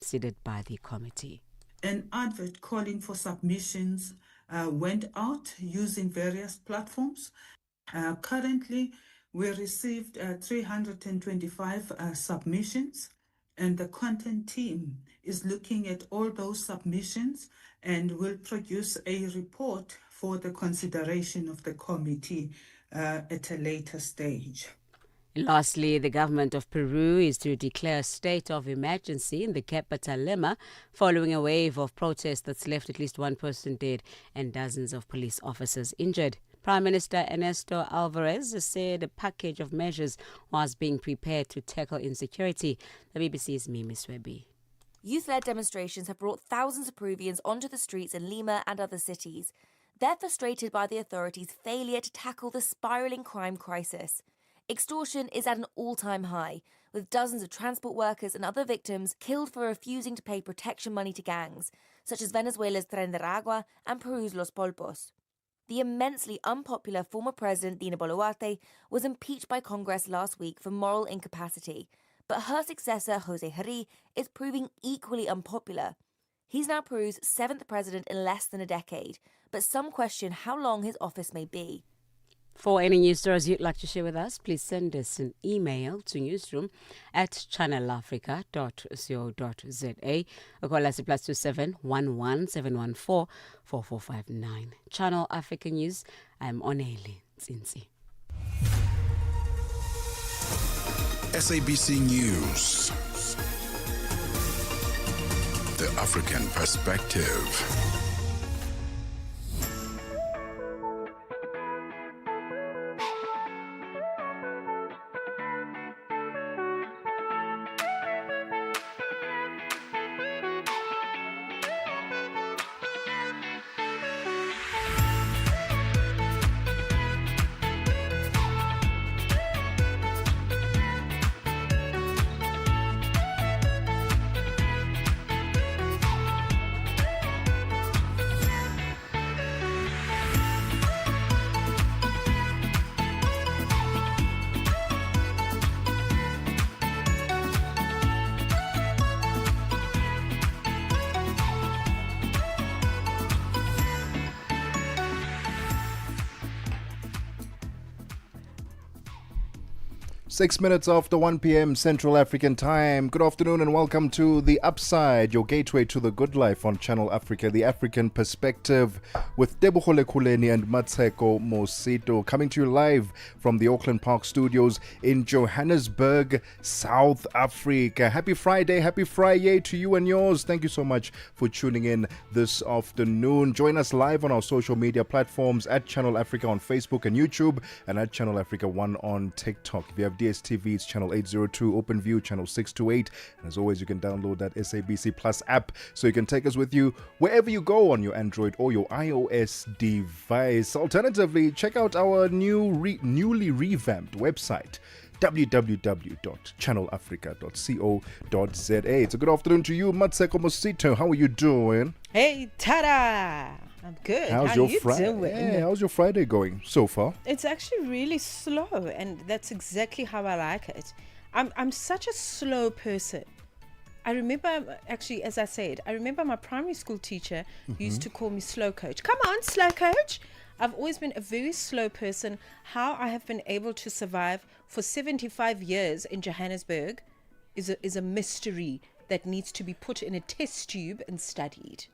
considered by the committee. An advert calling for submissions went out using various platforms. Currently, we received 325 submissions, and the content team is looking at all those submissions and will produce a report for the consideration of the committee at a later stage. Lastly, the government of Peru is to declare a state of emergency in the capital Lima following a wave of protests that's left at least one person dead and dozens of police officers injured. Prime Minister Ernesto Alvarez said a package of measures was being prepared to tackle insecurity. The BBC's Mimi Swebi. Youth-led demonstrations have brought thousands of Peruvians onto the streets in Lima and other cities. They're frustrated by the authorities' failure to tackle the spiralling crime crisis. Extortion is at an all-time high, with dozens of transport workers and other victims killed for refusing to pay protection money to gangs, such as Venezuela's Tren de Aragua and Peru's Los Polpos. The immensely unpopular former president Dina Boluarte was impeached by Congress last week for moral incapacity, but her successor Jose Hari is proving equally unpopular. He's now Peru's seventh president in less than a decade, but some question how long his office may be. For any news stories you'd like to share with us, please send us an email to newsroom@channelafrica.co.za or call us at +27 11 714 4459. Channel Africa News, I'm Oneli Tsinsi. SABC News. The African Perspective. 6 minutes after 1 p.m. Central African Time. Good afternoon and welcome to The Upside, your gateway to the good life on Channel Africa, the African Perspective, with Tebogo, Lekhuleni and Mmatsheko Mosito, coming to you live from the Auckland Park Studios in Johannesburg, South Africa. Happy Friday to you and yours. Thank you so much for tuning in this afternoon. Join us live on our social media platforms at Channel Africa on Facebook and YouTube, and at Channel Africa 1 on TikTok. If you have DSTV, it's channel 802, OpenView channel 628, and as always you can download that SABC Plus app so you can take us with you wherever you go on your Android or your iOS device. Alternatively, check out our newly revamped website, www.channelafrica.co.za. It's a good afternoon to you, Mmatsheko Mosito. How are you doing? Hey, tada! I'm good. How's How your you doing? Yeah, how's your Friday going so far? It's actually really slow, and that's exactly how I like it. I'm such a slow person. I remember, actually, as I said, I remember my primary school teacher used to call me slow coach. Come on, slow coach. I've always been a very slow person. How I have been able to survive for 75 years in Johannesburg is a mystery that needs to be put in a test tube and studied.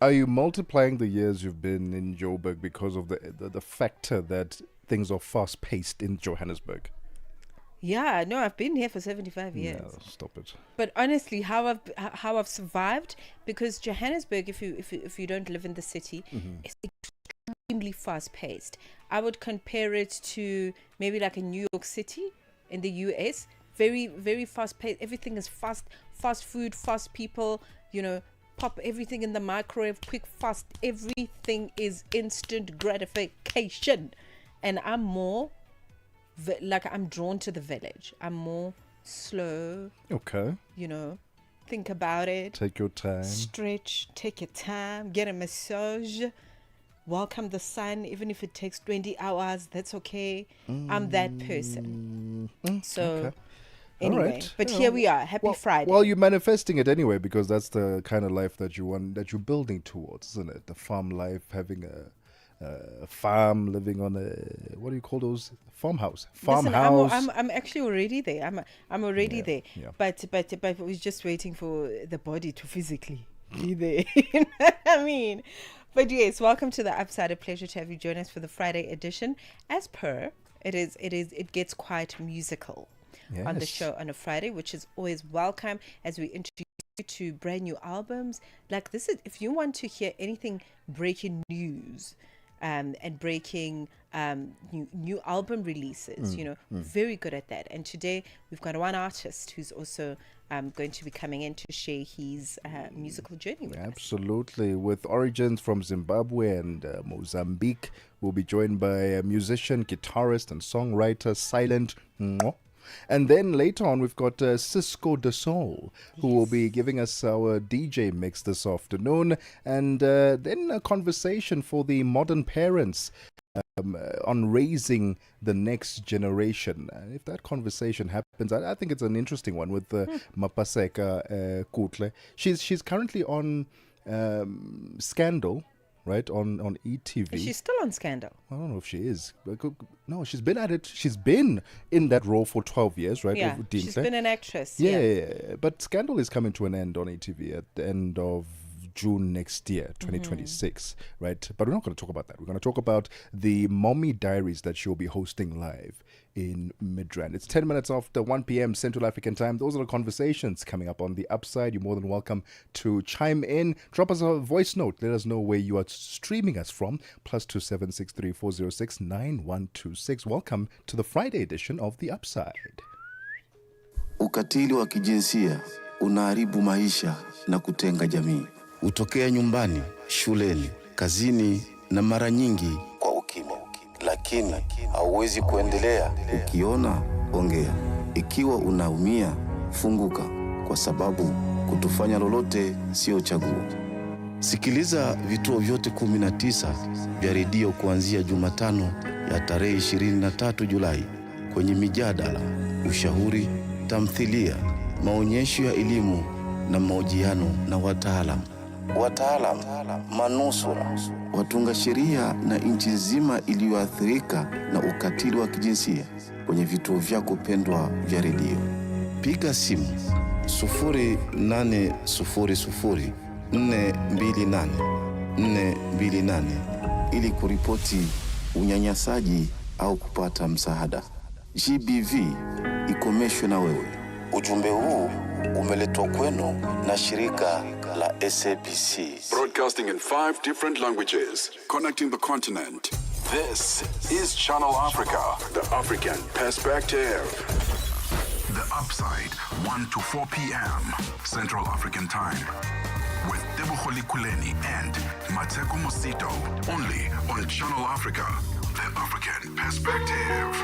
Are you multiplying the years you've been in Joburg because of the factor that things are fast-paced in Johannesburg? Yeah, no, I've been here for 75 years. No, stop it. But honestly, how I've survived, because Johannesburg, if you don't live in the city, is extremely fast-paced. I would compare it to maybe like a New York City in the US. Very, very fast-paced. Everything is fast food, fast people, pop everything in the microwave, quick, fast. Everything is instant gratification. And I'm more I'm drawn to the village. I'm more slow. Okay. Think about it. Take your time. Stretch, take your time, get a massage, welcome the sun, even if it takes 20 hours, that's okay. I'm that person. So okay. All Anyway, right. but Yeah, here we are. Happy Friday. Well, you're manifesting it anyway because that's the kind of life that you want, that you're building towards, isn't it? The farm life, having a farm, living on a, what do you call those? Farmhouse. Listen, Farmhouse. I'm actually already there. I'm already there. yeah. But we're just waiting for the body to physically be there. You know what I mean? But yes, welcome to the Upside. A pleasure to have you join us for the Friday edition. As per, it gets quite musical on the Yes. show on a Friday, which is always welcome as we introduce you to brand new albums. Like this is, if you want to hear anything breaking news, and breaking new album releases, very good at that. And today we've got one artist who's also going to be coming in to share his musical journey with us. Absolutely. With origins from Zimbabwe and Mozambique, we'll be joined by a musician, guitarist, and songwriter, Silent Ngo. And then later on, we've got Cisco de Soul, who will be giving us our DJ mix this afternoon. And then a conversation for the modern parents on raising the next generation. And if that conversation happens, I think it's an interesting one with Mmatsheko Kutle. She's currently on Scandal, right, on ETV. Is she still on Scandal? I don't know if she is. No, she's been at it. She's been in that role for 12 years, right? Yeah, with she's Dintle. been an actress. Yeah. But Scandal is coming to an end on ETV at the end of June next year, 2026, right? But we're not going to talk about that. We're going to talk about the Mommy Diaries that she'll be hosting live in Midrand. It's 10 minutes after 1 p.m. Central African time. Those are the conversations coming up on the Upside. You're more than welcome to chime in. Drop us a voice note. Let us know where you are streaming us from. +2 763 406 9126. Welcome to the Friday edition of the Upside. Ukatili wa kijinsia unaharibu maisha na kutenga jamii. Hutokea nyumbani, shuleni, kazini na mara nyingi kwa ukimya. Lakini hauwezi kuendelea. Ukiona, ongea. Ikiwa unaumia, funguka, kwa sababu kutofanya lolote sio chaguo. Sikiliza vituo vyote 19 vya redio kuanzia Jumatano ya tarehe 23 Julai kwenye mijadala, ushauri, tamthilia, maonyesho ya elimu na mahojiano na wataalamu, manusura, watunga sheria na nchi nzima iliyoathirika na ukatili wa kijinsia kwenye vituo vyako pendwa vya redio. Piga simu 0800 428 428 ili kuripoti unyanyasaji au kupata msaada. GBV ikomeshwe na wewe. Ujumbe huu umeletwa kwenu na shirika la SABC. Broadcasting in 5 different languages, connecting the continent. This is Channel Africa, the African perspective. The Upside, 1 to 4 p.m. Central African time. With Tebogo Lekhuleni and Mosito. Only on Channel Africa, the African perspective.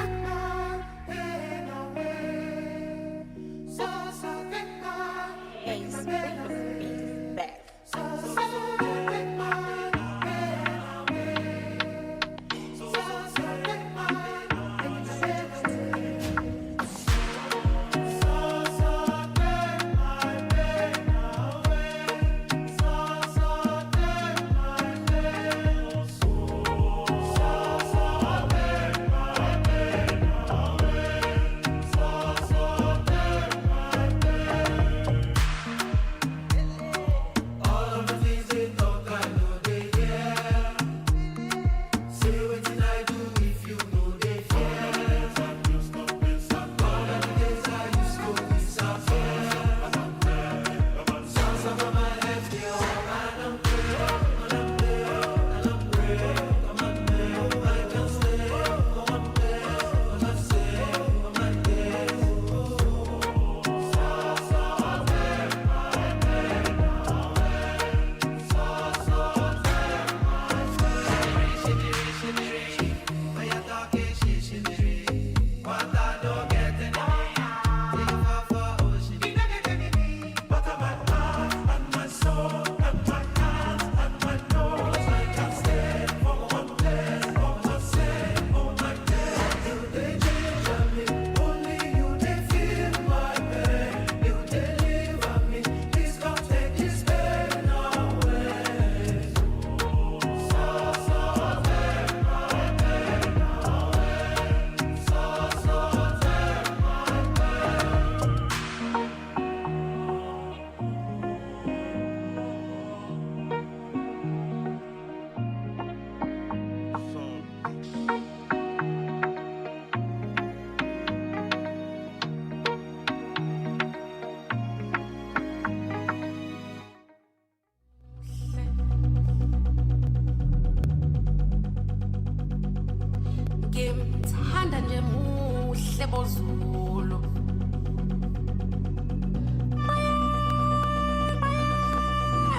ngimthanda nje muhle bozulu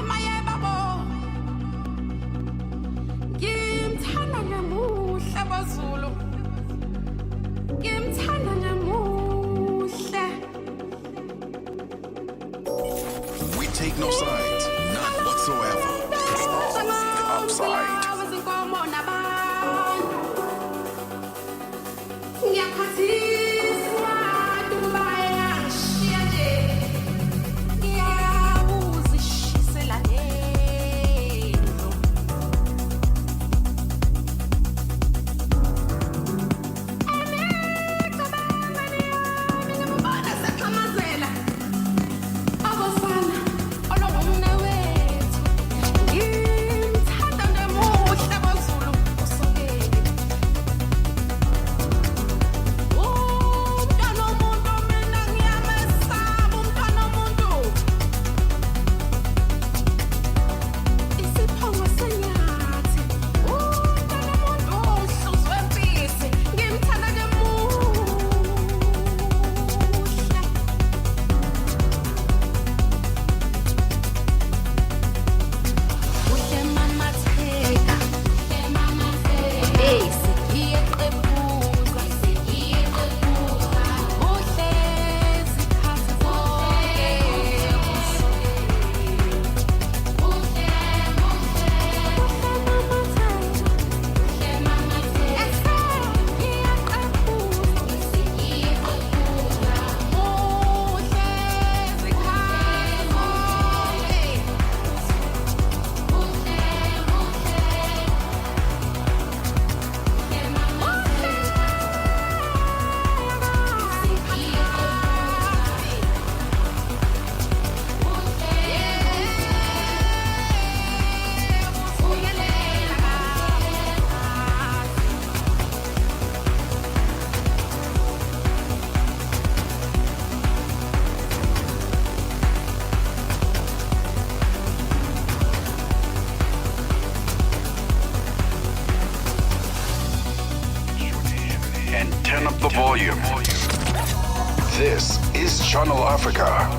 maye babo ngimthanda nje muhle bozulu ngimthanda nje muhle. We take no sides, none whatsoever. It's all the upside. Turn up the volume. This is Channel Africa.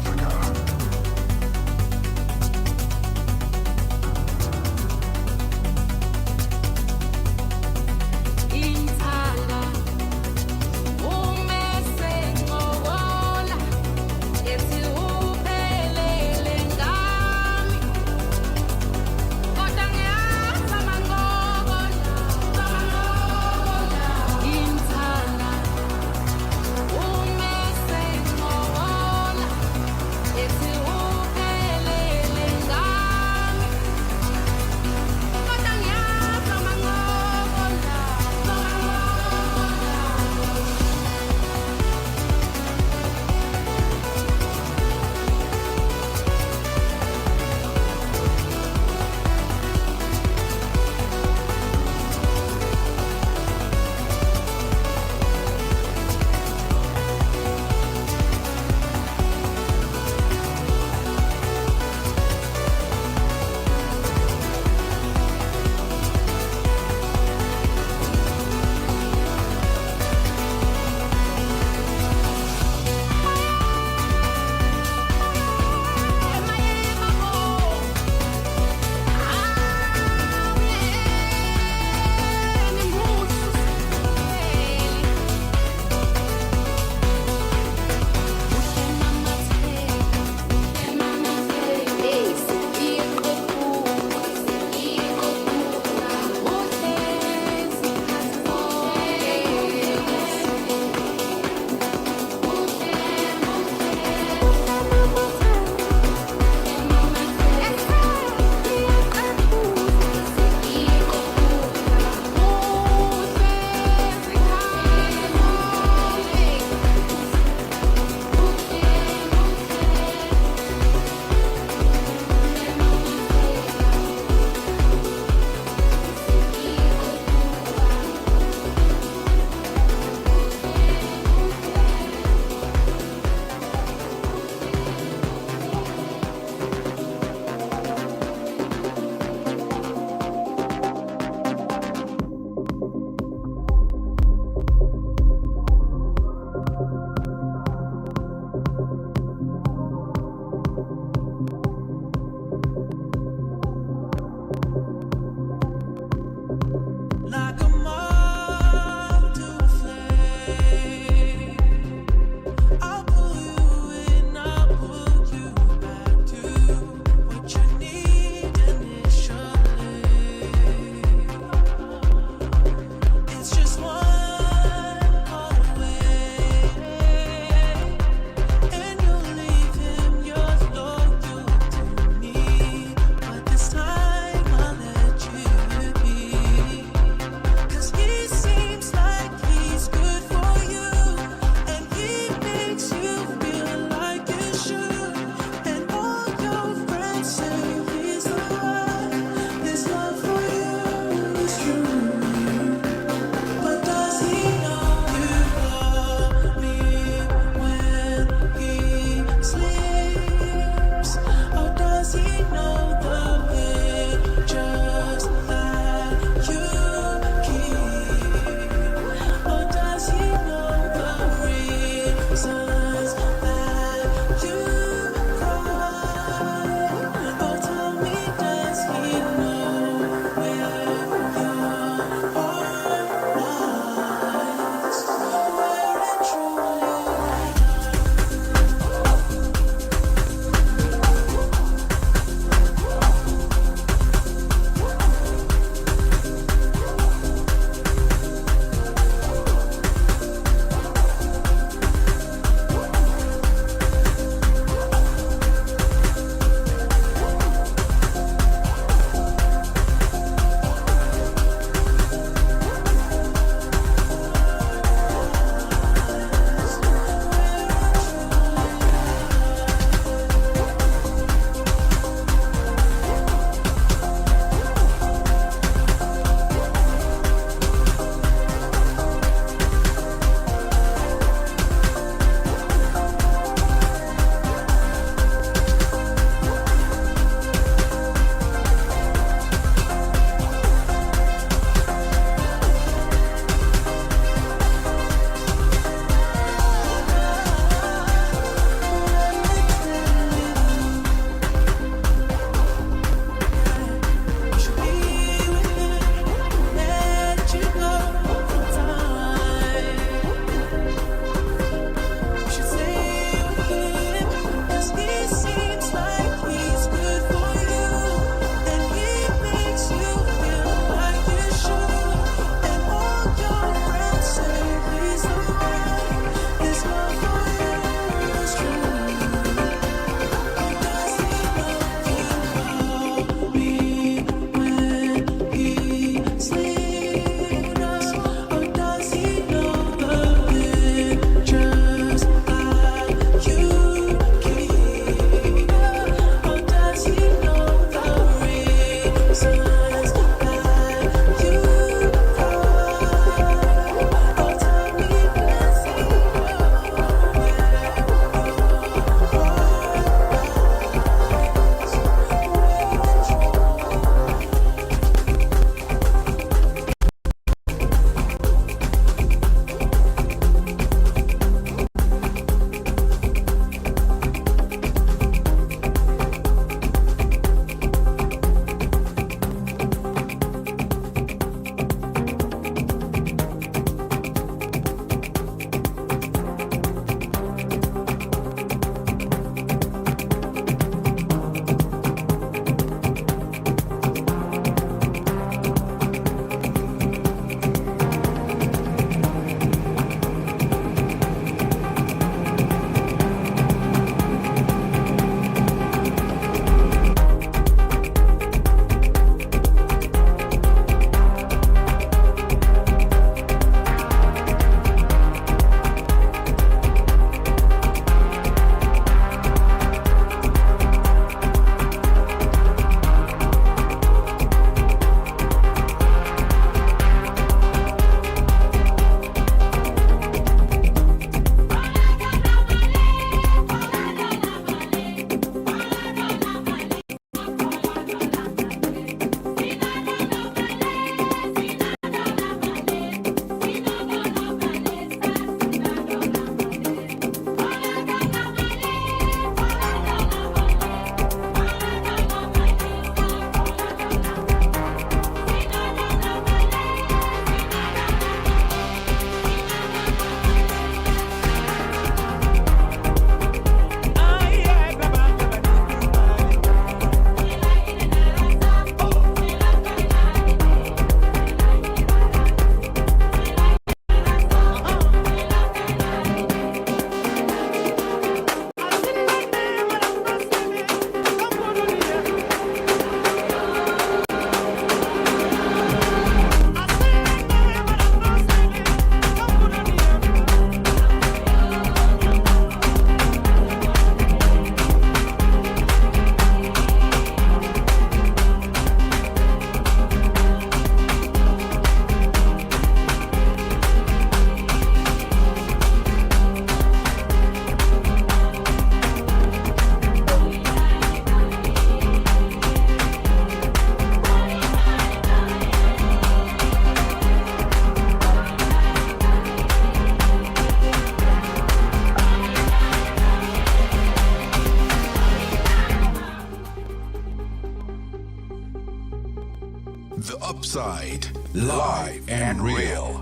The Upside, live and real.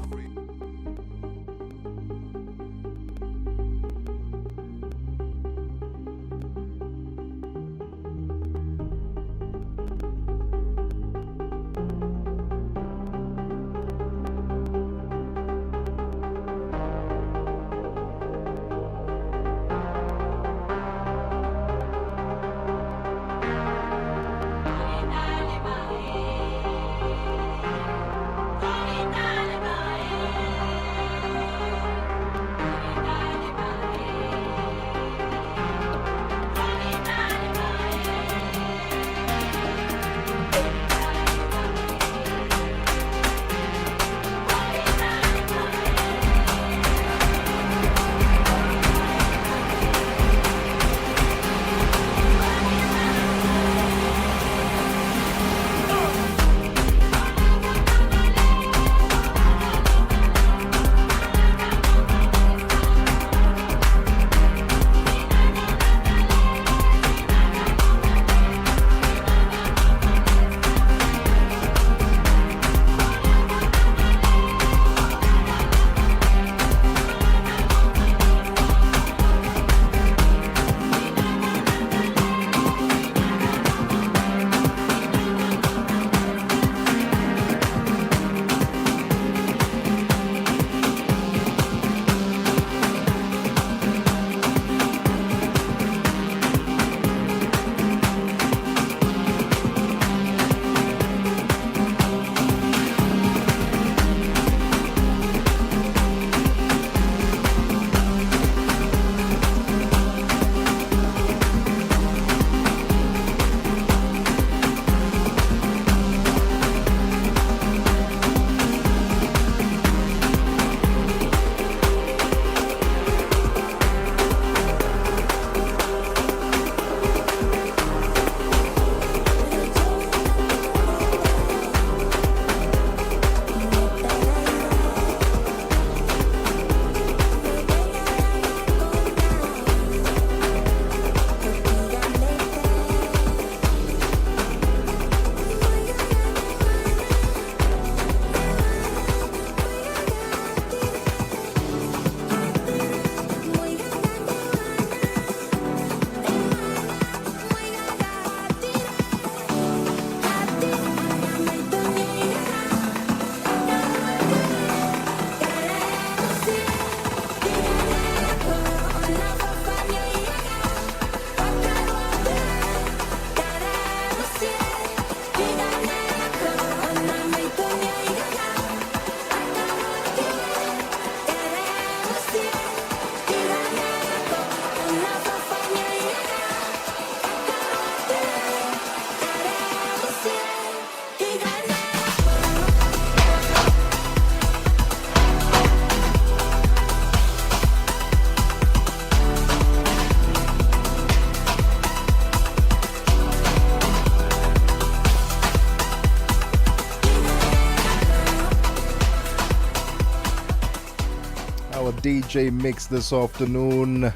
DJ mix this afternoon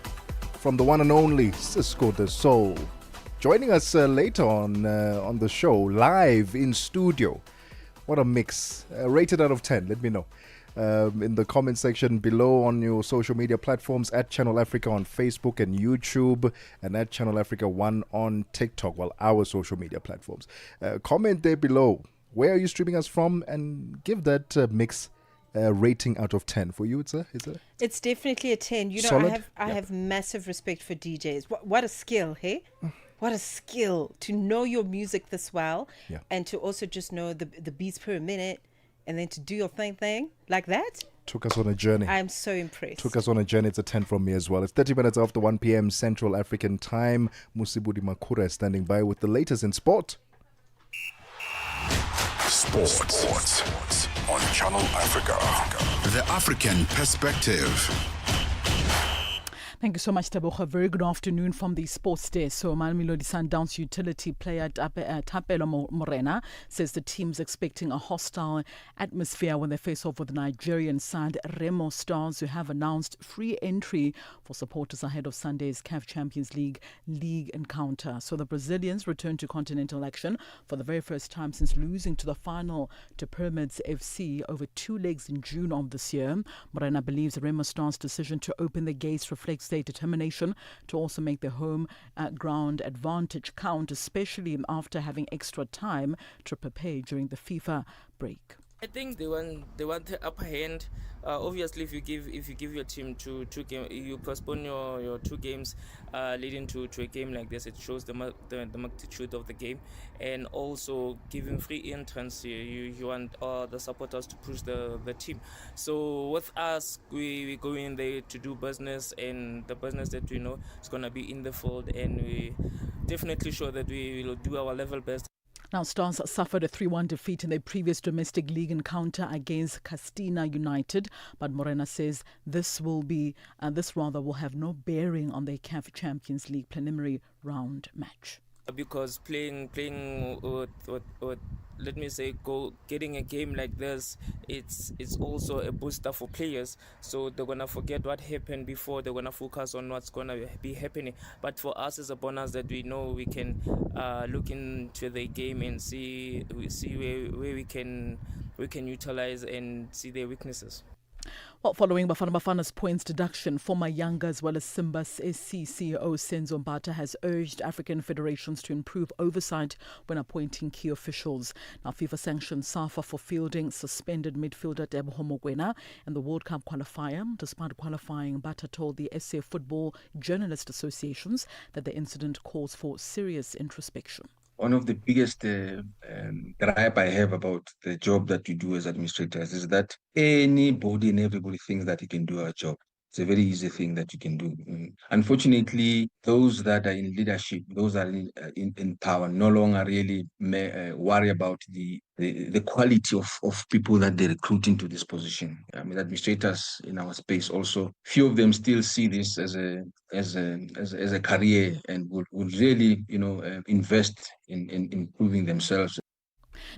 from the one and only Cisco the Soul. Joining us later on the show, live in studio. What a mix. Rated out of 10, let me know. In the comment section below on your social media platforms, at Channel Africa on Facebook and YouTube, and at Channel Africa 1 on TikTok, well, our social media platforms. Comment there below. Where are you streaming us from? And give that mix rating out of 10 for you. It's definitely a 10. You know, solid? I have massive respect for DJs. What a skill, hey? What a skill to know your music this well, and to also just know the beats per minute, and then to do your thing like that. Took us on a journey. I'm so impressed. Took us on a journey. It's a 10 from me as well. It's 30 minutes after 1 p.m. Central African Time. Musibudi Makura is standing by with the latest in sport. Sports on Channel Africa. The African Perspective. Thank you so much, Tebogo. Very good afternoon from the sports desk. So, Mamelodi Sundowns utility player Tapelo Morena says the team's expecting a hostile atmosphere when they face off with the Nigerian side Remo Stars, who have announced free entry for supporters ahead of Sunday's CAF Champions League encounter. So, the Brazilians return to continental action for the very first time since losing to the final to Pyramids FC over 2 legs in June of this year. Morena believes Remo Stars' decision to open the gates reflects their determination to also make their home ground advantage count, especially after having extra time to prepare during the FIFA break. I think they want the upper hand. Obviously, if you give your team two games, you postpone your 2 games leading to a game like this. It shows the magnitude of the game, and also giving free entrance. You want the supporters to push the team. So with us, we go in there to do business, and the business that we know is gonna be in the field, and we definitely sure that we will do our level best. Now, Stars suffered a 3-1 defeat in their previous domestic league encounter against Castina United, but Morena says this will have no bearing on their CAF Champions League preliminary round match. Because playing with let me say, getting a game like this, it's also a booster for players. So they're gonna forget what happened before. They're gonna focus on what's gonna be happening. But for us, it's a bonus that we know we can look into the game and see where we can utilize and see their weaknesses. Well, following Bafana Bafana's points deduction, former Yanga as well as Simba's SC CEO Senzo Mbata has urged African federations to improve oversight when appointing key officials. Now, FIFA sanctioned SAFA for fielding suspended midfielder Tebogo Mokoena in the World Cup qualifier. Despite qualifying, Mbata told the SA Football Journalist Associations that the incident calls for serious introspection. One of the biggest gripe I have about the job that you do as administrators is that anybody and everybody thinks that he can do our job. It's a very easy thing that you can do. Unfortunately, those that are in leadership, those that are in power, no longer really worry about the quality of people that they recruit into this position. I mean, administrators in our space also, few of them still see this as a career and would really, invest in improving themselves.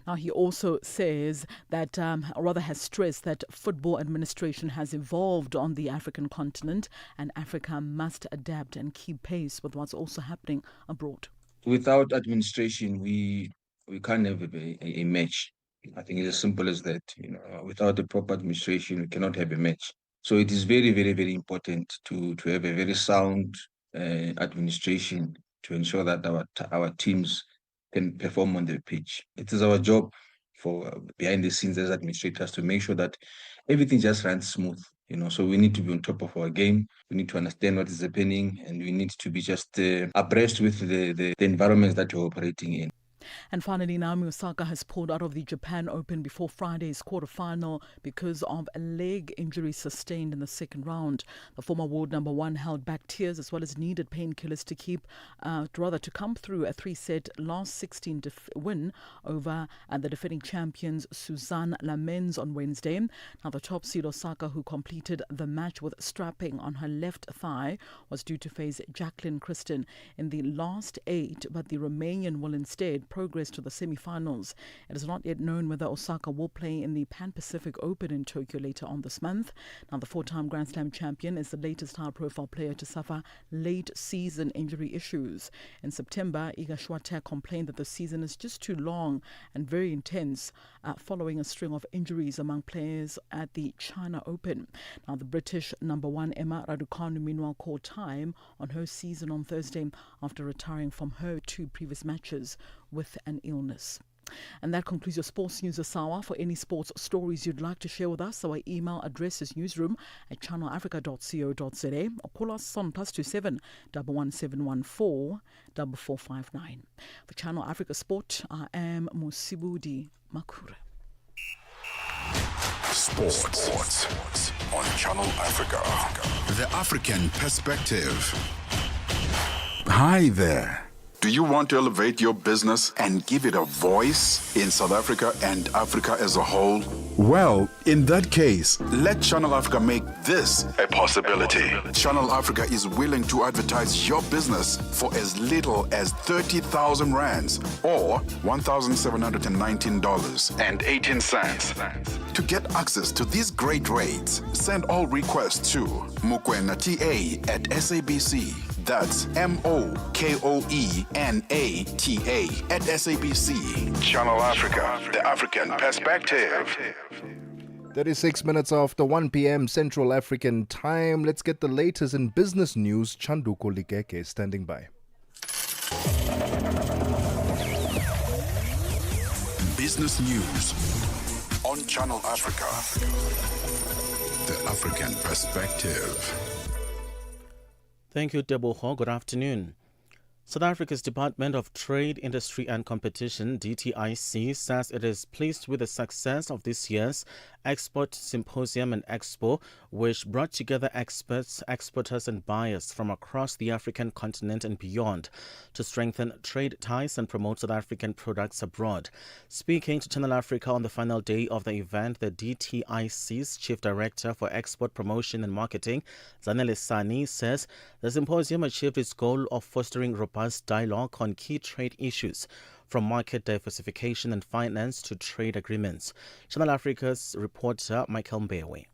Now, he also says that, or rather has stressed that football administration has evolved on the African continent and Africa must adapt and keep pace with what's also happening abroad. Without administration, we can't have a match. I think it's as simple as that. Without the proper administration, we cannot have a match. So it is very, very, very important to have a very sound administration to ensure that our teams can perform on the pitch. It is our job for behind the scenes as administrators to make sure that everything just runs smooth. So we need to be on top of our game. We need to understand what is happening, and we need to be just abreast with the environments that we're operating in. And finally, Naomi Osaka has pulled out of the Japan Open before Friday's quarterfinal because of a leg injury sustained in the second round. The former world number 1 held back tears as well as needed painkillers to come through a 3-set last 16 win over the defending champions Suzanne Lamens on Wednesday. Now, the top seed Osaka, who completed the match with strapping on her left thigh, was due to face Jacqueline Christen in the last 8, but the Romanian will instead progress to the semi-finals. It is not yet known whether Osaka will play in the Pan-Pacific Open in Tokyo later on this month. Now, the 4-time Grand Slam champion is the latest high-profile player to suffer late-season injury issues. In September, Iga Swiatek complained that the season is just too long and very intense following a string of injuries among players at the China Open. Now, the British number 1 Emma Raducanu meanwhile called time on her season on Thursday after retiring from her 2 previous matches with an illness. And that concludes your sports news this hour. For any sports stories you'd like to share with us, our email address is newsroom@channelafrica.co.za or call us on +27 11714 4459. For Channel Africa Sport, I am Musibudi Makura. Sports on Channel Africa. The African perspective. Hi there. Do you want to elevate your business and give it a voice in South Africa and Africa as a whole? Well, in that case, let Channel Africa make this a possibility. Channel Africa is willing to advertise your business for as little as 30,000 rands or $1,719.18. To get access to these great rates, send all requests to mokwenata@SABC. That's MOKOENATA@SABC. Channel Africa, the African perspective. 36 minutes after 1 p.m. Central African time. Let's get the latest in business news. Chanduko Ligeke standing by. Business news on Channel Africa, the African perspective. Thank you, Tebogo. Good afternoon. South Africa's Department of Trade, Industry and Competition, DTIC, says it is pleased with the success of this year's Export Symposium and Expo, which brought together experts, exporters and buyers from across the African continent and beyond to strengthen trade ties and promote South African products abroad. Speaking to Channel Africa on the final day of the event, the DTIC's Chief Director for Export Promotion and Marketing, Zanele Sani, says the symposium achieved its goal of fostering robust dialogue on key trade issues, from market diversification and finance to trade agreements. Channel Africa's reporter Michael Mbewe.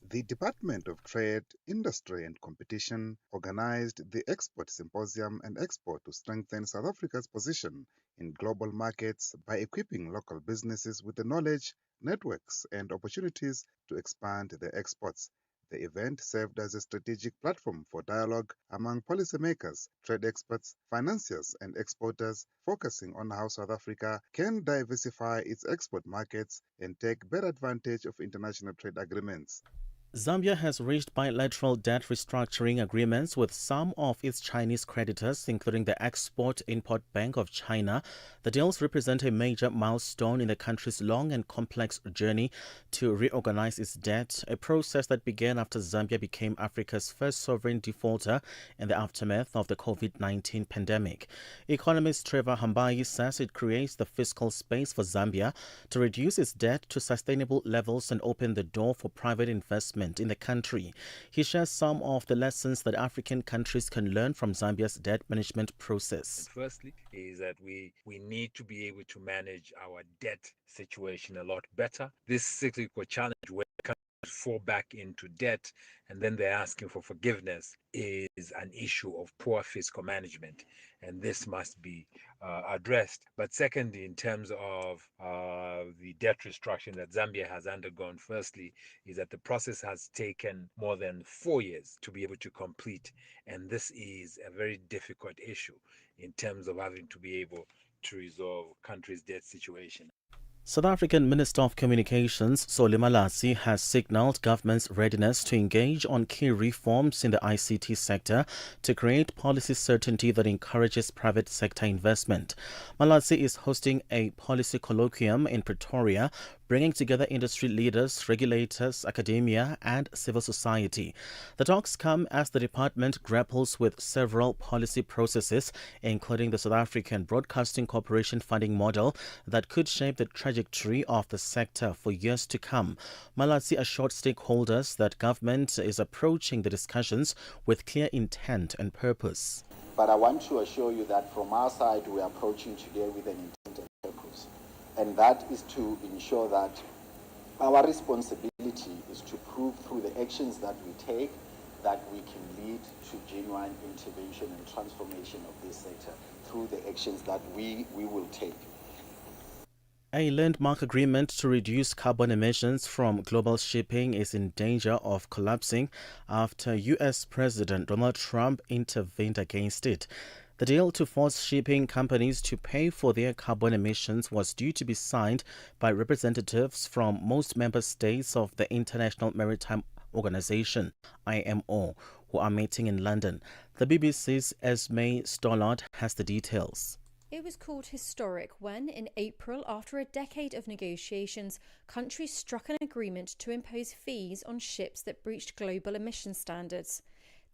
The Department of Trade, Industry and Competition organized the Export Symposium and Expo to strengthen South Africa's position in global markets by equipping local businesses with the knowledge, networks and opportunities to expand their exports. The event served as a strategic platform for dialogue among policymakers, trade experts, financiers and exporters, focusing on how South Africa can diversify its export markets and take better advantage of international trade agreements. Zambia has reached bilateral debt restructuring agreements with some of its Chinese creditors, including the Export-Import Bank of China. The deals represent a major milestone in the country's long and complex journey to reorganize its debt, a process that began after Zambia became Africa's first sovereign defaulter in the aftermath of the COVID-19 pandemic. Economist Trevor Hambai says it creates the fiscal space for Zambia to reduce its debt to sustainable levels and open the door for private investment in the country. He shares some of the lessons that African countries can learn from Zambia's debt management process. Firstly, is that we need to be able to manage our debt situation a lot better. This cyclical challenge where countries fall back into debt and then they're asking for forgiveness is an issue of poor fiscal management, and this must be addressed. But secondly, in terms of the debt restructuring that Zambia has undergone, firstly, is that the process has taken more than 4 years to be able to complete, and this is a very difficult issue in terms of having to be able to resolve country's debt situation. South African Minister of Communications, Solly Malatsi, has signalled government's readiness to engage on key reforms in the ICT sector to create policy certainty that encourages private sector investment. Malatsi is hosting a policy colloquium in Pretoria, bringing together industry leaders, regulators, academia and civil society. The talks come as the department grapples with several policy processes, including the South African Broadcasting Corporation funding model that could shape the trajectory of the sector for years to come. Malatsi assured stakeholders that government is approaching the discussions with clear intent and purpose. But I want to assure you that from our side, we are approaching today with an intent and purpose. And that is to ensure that our responsibility is to prove through the actions that we take that we can lead to genuine intervention and transformation of this sector through the actions that we will take. A landmark agreement to reduce carbon emissions from global shipping is in danger of collapsing after U.S. President Donald Trump intervened against it. The deal to force shipping companies to pay for their carbon emissions was due to be signed by representatives from most member states of the International Maritime Organization, IMO, who are meeting in London. The BBC's Esme Stollard has the details. It was called historic when, in April, after a decade of negotiations, countries struck an agreement to impose fees on ships that breached global emission standards.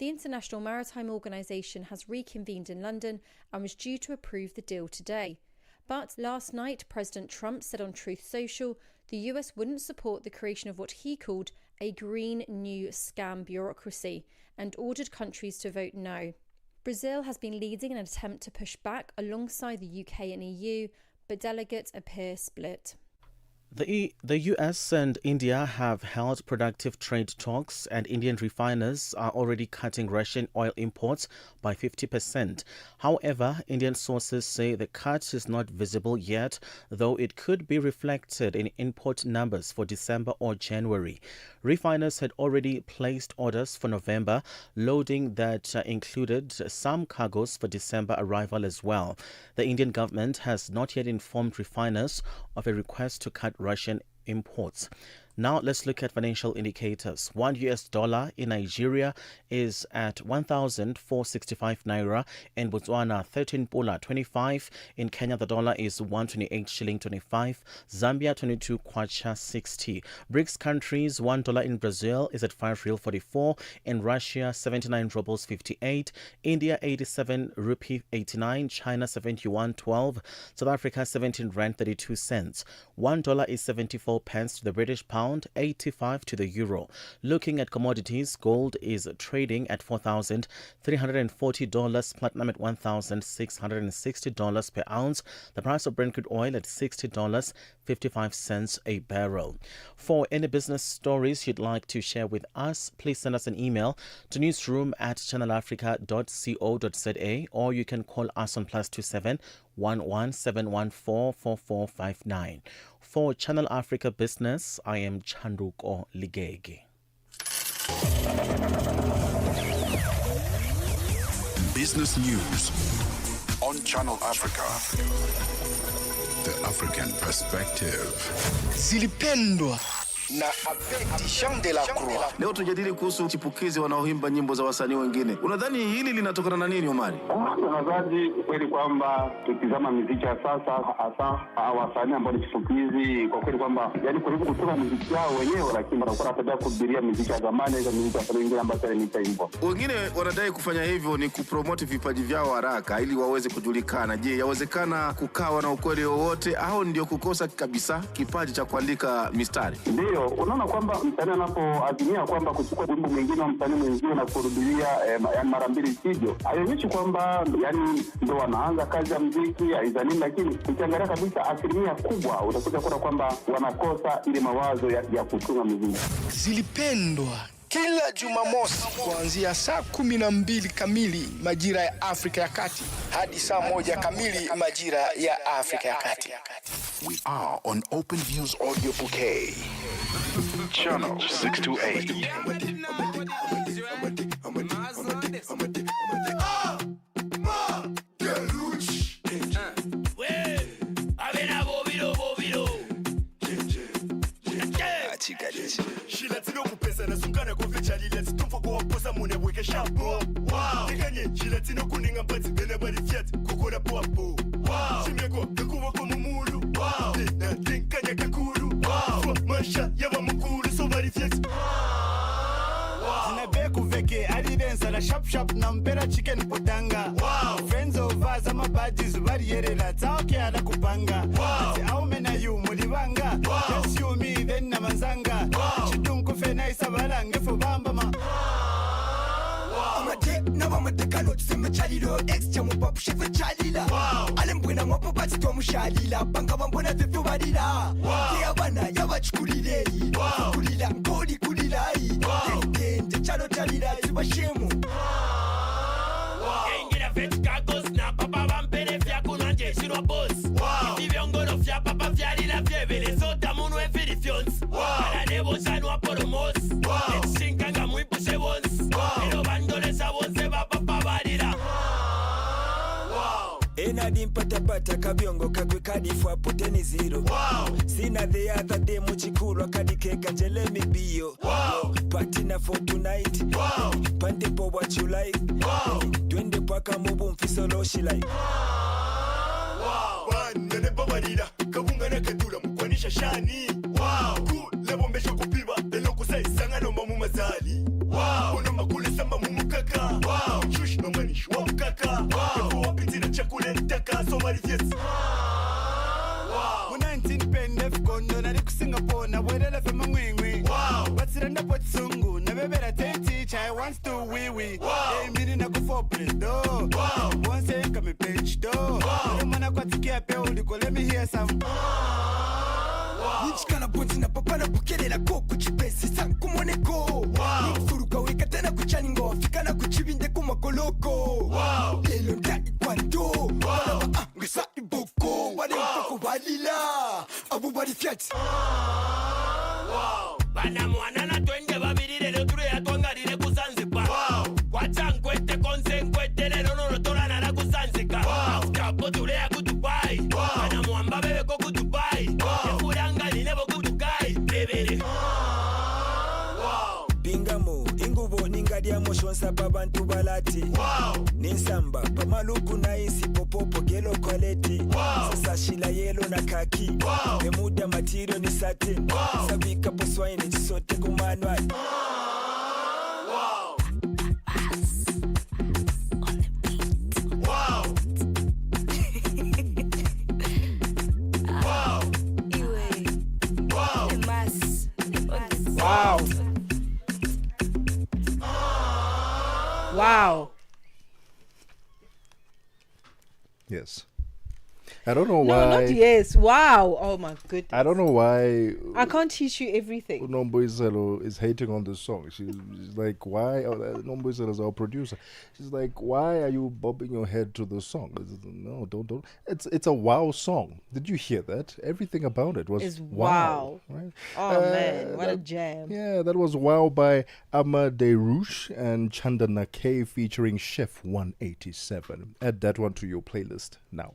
The International Maritime Organization has reconvened in London and was due to approve the deal today. But last night, President Trump said on Truth Social the US wouldn't support the creation of what he called a green new scam bureaucracy and ordered countries to vote no. Brazil has been leading an attempt to push back alongside the UK and EU, but delegates appear split. The US and India have held productive trade talks, and Indian refiners are already cutting Russian oil imports by 50%. However, Indian sources say the cut is not visible yet, though it could be reflected in import numbers for December or January. Refiners had already placed orders for November, loading that included some cargoes for December arrival as well. The Indian government has not yet informed refiners of a request to cut Russian imports. Now let's look at financial indicators. $1 in Nigeria is at 1,465 naira. In Botswana, 13 pula 25. In Kenya, the dollar is 128 shilling 25. Zambia, 22 kwacha 60. BRICS countries, $1 in Brazil is at 5 real 44. In Russia, 79 rubles 58. India, 87 rupee 89. China, 71.12. South Africa, 17 rand 32 cents. $1 is 74 pence to the British pound. 85 to the euro. Looking at commodities, gold is trading at $4,340, platinum at $1,660 per ounce. The price of Brent crude oil at $60.55 a barrel. For any business stories you'd like to share with us, please send us an email to newsroom@channelafrica.co.za, or you can call us on +27 117144459. For Channel Africa Business, I am Chanduko Ligege. Business news on Channel Africa. The African perspective. Zilipendwa na Abedi Jean de la Croix. Leo tujadili kuhusu chipukizi wanaoimba nyimbo za wasanii wengine. Unadhani hili linatokana na nini, Omari? Nadhani kweli kwamba tukizama muziki ya sasa, hasa wasanii ambao ni chipukizi, kwa kweli kwamba yani karibu kutoka muziki wao wenyewe, lakini wanakuwa wanataka kuhubiria muziki ya zamani hizo muziki ya wengine ambao tayari ni hivyo. Wengine wanadai kufanya hivyo ni kupromote vipaji vyao haraka ili waweze kujulikana. Je, yawezekana kukawa na ukweli wowote au ndio kukosa kabisa kipaji cha kuandika mistari? Ndio, unaona kwamba msanii anapoazimia kwamba kuchukua wimbo mwingine wa msanii mwingine na kurudia yani mara mbili sivyo, haionyeshi kwamba yani ndio wanaanza kazi ya muziki aizani, lakini ukiangalia kabisa asilimia kubwa utakuja kuona kwamba wanakosa ile mawazo ya kutunga muziki. Zilipendwa kila Jumamosi kuanzia saa 12 kamili majira ya Afrika ya Kati hadi saa 1 kamili majira ya Afrika ya Kati. We are on Open Views Audio Bouquet. Channel 628. Shop na mpera chicken potanga. Friends of us ama badges bariyerera taoke ala kupanga. Au mena yu mulibanga. Just you me then na manzanga. Chidunku fena isabala ngefu bamba ma. Amate na wamatekano tuseme chalilo ex chamu papu shefe chalila. Alembwena mwapo bati tomu shalila. Banga wambona vifu badila. Kia wana yawa chukulile. Kulila nkodi kulilai. Nje chalo chalila tiba shemu. Pata kabiongo kakwe kadi fwa poteni zero. Sina the other day muchikuru kadi keka njele mibio. Party for tonight. Pande po what you like. Twende paka mubu mfiso loshi like. Nene babarira kabunga na kadura mkwanisha shani. Lebo mbesho kupiba eno kusai sanga no mamu mazali. Ono makule samba mumu kaka. 19 pen left kondo na riku Singapore na wedela fe mangwengwe. Wow. Batsiranda potsungu na bebera teti chai wants to wee wee. Hey mini na go for place do. Wow. One say come page do. Wow. Mwana kwa tikia pe uliko let me hear some. Nichikana bonzi na papa na bukelela ko kuchipesi sanku moneko. Nifuruka weka tena kuchaningo afika na kuchibinde kumakoloko. Lelo ndai kwando. Wala ngisa iboko. Wale mpoko walila. Abu bari fiat. Bana mwana na twende babiri lelo ture ya twangalile kuzanzibar. Kwachangwete konsenkwete lelo no tola na la kuzanzika. Kapo ture ya kudubai. Bana mwamba bebe ko kudubai. Efuranga ni nebo kudukai. Bebele. Bingamo ingubo ningadia moshonsa babantu balati. Ninsamba pamaluku na isi popopo gelo quality. Sasa shila yelo na kaki. Bemuda material ni satin. Sabika poswaini chisote kumanwa. Wow. Yes. I don't know why. No, not yes. Wow. Oh my goodness. I don't know why. I can't teach you everything. Nomboiselo is hating on this song. She's like, why? Nomboiselo is our producer. She's like, why are you bobbing your head to the song? No, don't. It's a wow song. Did you hear that? Everything about it was wow. Right? Oh man, what a jam. Yeah, that was Wow by Amaderouche and Chandana K featuring Chef 187. Add that one to your playlist now.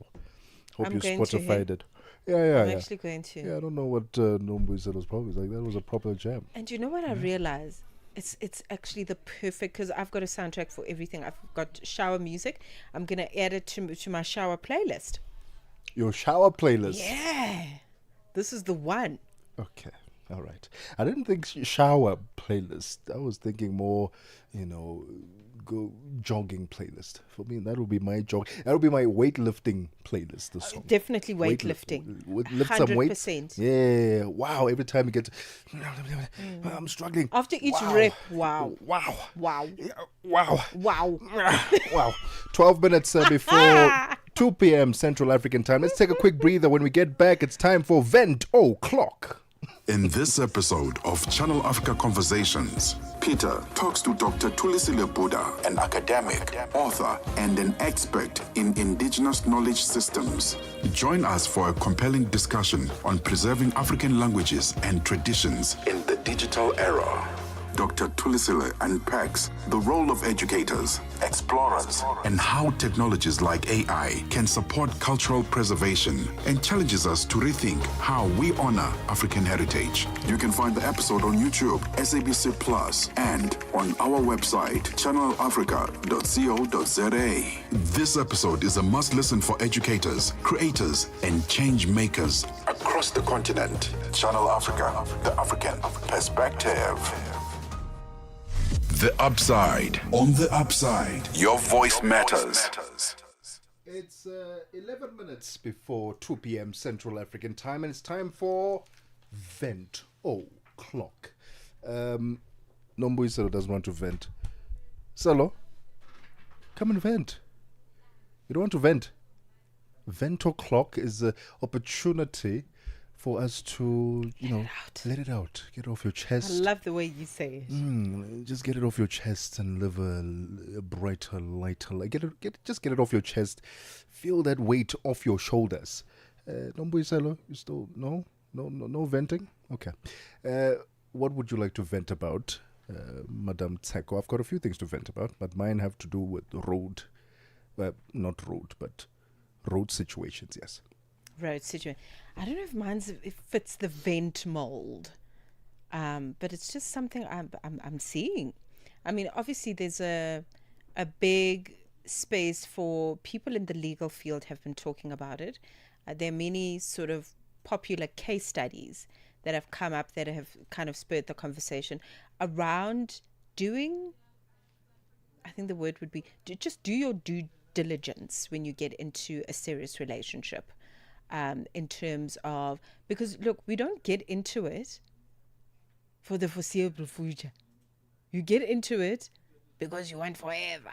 Hope I'm you going to Spotify'd it. Yeah. I'm actually going to. Yeah, I don't know what Nomboiselo's probably like. That was a proper jam. And you know what I realized? It's actually the perfect, because I've got a soundtrack for everything. I've got shower music. I'm going to add it to my shower playlist. Your shower playlist? Yeah. This is the one. Okay. All right. I didn't think shower playlist. I was thinking more, go jogging playlist. For me, that would be my That would be my weightlifting playlist. The song. Definitely weightlifting. Lift some weights. 100%. Yeah. Wow. Every time you get, I'm struggling. After each rep, wow. Wow. Wow. 12 minutes before 2 p.m. Central African time. Let's take a quick breather. When we get back, it's time for Vent O'Clock. In this episode of Channel Africa Conversations, Peter talks to Dr. Tulisile Buddha, an academic, author, and an expert in indigenous knowledge systems. Join us for a compelling discussion on preserving African languages and traditions in the digital era. Dr. Tulisile unpacks the role of educators, explorers, and how technologies like AI can support cultural preservation, and challenges us to rethink how we honor African heritage. You can find the episode on YouTube, SABC Plus, and on our website, channelafrica.co.za. This episode is a must-listen for educators, creators, and change makers across the continent. Channel Africa, the African perspective. The Upside. On the Upside, your voice matters. It's 11 minutes before 2 p.m. Central African time, and it's time for Vent O'Clock. Nomboiselo doesn't want to vent. Salo, come and vent. You don't want to vent. Vent O'Clock is an opportunity for us to, let it out. Get it off your chest. I love the way you say it. Just get it off your chest and live a brighter, lighter life. Just get it off your chest. Feel that weight off your shoulders. Nomboiselo, you still no venting? Okay. What would you like to vent about, Madam Mmatsheko? I've got a few things to vent about, but mine have to do with road situations. Yes. Road situation. I don't know if mine's it fits the vent mold, but it's just something I'm seeing. I mean, obviously there's a big space for people in the legal field have been talking about it. There are many sort of popular case studies that have come up that have kind of spurred the conversation around doing. I think the word would be just do your due diligence when you get into a serious relationship. in terms of, because look, we don't get into it for the foreseeable future. You get into it because you want forever.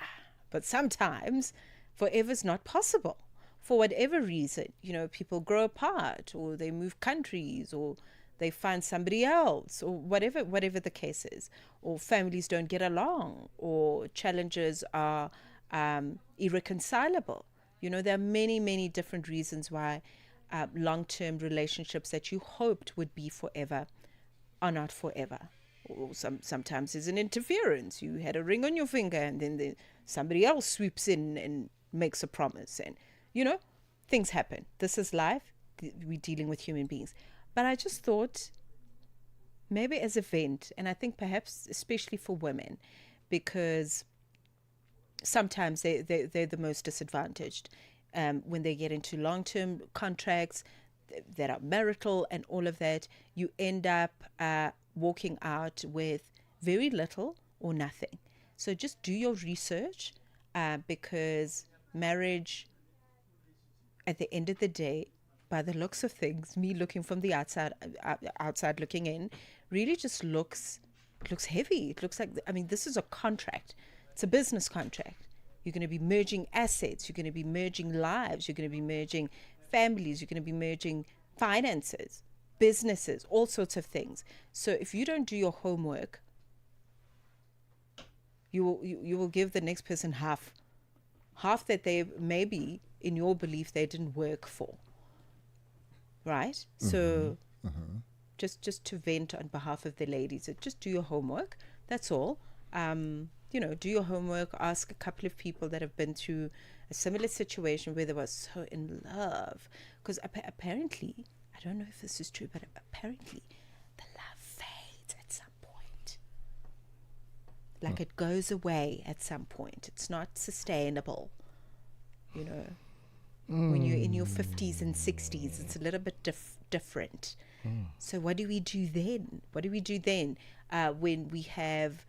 But sometimes forever's not possible. For whatever reason, people grow apart, or they move countries, or they find somebody else, or whatever the case is, or families don't get along, or challenges are irreconcilable. There are many, many different reasons why long-term relationships that you hoped would be forever are not forever. Or sometimes there's an interference. You had a ring on your finger, and then somebody else sweeps in and makes a promise, and things happen. This is life. We're dealing with human beings. But I just thought, maybe as a vent, and I think perhaps especially for women, because sometimes they're the most disadvantaged when they get into long-term contracts that are marital and all of that. You end up walking out with very little or nothing. So just do your research, because marriage, at the end of the day, by the looks of things, me looking from the outside looking in, really just looks heavy. It looks like, this is a contract. It's a business contract. You're going to be merging assets. You're going to be merging lives. You're going to be merging families. You're going to be merging finances, businesses, all sorts of things. So if you don't do your homework, you will give the next person half that they maybe, in your belief, they didn't work for. Right? So just to vent on behalf of the ladies, just do your homework. That's all. Do your homework. Ask a couple of people that have been through a similar situation where they were so in love. Because apparently, I don't know if this is true, but apparently the love fades at some point. Like it goes away at some point. It's not sustainable. When you're in your 50s and 60s, it's a little bit different. So what do we do then? When we have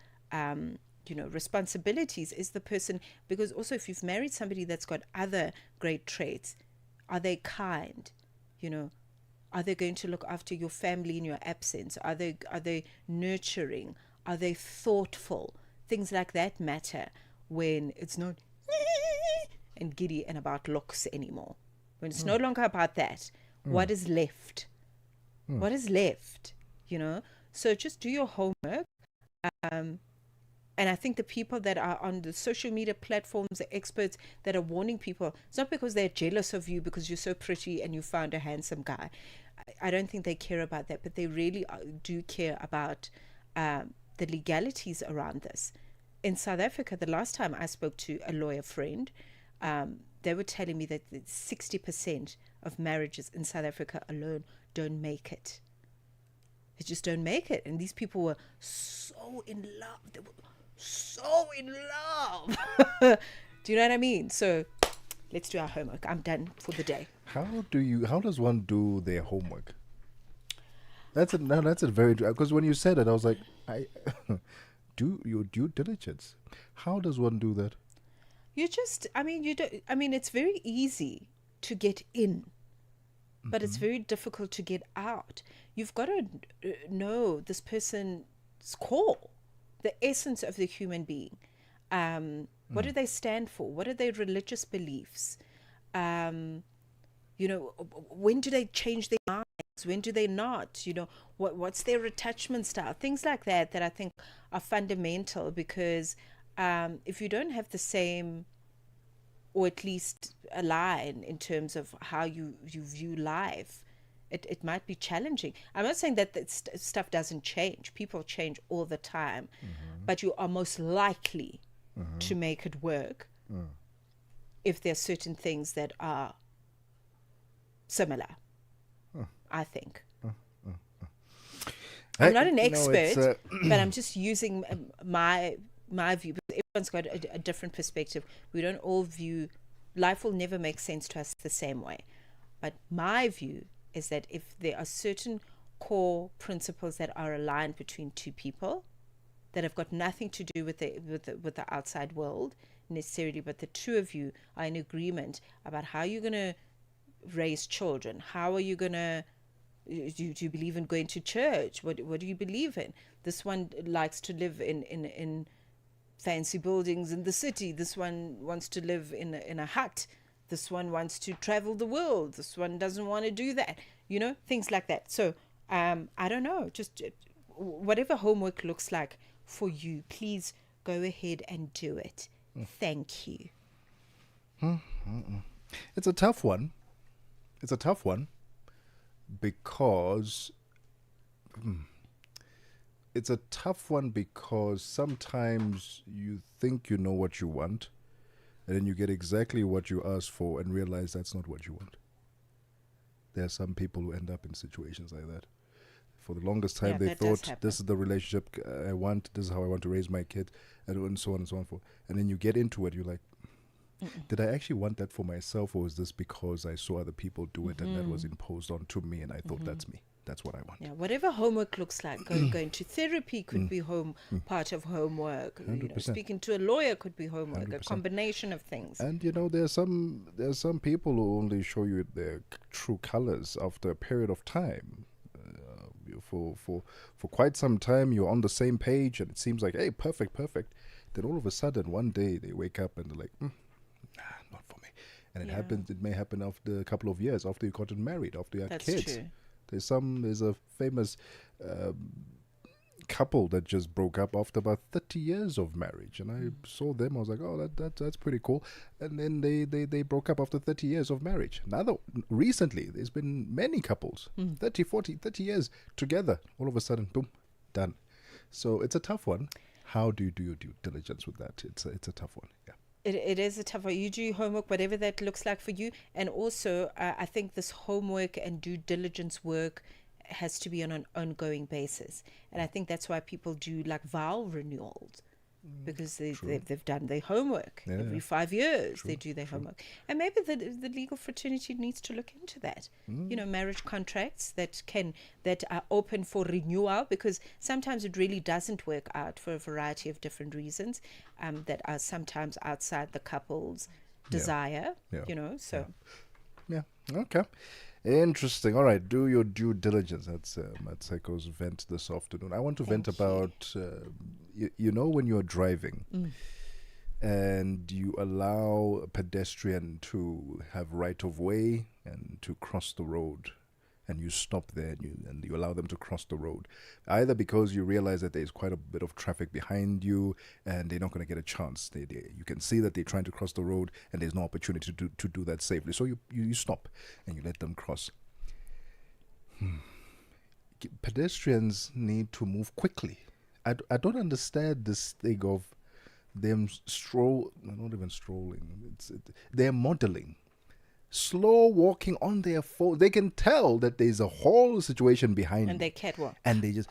responsibilities? Is the person, because also if you've married somebody that's got other great traits, are they kind? Are they going to look after your family in your absence? Are they nurturing? Are they thoughtful? Things like that matter when it's not and giddy and about looks anymore. When it's no longer about that, what is left? What is left? So just do your homework. And I think the people that are on the social media platforms, the experts that are warning people, it's not because they're jealous of you because you're so pretty and you found a handsome guy. I don't think they care about that, but they really do care about the legalities around this. In South Africa, the last time I spoke to a lawyer friend, they were telling me that 60% of marriages in South Africa alone don't make it. They just don't make it. And these people were so in love. They were so in love. Do you know what I mean? So let's do our homework. I'm done for the day. How does one do their homework? That's a very, because when you said it, I was like, do your due diligence. How does one do that? It's very easy to get in, but it's very difficult to get out. You've got to know this person's core, the essence of the human being. What do they stand for? What are their religious beliefs? When do they change their minds? When do they not? What's their attachment style? Things like that I think are fundamental, because if you don't have the same, or at least align in terms of how you view life, it might be challenging. I'm not saying that stuff doesn't change. People change all the time, but you are most likely to make it work if there are certain things that are similar, I think. I'm not an expert, but I'm just using my view. Everyone's got a different perspective. We don't all view, life will never make sense to us the same way. But my view is that if there are certain core principles that are aligned between two people that have got nothing to do with the outside world necessarily, but the two of you are in agreement about how you're going to raise children? How are you going to... Do you believe in going to church? What do you believe in? This one likes to live in fancy buildings in the city. This one wants to live in a hut. This one wants to travel the world. This one doesn't want to do that. You know, things like that. So I don't know. Just whatever homework looks like for you, please go ahead and do it. Thank you. It's a tough one. Because it's a tough one because sometimes you think you know what you want, and then you get exactly what you asked for and realize that's not what you want. There are some people who end up in situations like that. For the longest time, they thought this is the relationship I want, this is how I want to raise my kid, and so on and so on. And then you get into it, you're like, did I actually want that for myself, or is this because I saw other people do it and that was imposed onto me and I thought that's me? That's what I want. Yeah, whatever homework looks like. Going to therapy could be part of homework. You know, speaking to a lawyer could be homework. 100%. A combination of things. And you know, there's some people who only show you their true colors after a period of time. For quite some time, you're on the same page, and it seems like, hey, perfect. Then all of a sudden, one day they wake up and they're like, not for me. And it happens. It may happen after a couple of years, after you've gotten married, after you have kids. True. There's a famous couple that just broke up after about 30 years of marriage, and I saw them. I was like, oh, that's pretty cool. And then they broke up after 30 years of marriage. Now, recently, there's been many couples, 30 years together. All of a sudden, boom, done. So it's a tough one. How do you do your due diligence with that? It's a tough one. Yeah. It is a tough one. You do your homework, whatever that looks like for you. And also, I think this homework and due diligence work has to be on an ongoing basis. And I think that's why people do like vow renewals, because they've done their homework. Every 5 years they do their homework. And maybe the legal fraternity needs to look into that. You know, marriage contracts that are open for renewal, because sometimes it really doesn't work out for a variety of different reasons that are sometimes outside the couple's desire. You know, so okay. Interesting. All right, do your due diligence. That's Mmatsheko's vent this afternoon. I want to vent about, you know, when you're driving and you allow a pedestrian to have right of way and to cross the road, and you stop there and you allow them to cross the road, either because you realize that there's quite a bit of traffic behind you and they're not going to get a chance. You can see that they're trying to cross the road and there's no opportunity to do that safely. So you stop and you let them cross. Pedestrians need to move quickly. I don't understand this thing of them not even strolling. They're modeling. Slow walking on their phone. They can tell that there's a whole situation behind and they catwalk. And they just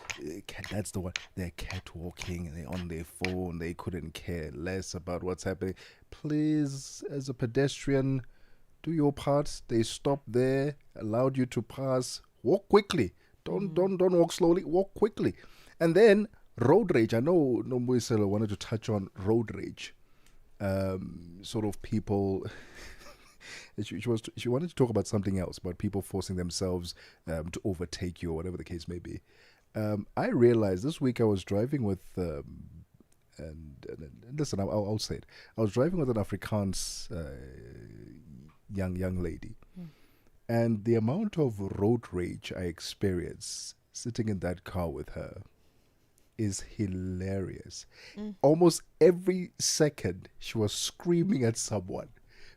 that's the one. They're catwalking and they're on their phone. They couldn't care less about what's happening. Please, as a pedestrian, do your part. They stopped there, allowed you to pass. Walk quickly. Don't walk slowly. Walk quickly. And then road rage. I know Nombuyiselo wanted to touch on road rage. Sort of people. She wanted to talk about something else, about people forcing themselves to overtake you or whatever the case may be. I realized this week I was driving with, and listen, I'll say it. I was driving with an Afrikaans young lady, and the amount of road rage I experienced sitting in that car with her is hilarious. Almost every second she was screaming at someone,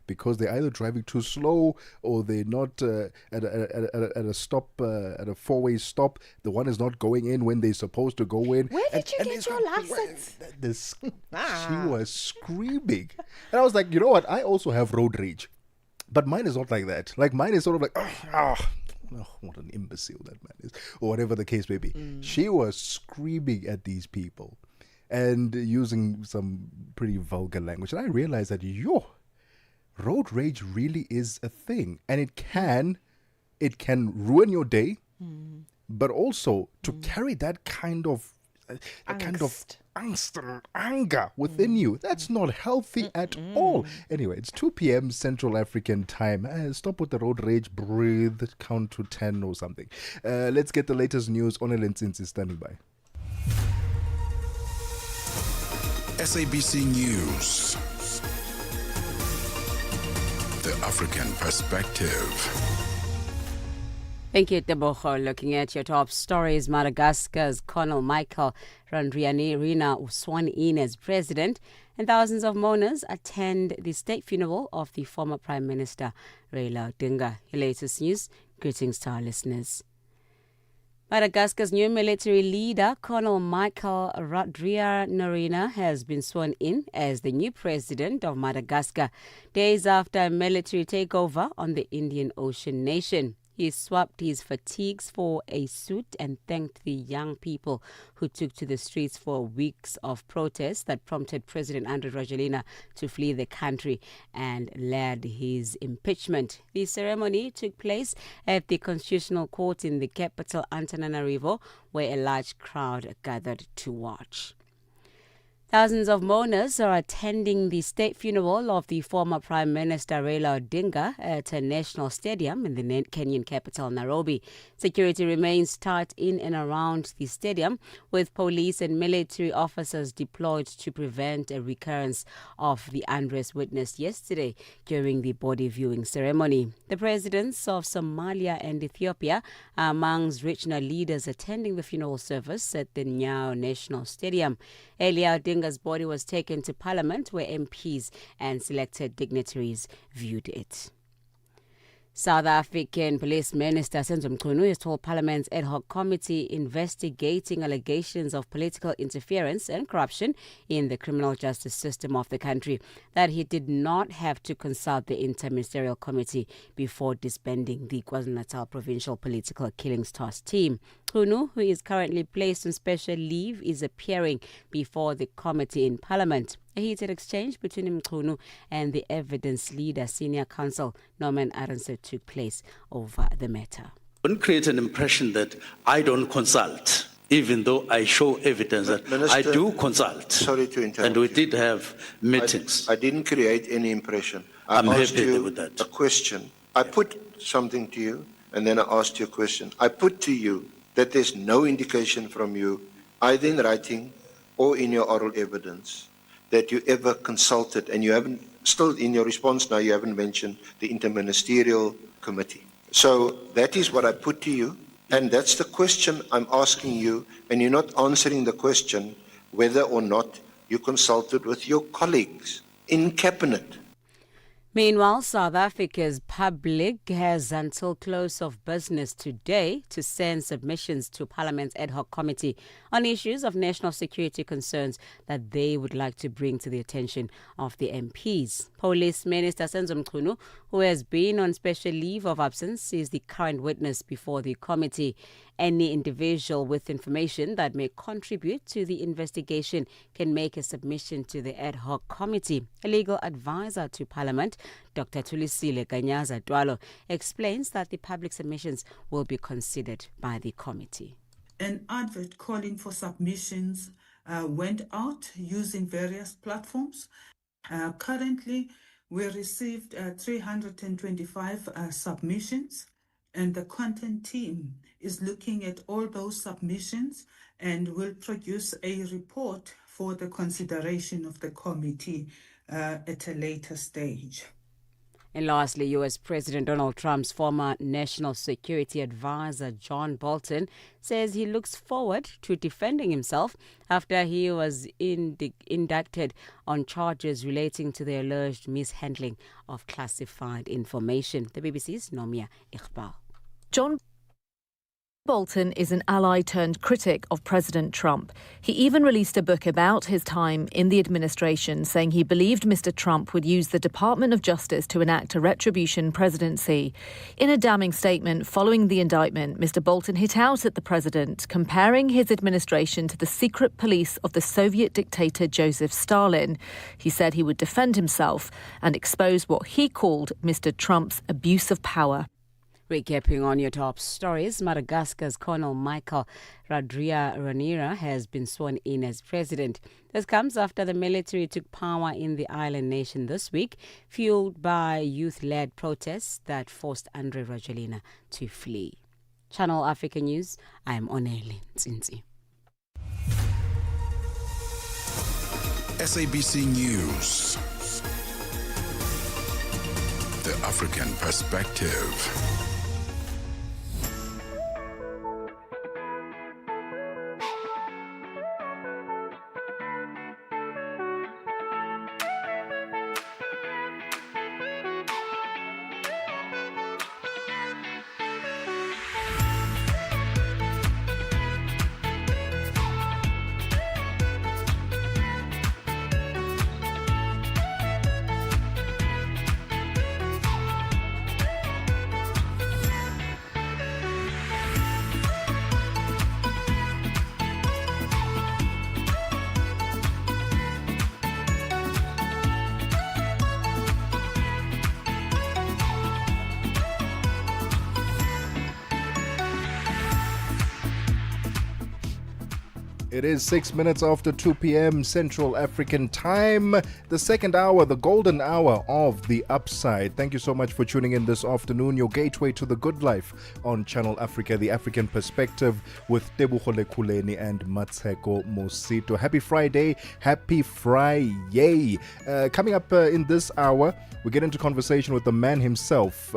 because they're either driving too slow or they're not at a stop, at a four-way stop. The one is not going in when they're supposed to go in. Where did you get your license? She was screaming. And I was like, you know what? I also have road rage. But mine is not like that. Like, mine is sort of like, oh, what an imbecile that man is. Or whatever the case may be. She was screaming at these people and using some pretty vulgar language. And I realized that, road rage really is a thing, and it can ruin your day, but also to carry that kind of a kind of angst and anger within you. That's not healthy at all. Anyway, it's 2 p.m. Central African time. Stop with the road rage, breathe, count to 10 or something. Let's get the latest news. Onelin Tsintsi is standing by. SABC News. The African Perspective. Thank you, Tebogo. Looking at your top stories, Madagascar's Colonel Michael Randrianirina was sworn in as president, and thousands of mourners attend the state funeral of the former Prime Minister Raila Odinga. Your latest news. Greetings to our listeners. Madagascar's new military leader, Colonel Michael Randrianirina, has been sworn in as the new president of Madagascar, days after a military takeover on the Indian Ocean nation. He swapped his fatigues for a suit and thanked the young people who took to the streets for weeks of protests that prompted President Andry Rajoelina to flee the country and led his impeachment. The ceremony took place at the Constitutional Court in the capital Antananarivo, where a large crowd gathered to watch. Thousands of mourners are attending the state funeral of the former Prime Minister Raila Odinga at a national stadium in the Kenyan capital, Nairobi. Security remains tight in and around the stadium, with police and military officers deployed to prevent a recurrence of the unrest witnessed yesterday during the body viewing ceremony. The presidents of Somalia and Ethiopia are amongst regional leaders attending the funeral service at the Nyayo National Stadium. Earlier, Odinga's body was taken to Parliament, where MPs and selected dignitaries viewed it. South African Police Minister Senzo Mchunu has told Parliament's ad hoc committee investigating allegations of political interference and corruption in the criminal justice system of the country that he did not have to consult the interministerial committee before disbanding the KwaZulu-Natal Provincial Political Killings Task Team. Mchunu, who is currently placed on special leave, is appearing before the committee in Parliament. A heated exchange between Mchunu and the evidence leader, senior counsel Norman Arendse, took place over the matter. Don't create an impression that I don't consult, even though I show evidence that Minister, I do consult. Sorry to interrupt. And we did have meetings. I didn't create any impression. I'm asked happy you with that. A question. I put something to you, and then I asked you a question. I put to you that there's no indication from you, either in writing or in your oral evidence, that you ever consulted, and you haven't, still in your response now, you haven't mentioned the interministerial committee. So that is what I put to you, and that's the question I'm asking you, and you're not answering the question whether or not you consulted with your colleagues in cabinet. Meanwhile, South Africa's public has until close of business today to send submissions to Parliament's ad hoc committee on issues of national security concerns that they would like to bring to the attention of the MPs. Police Minister Senzo Mchunu, who has been on special leave of absence, is the current witness before the committee. Any individual with information that may contribute to the investigation can make a submission to the ad hoc committee. A legal advisor to Parliament, Dr. Thulisile Ganyaza Dwalo, explains that the public submissions will be considered by the committee. An advert calling for submissions went out using various platforms. Currently, we received 325 submissions, and the content team is looking at all those submissions and will produce a report for the consideration of the committee at a later stage. And lastly, U.S. President Donald Trump's former national security advisor, John Bolton, says he looks forward to defending himself after he was indicted on charges relating to the alleged mishandling of classified information. The BBC's Nomia Iqbal. John Bolton is an ally turned critic of President Trump. He even released a book about his time in the administration, saying he believed Mr. Trump would use the Department of Justice to enact a retribution presidency. In a damning statement following the indictment, Mr. Bolton hit out at the president, comparing his administration to the secret police of the Soviet dictator Joseph Stalin. He said he would defend himself and expose what he called Mr. Trump's abuse of power. Recapping on your top stories, Madagascar's Colonel Michael Radria has been sworn in as president. This comes after the military took power in the island nation this week, fueled by youth-led protests that forced Andre Rajoelina to flee. Channel Africa News, I am Onele Nzinzi. SABC News. The African Perspective. It is 6 minutes after 2 p.m. Central African Time. The second hour, the golden hour of The Upside. Thank you so much for tuning in this afternoon. Your gateway to the good life on Channel Africa, the African Perspective with Tebogo, Lekhuleni and Mmatsheko Mosito. Happy Friday. Happy Friday. Coming up in this hour, we get into conversation with the man himself.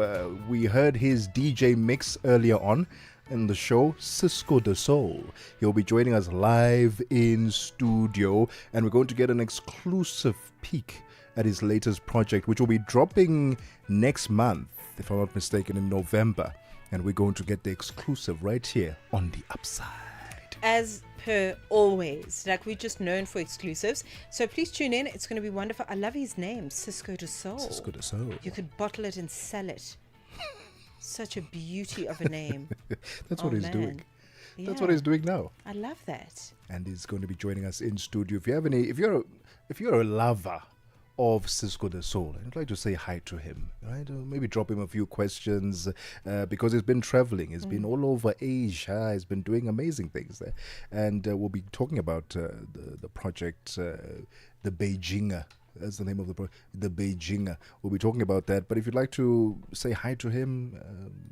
We heard his DJ mix earlier on in the show, Cisco de Soul. He'll be joining us live in studio, and we're going to get an exclusive peek at his latest project, which will be dropping next month, if I'm not mistaken, in November. And we're going to get the exclusive right here on The Upside. As per always, like we're just known for exclusives. So please tune in. It's going to be wonderful. I love his name, Cisco de Soul. Cisco de Soul. You could bottle it and sell it. Such a beauty of a name. That's what he's doing. That's what he's doing now. I love that. And he's going to be joining us in studio. If you have any, if you're a lover of Cisco de Soul, I'd like to say hi to him, right? Maybe drop him a few questions because he's been traveling. He's been all over Asia. He's been doing amazing things there. And we'll be talking about the project, the Beijinger. That's the name of the project, the Beijinger. We'll be talking about that. But if you'd like to say hi to him,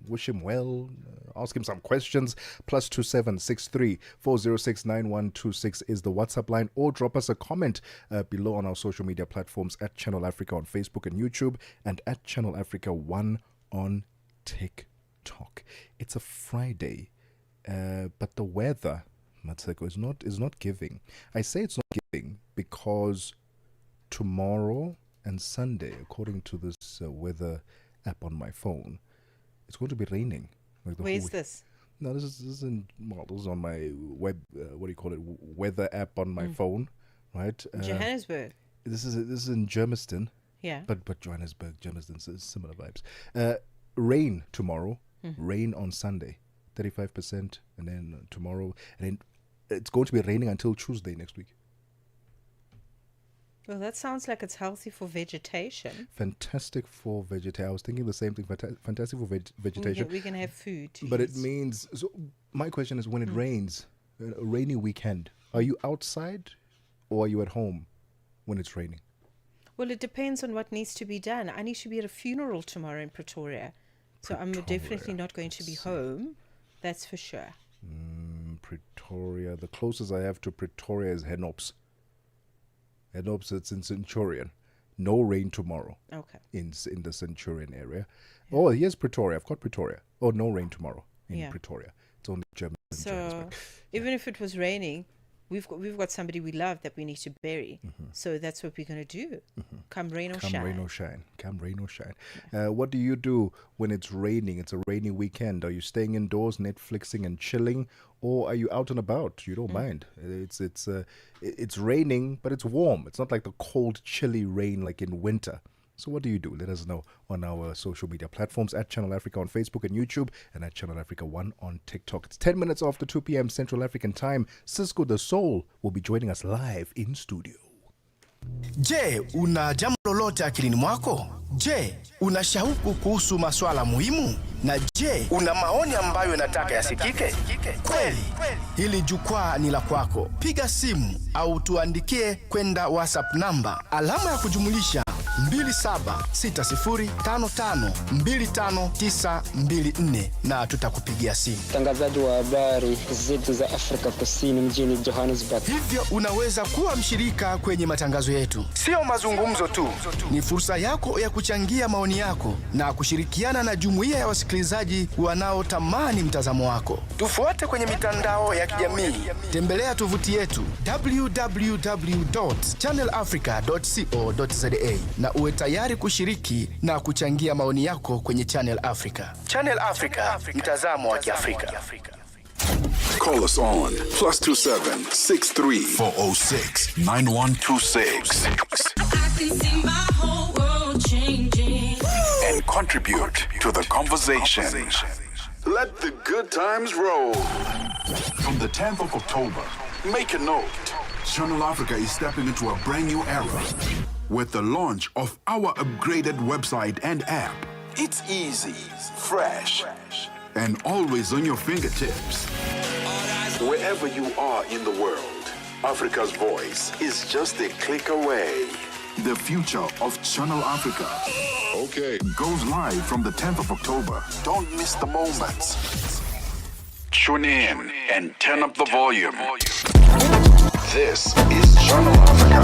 wish him well, ask him some questions, +2763 406 9126 is the WhatsApp line, or drop us a comment below on our social media platforms at Channel Africa on Facebook and YouTube, and at Channel Africa 1 on TikTok. It's a Friday, but the weather, Mmatsheko, is not giving. I say it's not giving because tomorrow and Sunday, according to this weather app on my phone, it's going to be raining. Like Where is this? No, this is on my web. What do you call it? Weather app on my phone, right? Johannesburg. This is in Germiston. Yeah. But Johannesburg, Germiston, so similar vibes. Rain tomorrow. Rain on Sunday, 35%, and then tomorrow, and then it's going to be raining until Tuesday next week. Well, that sounds like it's healthy for vegetation. Fantastic for vegetation. I was thinking the same thing. Fantastic for vegetation. We can have food. But it means... So my question is, when it rains, a rainy weekend, are you outside or are you at home when it's raining? Well, it depends on what needs to be done. I need to be at a funeral tomorrow in Pretoria. So I'm definitely not going to be home. That's for sure. Pretoria. The closest I have to Pretoria is Henops. Henops, it's in Centurion. No rain tomorrow. Okay. In the Centurion area. Yeah. Oh, here's Pretoria. I've got Pretoria. Oh, no rain tomorrow in Pretoria. It's only German. So even if it was raining, we've got somebody we love that we need to bury. So that's what we're going to do. Come rain or shine. Come rain or shine. Come rain or shine. What do you do when it's raining? It's a rainy weekend. Are you staying indoors, Netflixing and chilling, or are you out and about? You don't mind. It's raining, but it's warm. It's not like the cold, chilly rain like in winter. So what do you do? Let us know on our social media platforms at Channel Africa on Facebook and YouTube, and at Channel Africa 1 on TikTok. It's 10 minutes after 2 p.m. Central African Time. Cisco de Soul will be joining us live in studio. Je, una jambo lolote akilini mwako? Je, una shauku kuhusu masuala muhimu? Na je, una maoni ambayo unataka yasikike? Kweli, hili jukwaa ni la kwako. Piga simu au tuandikie kwenda WhatsApp namba alama ya kujumulisha 2760552594 na tutakupigia simu. Mtangazaji wa habari zetu za Afrika Kusini mjini Johannesburg. Hivyo unaweza kuwa mshirika kwenye matangazo yetu. Sio mazungumzo tu, ni fursa yako ya kuchangia maoni yako na kushirikiana na jumuiya ya wasikilizaji wanaotamani mtazamo wako. Tufuate kwenye mitandao ya kijamii. Tembelea tovuti yetu www.channelafrica.co.za na uwe tayari kushiriki na kuchangia maoni yako kwenye Channel Africa. Channel Africa, mtazamo wa Kiafrika. Call us on +27 63 406 9126. I can see my whole world changing. And contribute to the conversation. Let the good times roll. From the 10th of October, make a note. Channel Africa is stepping into a brand new era with the launch of our upgraded website and app. It's easy, fresh, and always on your fingertips. Wherever you are in the world, Africa's voice is just a click away. The future of Channel Africa goes live from the 10th of October. Don't miss the moments. Tune in and turn up the volume. This is Channel Africa.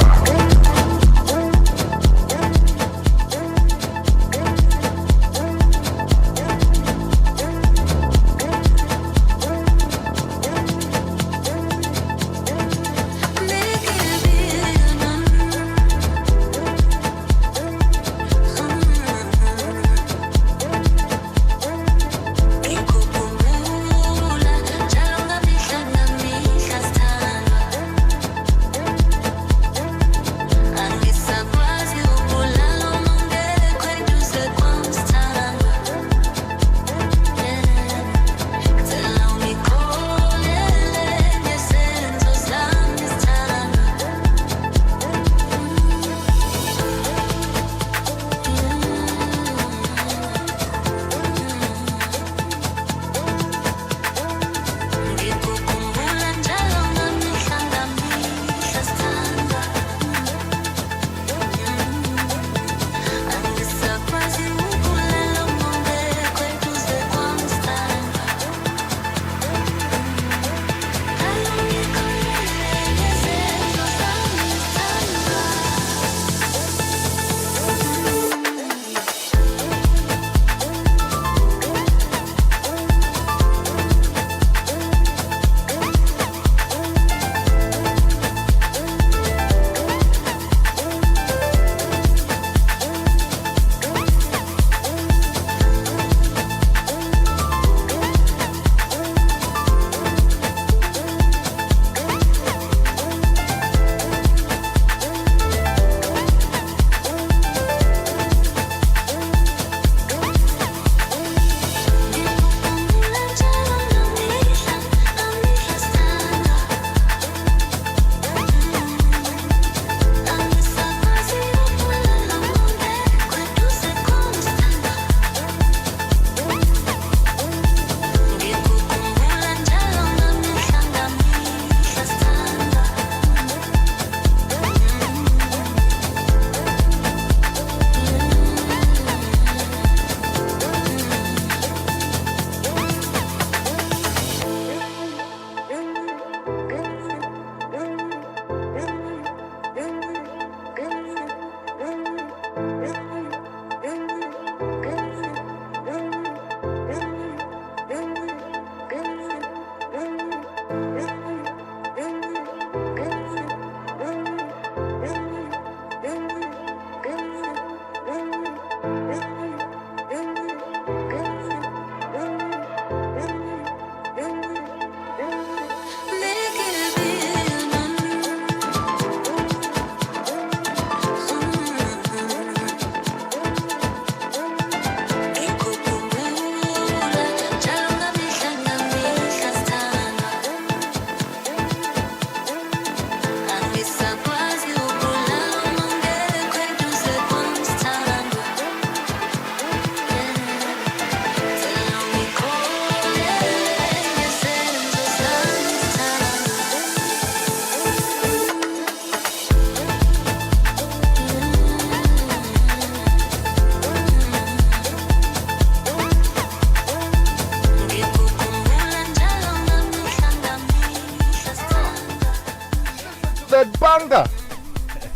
that banga.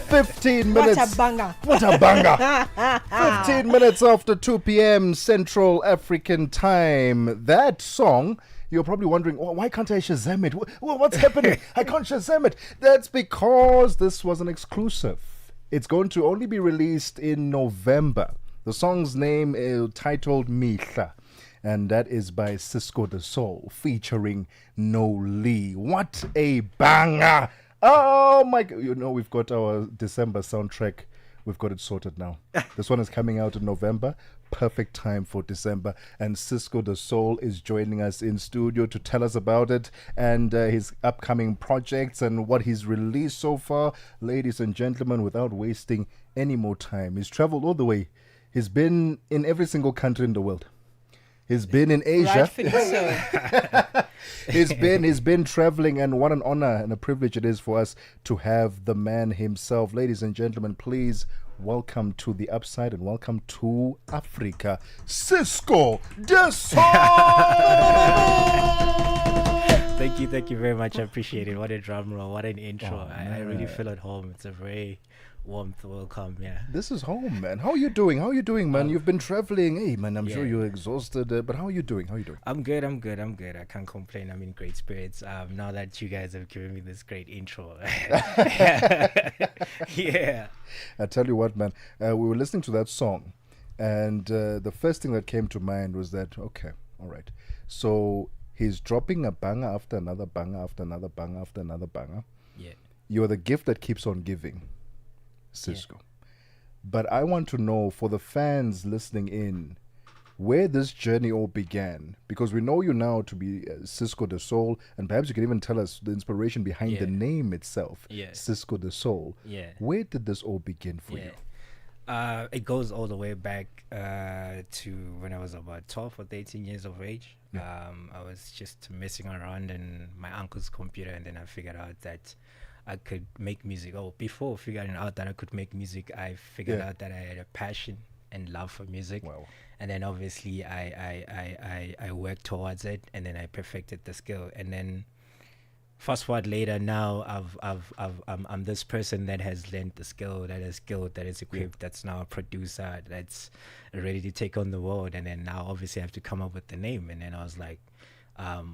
15 minutes. What a banger. What a banger. 15 minutes after 2 p.m. Central African time. That song, you're probably wondering, why can't I Shazam it? What's happening? I can't Shazam it. That's because this was an exclusive. It's going to only be released in November. The song's name is titled Mihla, and that is by Cisco the Soul featuring No Lee. What a banger! Oh my God. You know, we've got our December soundtrack. We've got it sorted now. This one is coming out in November. Perfect time for December. And Cisco the Soul is joining us in studio to tell us about it and his upcoming projects and what he's released so far. Ladies and gentlemen, without wasting any more time, he's traveled all the way. He's been in every single country in the world. He's been in Asia. Rightfully so. he's been traveling, and what an honor and a privilege it is for us to have the man himself. Ladies and gentlemen, please welcome to the Upside and welcome to Africa, Cisco the Soul. Thank you very much. I appreciate it. What a drum roll, what an intro. I really feel at home. It's a very warmth welcome. Yeah, this is home, man. How are you doing, man? You've been traveling. Hey, man, I'm sure you're exhausted, but how are you doing? I'm good. I can't complain. I'm in great spirits now that you guys have given me this great intro. Yeah, I tell you what, man, we were listening to that song, and the first thing that came to mind was that, okay, all right, so he's dropping a banger after another banger after another banger after another banger. Yeah, you're the gift that keeps on giving, Cisco. But I want to know, for the fans listening in, where this journey all began, because we know you now to be Cisco the Soul, and perhaps you can even tell us the inspiration behind the name itself, Cisco the Soul. Where did this all begin for you? It goes all the way back to when I was about 12 or 13 years of age. I was just messing around in my uncle's computer, and then I figured out that I could make music. Before figuring out that I could make music, I figured out that I had a passion and love for music. Wow. And then obviously I worked towards it, and then I perfected the skill. And then fast forward later, now I'm this person that has learned the skill, that is skilled, that is equipped, that's now a producer, that's ready to take on the world. And then now obviously I have to come up with the name. And then I was like,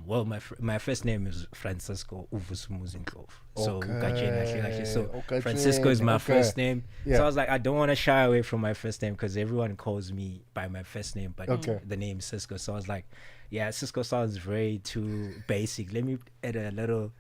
well, my first name is Francisco Uvusumuzintlov. So Francisco is my first name. So I was like, I don't want to shy away from my first name because everyone calls me by my first name, but the name is Cisco. So I was like, yeah, Cisco sounds very too basic. Let me add a little,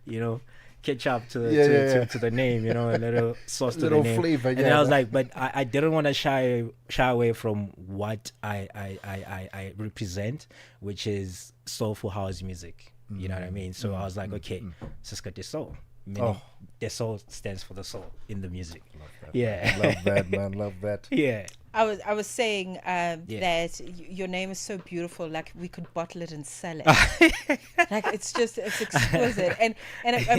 catch up to the name, a little sauce to the name. Flavor, and then I was like, but I didn't want to shy away from what I represent, which is soulful house music. You know what I mean? So I was like, okay, Cisco the Soul. Meaning the soul stands for the soul in the music. Love that. Love that, man. Love that. Yeah. I was saying that your name is so beautiful. Like we could bottle it and sell it. Like it's exquisite, and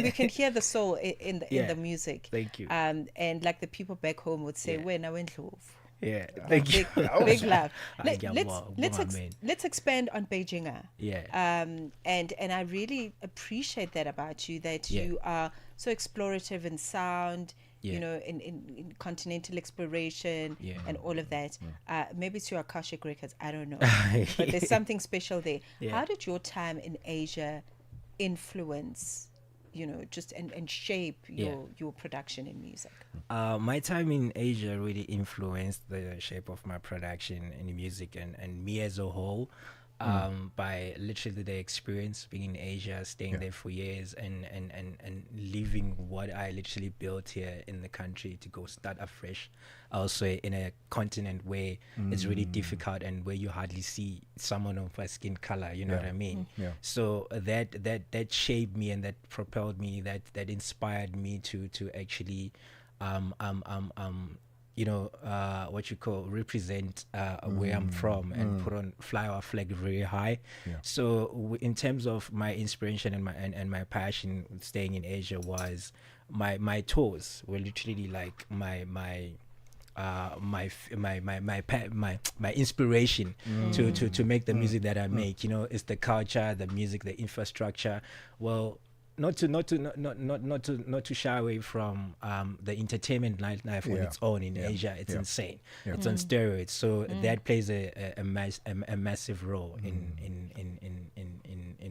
we can hear the soul in the music. Thank you. And like the people back home would say, "Wena wendlovu." Yeah, thank you. Big love. Let's expand on Beijinga. Yeah. And I really appreciate that about you, that you are so explorative in sound, in continental exploration and all of that. Maybe it's your Akashic records, I don't know. But there's something special there. How did your time in Asia influence just and shape your production in music? My time in Asia really influenced the shape of my production in music and me as a whole, by literally the experience being in Asia, staying there for years and leaving what I literally built here in the country to go start afresh, also in a continent where it's really difficult and where you hardly see someone of a skin color, you know what I mean? So that shaped me, and that propelled me, that inspired me to actually represent where I'm from and fly our flag very high. So in terms of my inspiration and my passion staying in Asia, was my tours were literally like my inspiration to make the music that I make. It's the culture, the music, the infrastructure. Well, not to shy away from the entertainment nightlife on its own in Asia. It's insane. It's on steroids. So that plays a massive role in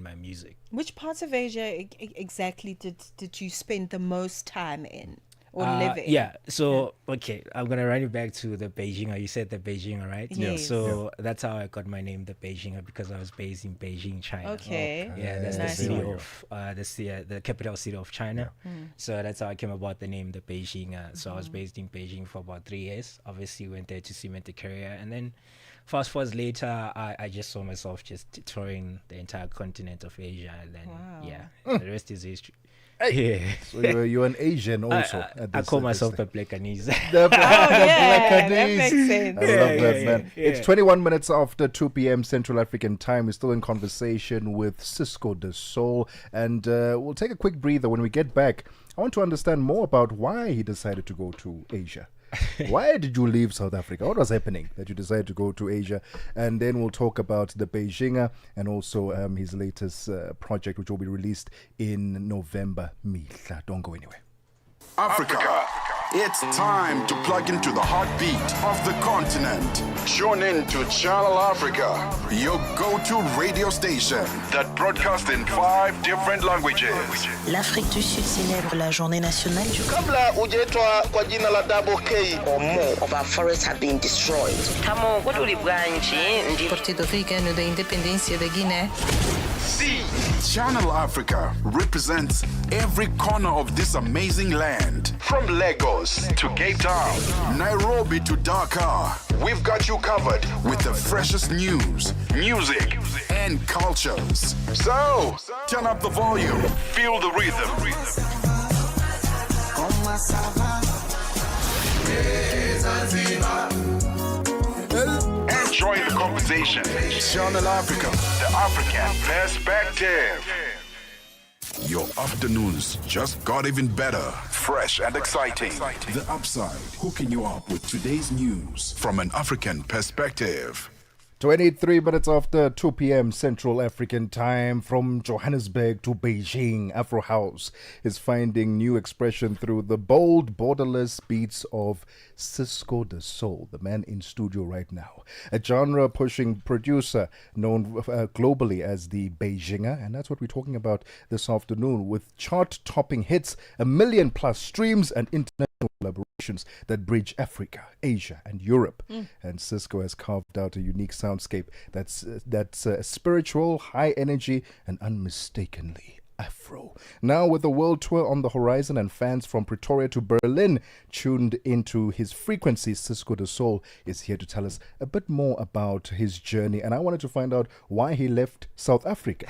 my music. Which parts of Asia exactly did you spend the most time in or live in? Yeah. So okay, I'm gonna run you back to the Beijing. You said the Beijing, right? Yes. So that's how I got my name, the Beijing, because I was based in Beijing, China. Okay. Yeah, that's Nice the city one. of the capital city of China. So that's how I came about the name, the Beijing. So I was based in Beijing for about 3 years. Obviously, went there to cement a career, and then fast forward later, I just saw myself just touring the entire continent of Asia, and then the rest is history. Yeah. So you're an Asian also. I call myself the Blackanese. The that makes sense. I love that, man. It's 21 minutes after 2 p.m. Central African time. We're still in conversation with Cisco de Soul, and we'll take a quick breather. When we get back, I want to understand more about why he decided to go to Asia. Why did you leave South Africa? What was happening that you decided to go to Asia? And then we'll talk about the Beijinger and also his latest project, which will be released in November. Mihla, don't go anywhere. Africa. It's time to plug into the heartbeat of the continent. Tune in to Channel Africa, your go-to radio station that broadcasts in 5 different languages. L'Afrique du Sud célèbre la journée nationale du Kabla hujaitwa kwa jina la Double K or more of our forests have been destroyed. Tamo Partido Africano da Independência da Guiné. See, Channel Africa represents every corner of this amazing land. From Lagos to Cape Town, Nairobi to Dakar, we've got you covered with the freshest news, music, and cultures. So, turn up the volume, feel the rhythm. And join the conversation. Channel Africa, the African perspective. Your afternoons just got even better, fresh and exciting. The Upside, hooking you up with today's news from an African perspective. 23 minutes after 2 p.m. Central African time, from Johannesburg to Beijing, Afro House is finding new expression through the bold, borderless beats of Cisco de Soul, the man in studio right now. A genre-pushing producer known globally as the Beijinger, and that's what we're talking about this afternoon, with chart-topping hits, 1 million+ streams, and international collaborations that bridge Africa, Asia, and Europe. And Cisco has carved out a unique soundscape that's spiritual, high energy, and unmistakably Afro. Now, with the world tour on the horizon and fans from Pretoria to Berlin tuned into his frequencies, Cisco de Soul is here to tell us a bit more about his journey. And I wanted to find out why he left South Africa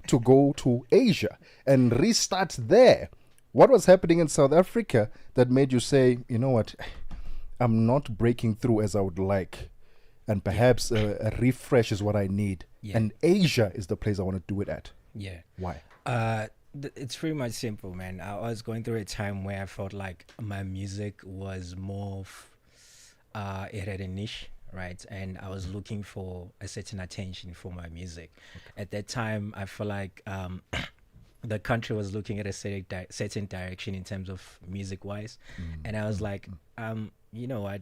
to go to Asia and restart there. What was happening in South Africa that made you say, you know what, I'm not breaking through as I would like, and perhaps a refresh is what I need, and Asia is the place I want to do it at? Yeah. Why? It's pretty much simple, man. I was going through a time where I felt like my music was more it had a niche, right? And I was looking for a certain attention for my music. At that time, I felt like the country was looking at a certain direction in terms of music-wise. And I was like, you know what?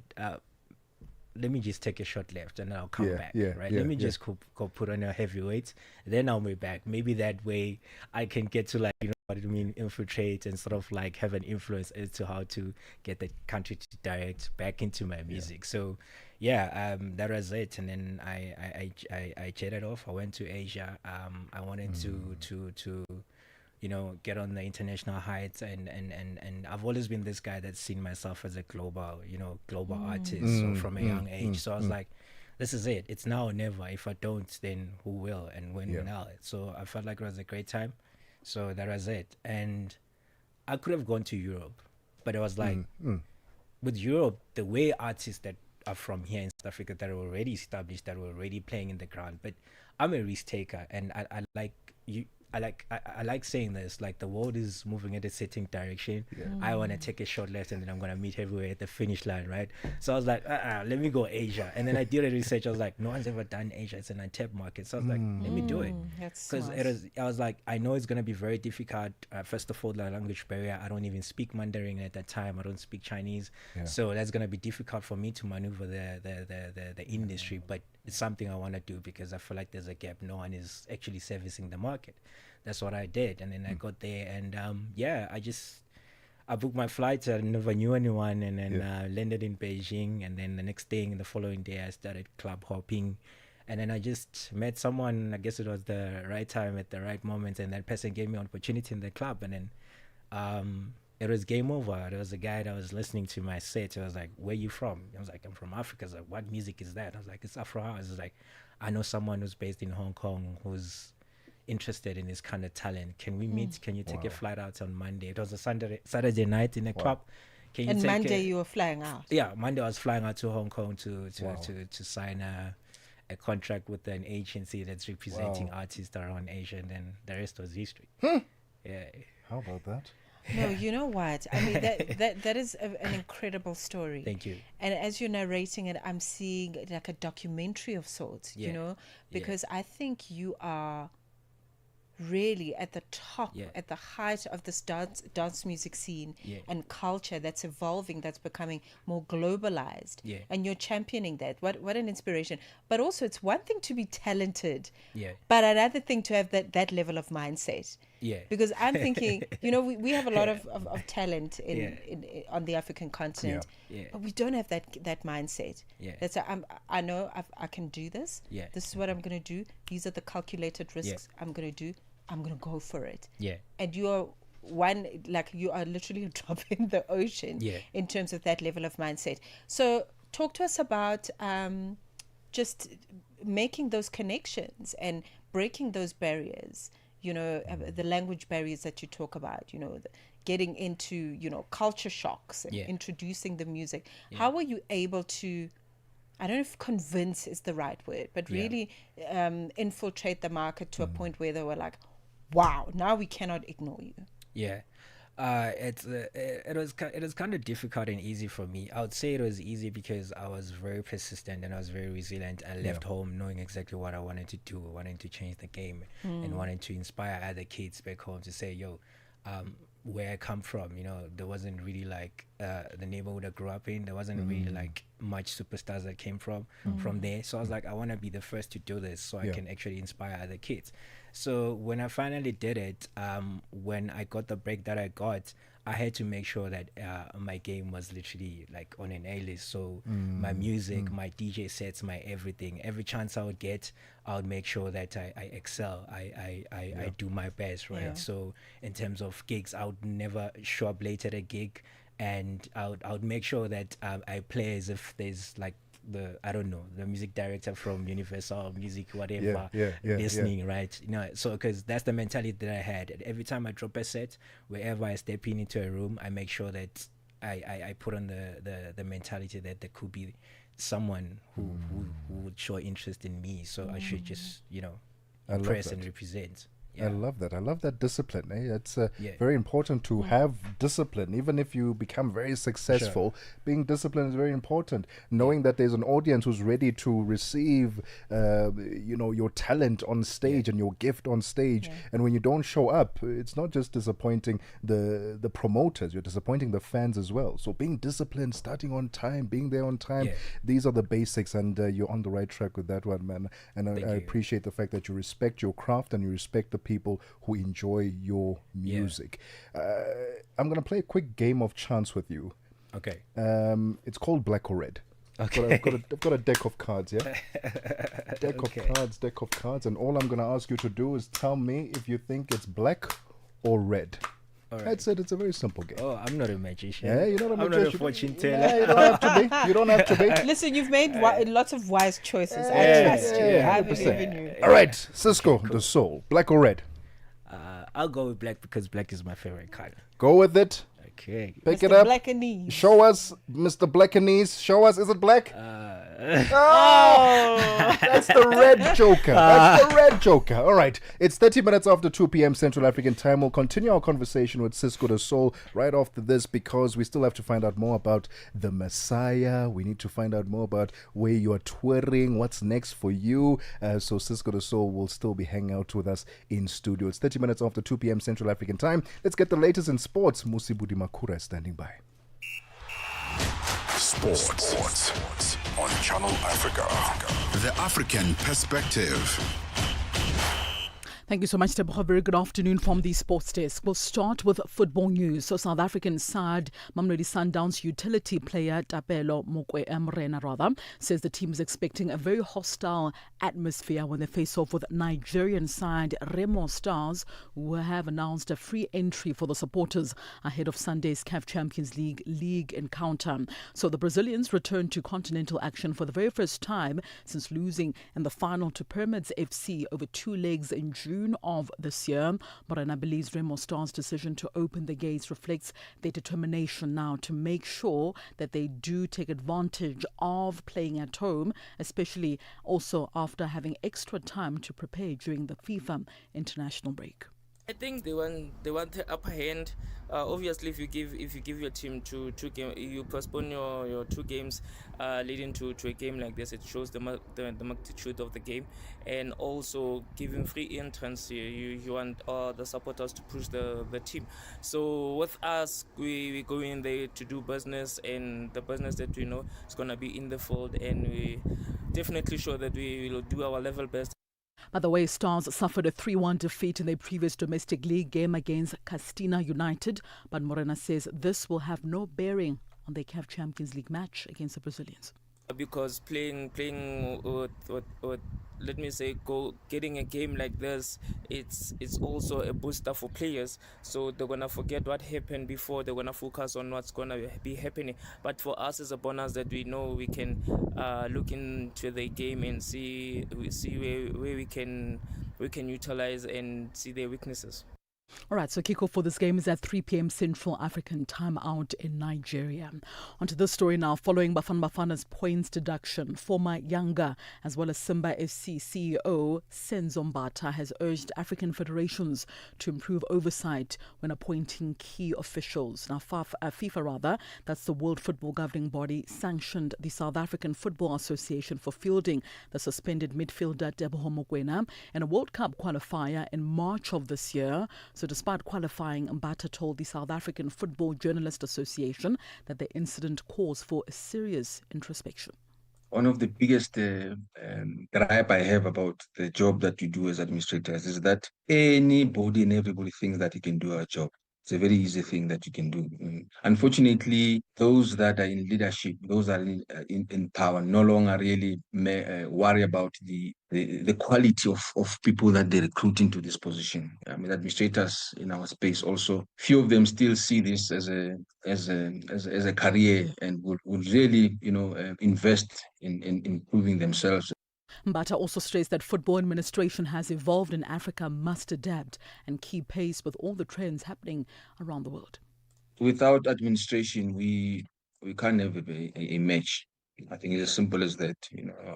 Let me just take a short left and then I'll come back, right? Let me just go put on a heavyweight, then I'll be back. Maybe that way I can get to, like, you know what I mean, infiltrate and sort of like have an influence as to how to get the country to direct back into my music. So that was it. And then I jetted off. I went to Asia. I wanted to you know, get on the international heights, and I've always been this guy that's seen myself as a global artist from a young age. So I was like, this is it. It's now or never. If I don't, then who will? And when now? So I felt like it was a great time. So that was it. And I could have gone to Europe, but it was like, with Europe, the way artists that are from here in South Africa that are already established, that were already playing in the ground, but I'm a risk taker, and I like you. I like saying this, like the world is moving in a certain direction. I want to take a short left and then I'm going to meet everywhere at the finish line, right? So I was like, let me go Asia. And then I did a research. I was like, no one's ever done Asia. It's an untapped market. So I was like, let me do it. Because I was like, I know it's going to be very difficult. First of all, the language barrier. I don't even speak Mandarin at that time. I don't speak Chinese. So that's going to be difficult for me to maneuver the industry. But it's something I want to do because I feel like there's a gap. No one is actually servicing the market. That's what I did. And then I got there and I booked my flights. I never knew anyone, and then landed in Beijing. And then the following day, I started club hopping. And then I just met someone. I guess it was the right time at the right moment, and that person gave me an opportunity in the club. And then it was game over. There was a guy that was listening to my set. I was like, "Where you from?" I was like, "I'm from Africa." I was like, "What music is that?" I was like, "It's Afro House." I was like, "I know someone who's based in Hong Kong who's interested in this kind of talent. Can we meet? Can you take a flight out on Monday?" It was a Saturday night in a club. Can you and take Monday you were flying out? Yeah, Monday I was flying out to Hong Kong to sign a contract with an agency that's representing artists around Asia, and then the rest was history. Yeah. How about that? No, you know what? I mean, that is an incredible story. Thank you. And as you're narrating it, I'm seeing like a documentary of sorts, you know, because I think you are really at the top, at the height of this dance music scene and culture that's evolving, that's becoming more globalized, and you're championing that. What an inspiration. But also, it's one thing to be talented, but another thing to have that level of mindset. Because I'm thinking, you know, we have a lot of talent in on the African continent, but we don't have that mindset. That's I know I can do this. This is what I'm going to do. These are the calculated risks I'm going to do. I'm going to go for it. And you are you are literally a drop in the ocean in terms of that level of mindset. So talk to us about just making those connections and breaking those barriers. You know, the language barriers that you talk about, you know, getting into, you know, culture shocks and introducing the music. How were you able to, I don't know if convince is the right word, but really infiltrate the market to a point where they were like, wow, now we cannot ignore you? It was kind of difficult and easy for me. I would say it was easy because I was very persistent and I was very resilient. I left home knowing exactly what I wanted to do, wanting to change the game and wanting to inspire other kids back home to say, yo, where I come from, you know, there wasn't really like the neighborhood I grew up in. There wasn't really like much superstars that came from there. So I was like, I want to be the first to do this so I can actually inspire other kids. So when I finally did it, when I got the break that I got, I had to make sure that my game was literally like on an A-list. So my music, my DJ sets, my everything, every chance I would get, I would make sure that I excel. I do my best, right? So in terms of gigs, I would never show up late at a gig, and I would make sure that I play as if there's like the music director from Universal Music, whatever, listening, right? You know, so because that's the mentality that I had. Every time I drop a set, wherever I step into a room, I make sure that I put on the mentality that there could be someone who would show interest in me, so I should just, you know, impress and represent. I love that. I love that discipline. It's very important to have discipline. Even if you become very successful, being disciplined is very important. Knowing that there's an audience who's ready to receive, you know, your talent on stage and your gift on stage. And when you don't show up, it's not just disappointing the promoters, you're disappointing the fans as well. So being disciplined, starting on time, being there on time, these are the basics, and you're on the right track with that one, man. And I appreciate the fact that you respect your craft and you respect the people who enjoy your music. I'm going to play a quick game of chance with you. Okay. It's called Black or Red. Okay. I've got a deck of cards, deck of cards, and all I'm going to ask you to do is tell me if you think it's black or red. All right. That's it. It's a very simple game. Oh, I'm not a magician. Yeah, you're not a magician. I'm not a fortune teller. Yeah, you don't have to be. You don't have to be. Listen, you've made lots of wise choices. I trust you. I believe in you. All right, Cisco, the soul. Black or red? I'll go with black because black is my favorite color. Go with it. Okay. Pick Mr. it up. Blackanese. Show us, Mr. Blackanese. Show us. Is it black? Oh, that's the red joker. That's the red joker. All right. It's 30 minutes after 2 p.m. Central African time. We'll continue our conversation with Cisco the Soul right after this because we still have to find out more about the Messiah. We need to find out more about where you are touring, what's next for you. So Cisco the Soul will still be hanging out with us in studio. It's 30 minutes after 2 p.m. Central African time. Let's get the latest in sports. Musibudi Makura is standing by. Sports on Channel Africa. The African Perspective. Thank you so much, Tebogo. Very good afternoon from the Sports Desk. We'll start with football news. So South African side, Mamelodi Sundowns utility player Tapelo Mokoena says the team is expecting a very hostile atmosphere when they face off with Nigerian side Remo Stars, who have announced a free entry for the supporters ahead of Sunday's CAF Champions League encounter. So the Brazilians return to continental action for the very first time since losing in the final to Pyramids FC over 2 legs in June of this year. Morena believes Remo Stars' decision to open the gates reflects their determination now to make sure that they do take advantage of playing at home, especially also after having extra time to prepare during the FIFA international break. I think they want the upper hand. Obviously, if you give your team two games, you postpone your 2 games leading to a game like this. It shows the magnitude of the game, and also giving free entrance. You want the supporters to push the team. So with us, we go in there to do business, and the business that we know is gonna be in the field, and we definitely sure that we will do our level best. By the way, Stars suffered a 3-1 defeat in their previous domestic league game against Castina United, but Morena says this will have no bearing on their CAF Champions League match against the Brazilians. Because playing with let me say, getting a game like this, it's also a booster for players. So they're gonna forget what happened before. They're gonna focus on what's gonna be happening. But for us, it's a bonus that we know we can look into the game and see where we can utilize and see their weaknesses. All right, so kickoff for this game is at 3 p.m. Central African time out in Nigeria. Onto this story now. Following Bafana Bafana's points deduction, former Yanga as well as Simba FC CEO Senzo Mbata has urged African federations to improve oversight when appointing key officials. Now, FIFA, that's the World Football Governing Body, sanctioned the South African Football Association for fielding the suspended midfielder Tebogo Mokoena in a World Cup qualifier in March of this year. So despite qualifying, Mbata told the South African Football Journalist Association that the incident calls for a serious introspection. One of the biggest gripe I have about the job that you do as administrators is that anybody and everybody thinks that he can do our job. It's a very easy thing that you can do. Unfortunately, those that are in leadership, those that are in power, no longer really worry about the quality of people that they recruit into this position. I mean, administrators in our space also, few of them still see this as a career and would really, invest in improving themselves. Mbata also stressed that football administration has evolved and Africa must adapt and keep pace with all the trends happening around the world. Without administration, we can't have a match. I think it's as simple as that.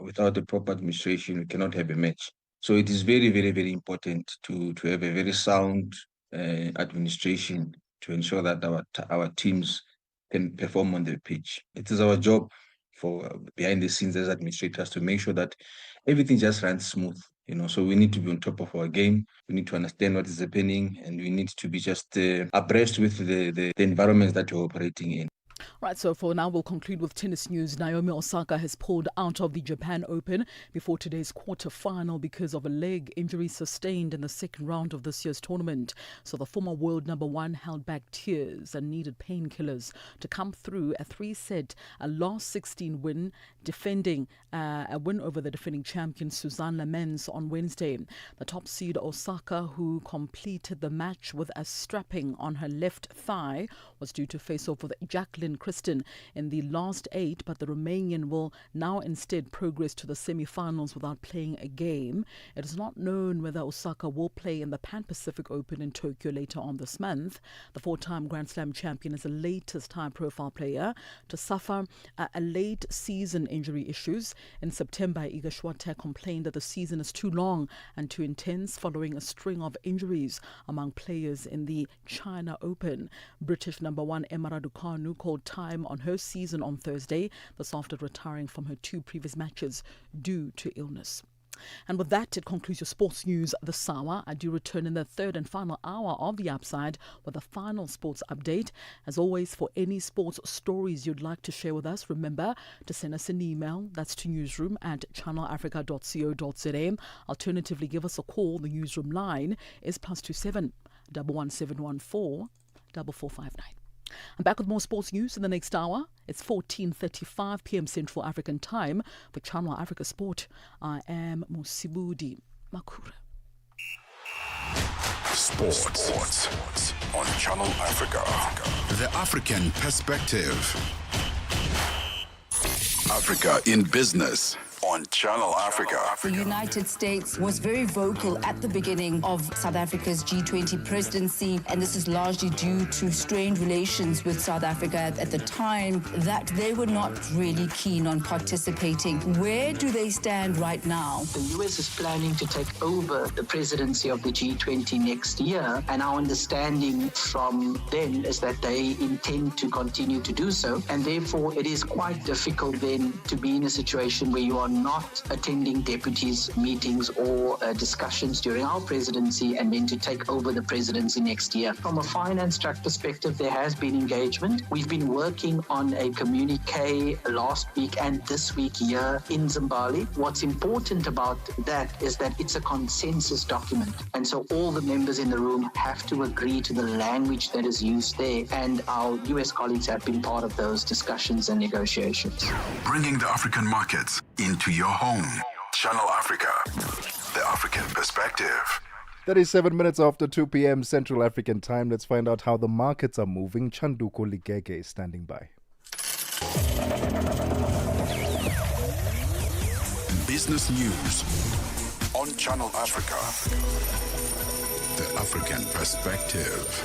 Without the proper administration, we cannot have a match. So it is very, very, very important to have a very sound administration to ensure that our teams can perform on the pitch. It is our job for behind the scenes as administrators to make sure that everything just runs smooth. So we need to be on top of our game. We need to understand what is happening, and we need to be just abreast with the environments that we're operating in. Right, so for now, we'll conclude with tennis news. Naomi Osaka has pulled out of the Japan Open before today's quarter-final because of a leg injury sustained in the second round of this year's tournament. So the former world number 1 held back tears and needed painkillers to come through a 3-set, last 16 win, defending a win over the defending champion Suzanne Lemens on Wednesday. The top seed Osaka, who completed the match with a strapping on her left thigh, was due to face off with Jacqueline Alan Christian in the last 8, but the Romanian will now instead progress to the semi-finals without playing a game. It is not known whether Osaka will play in the Pan-Pacific Open in Tokyo later on this month. The 4-time Grand Slam champion is the latest high-profile player to suffer a late season injury issues. In September, Iga Swiatek complained that the season is too long and too intense following a string of injuries among players in the China Open. British number 1 Emma Raducanu called time on her season on Thursday, this after retiring from her 2 previous matches due to illness. And with that, it concludes your sports news this hour. I do return in the third and final hour of The Upside with a final sports update. As always, for any sports stories you'd like to share with us, remember to send us an email. That's to newsroom@channelafrica.co.za. Alternatively, give us a call. The newsroom line is +27 11714 4459. I'm back with more sports news in the next hour. It's 14:35 p.m. Central African Time for Channel Africa Sport. I am Mosibudi Makura. Sports on Channel Africa. The African perspective. Africa in business on Channel Africa. The United States was very vocal at the beginning of South Africa's G20 presidency, and this is largely due to strained relations with South Africa at the time, that they were not really keen on participating. Where do they stand right now? The US is planning to take over the presidency of the G20 next year, and our understanding from them is that they intend to continue to do so, and therefore it is quite difficult then to be in a situation where you are not attending deputies' meetings or discussions during our presidency and then to take over the presidency next year. From a finance track perspective, there has been engagement. We've been working on a communique last week and this week here in Zimbabwe. What's important about that is that it's a consensus document. And so all the members in the room have to agree to the language that is used there. And our US colleagues have been part of those discussions and negotiations. Bringing the African markets into your home. Channel Africa, the African perspective. 37 minutes after 2 p.m. Central African Time. Let's find out how the markets are moving. Chanduko Ligege is standing by. Business news on Channel Africa, the African perspective.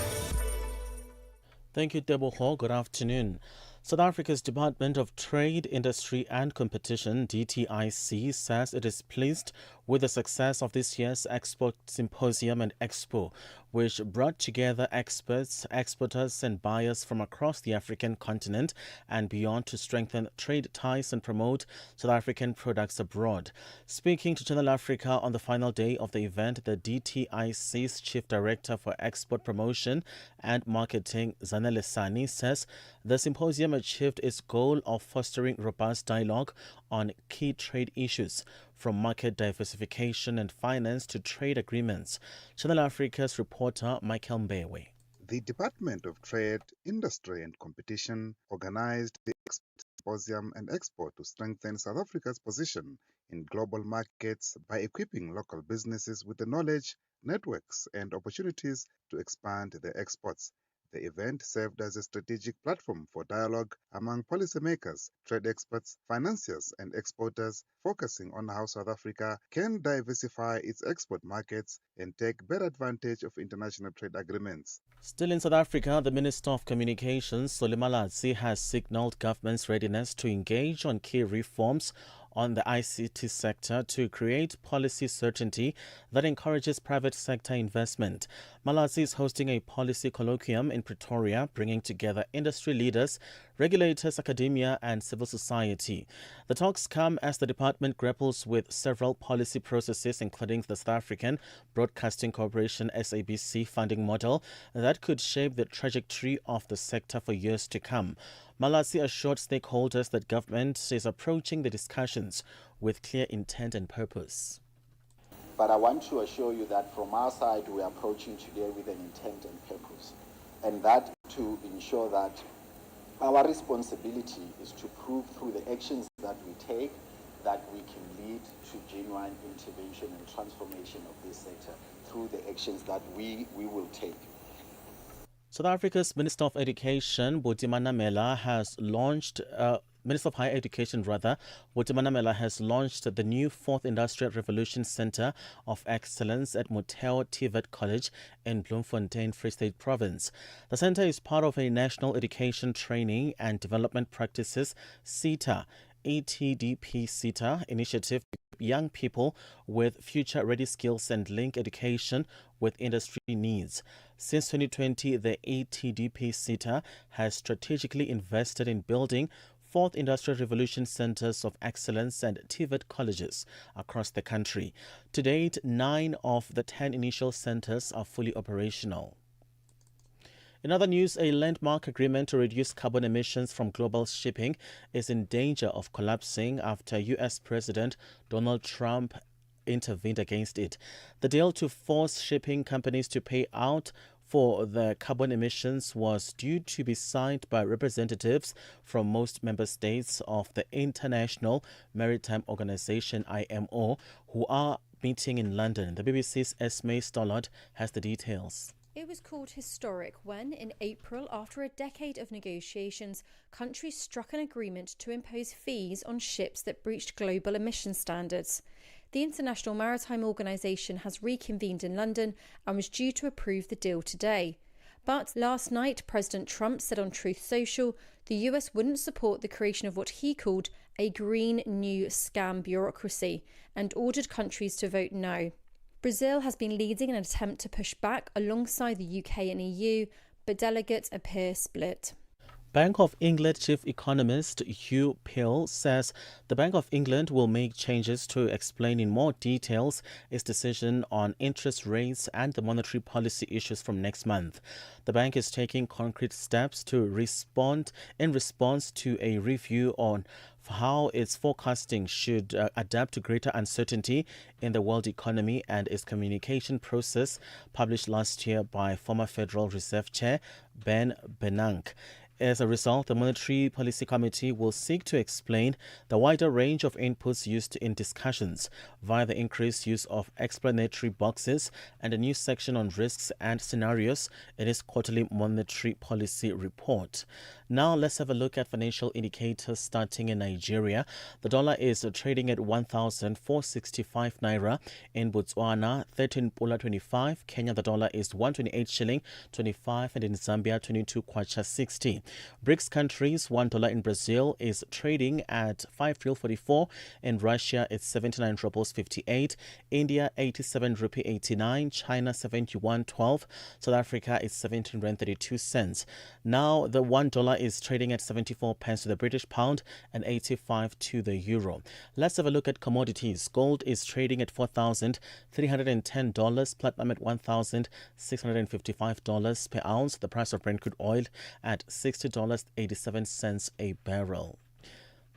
Thank you, Tebogo. Good afternoon. South Africa's Department of Trade, Industry and Competition, DTIC, says it is pleased with the success of this year's Export Symposium and Expo, which brought together experts, exporters and buyers from across the African continent and beyond to strengthen trade ties and promote South African products abroad. Speaking to Channel Africa on the final day of the event, the DTIC's Chief Director for Export Promotion and Marketing, Zanele Sani, says the symposium achieved its goal of fostering robust dialogue on key trade issues, from market diversification and finance to trade agreements. Channel Africa's reporter Michael Mbewe. The Department of Trade, Industry and Competition organized the Symposium and Expo to strengthen South Africa's position in global markets by equipping local businesses with the knowledge, networks and opportunities to expand their exports. The event served as a strategic platform for dialogue among policymakers, trade experts, financiers and exporters, focusing on how South Africa can diversify its export markets and take better advantage of international trade agreements. Still in South Africa, the Minister of Communications, Solly Malatsi, has signaled government's readiness to engage on key reforms on the ICT sector to create policy certainty that encourages private sector investment. Malatsi is hosting a policy colloquium in Pretoria, bringing together industry leaders, regulators, academia and civil society. The talks come as the department grapples with several policy processes, including the South African Broadcasting Corporation SABC funding model that could shape the trajectory of the sector for years to come. Malatsi assured stakeholders that government is approaching the discussions with clear intent and purpose. But I want to assure you that from our side, we are approaching today with an intent and purpose, and that to ensure that our responsibility is to prove through the actions that we take that we can lead to genuine intervention and transformation of this sector through the actions that we will take. South Africa's Minister of Education, Manamela, has launched Minister of Higher Education, Manamela has launched the new 4th Industrial Revolution Center of Excellence at Motheo TVET College in Bloemfontein, Free State Province. The center is part of a National Education Training and Development Practices (SETA) ETDP SETA initiative to equip young people with future-ready skills and link education with industry needs. Since 2020, the ETDP SETA has strategically invested in building 4th Industrial Revolution Centers of Excellence and TVET colleges across the country. To date, 9 of the 10 initial centers are fully operational. In other news, a landmark agreement to reduce carbon emissions from global shipping is in danger of collapsing after U.S. President Donald Trump intervened against it. The deal to force shipping companies to pay out for the carbon emissions was due to be signed by representatives from most member states of the International Maritime Organization (IMO), who are meeting in London. The BBC's Esme Stollard has the details. It was called historic when, in April, after a decade of negotiations, countries struck an agreement to impose fees on ships that breached global emission standards. The International Maritime Organization has reconvened in London and was due to approve the deal today. But last night, President Trump said on Truth Social the US wouldn't support the creation of what he called a green new scam bureaucracy and ordered countries to vote no. Brazil has been leading in an attempt to push back alongside the UK and EU, but delegates appear split. Bank of England Chief Economist Hugh Pill says the Bank of England will make changes to explain in more details its decision on interest rates and the monetary policy issues from next month. The bank is taking concrete steps to respond in response to a review on how its forecasting should adapt to greater uncertainty in the world economy and its communication process, published last year by former Federal Reserve Chair Ben Bernanke. As a result, the Monetary Policy Committee will seek to explain the wider range of inputs used in discussions via the increased use of explanatory boxes and a new section on risks and scenarios in its quarterly monetary policy report. Now let's have a look at financial indicators starting in Nigeria. The dollar is trading at 1,465 naira. In Botswana, 13.25. Kenya, the dollar is 128 shilling 25, and in Zambia, 22 kwacha 60. BRICS countries, $1 in Brazil is trading at 5.44. In Russia, it's 79 rubles 58. India, 87 rupee 89. China, 71.12. South Africa is 17 rand 32 cents. Now the $1 is trading at 74 pence to the British pound and 85 to the euro. Let's have a look at commodities. Gold is trading at $4,310, platinum at $1,655 per ounce. The price of Brent crude oil at $60.87 a barrel.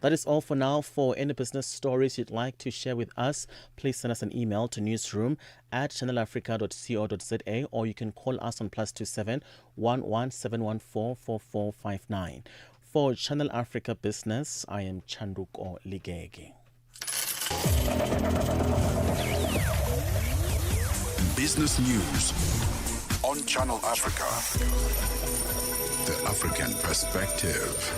That is all for now. For any business stories you'd like to share with us, please send us an email to newsroom@channelafrica.co.za, or you can call us on +27 11 714 4459. For Channel Africa Business, I am Chanduko Ligege. Business news on Channel Africa. The African perspective.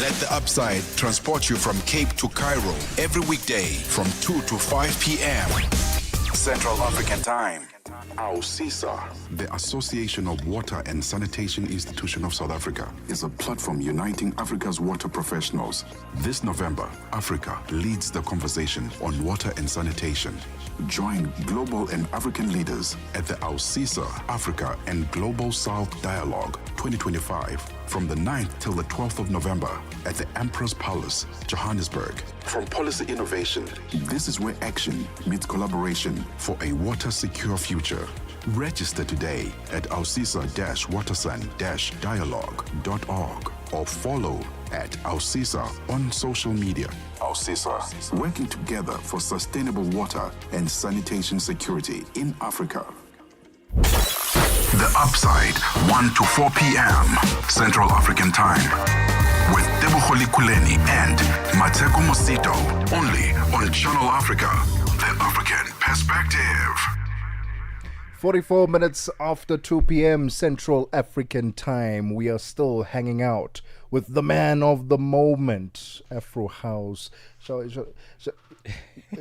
Let the Upside transport you from Cape to Cairo every weekday from 2 to 5 p.m. Central African Time. AUSISA, the Association of Water and Sanitation Institution of South Africa, is a platform uniting Africa's water professionals. This November, Africa leads the conversation on water and sanitation. Join global and African leaders at the AUSISA Africa and Global South Dialogue 2025 from the 9th till the 12th of November at the Emperor's Palace, Johannesburg. From policy innovation, this is where action meets collaboration for a water-secure future. Register today at ausisa-watersun-dialogue.org or follow at AUSISA on social media. AUSISA, working together for sustainable water and sanitation security in Africa. The Upside, 1 to 4 p.m. Central African Time. With Tebogo Lekhuleni and Mosito. Only on Channel Africa, the African perspective. 44 minutes after 2 p.m. Central African time. We are still hanging out with the man of the moment, Afro House.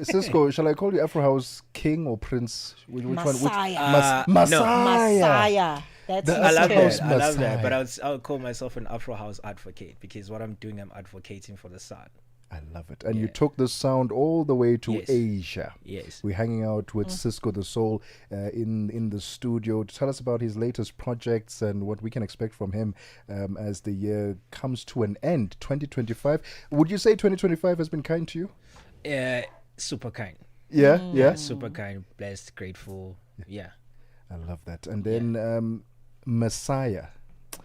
Cisco, shall I call you Afro House King or Prince? Which Messiah. one? Messiah. Messiah. That's I love term. that. I love that. But I'll call myself an Afro House advocate because what I'm doing, I'm advocating for the sound. I love it. And you took the sound all the way to Asia. Yes. We're hanging out with Cisco the Soul in the studio to tell us about his latest projects and what we can expect from him as the year comes to an end, 2025. Would you say 2025 has been kind to you? Super kind. Yeah? Super kind, blessed, grateful. Yeah. I love that. And then Messiah.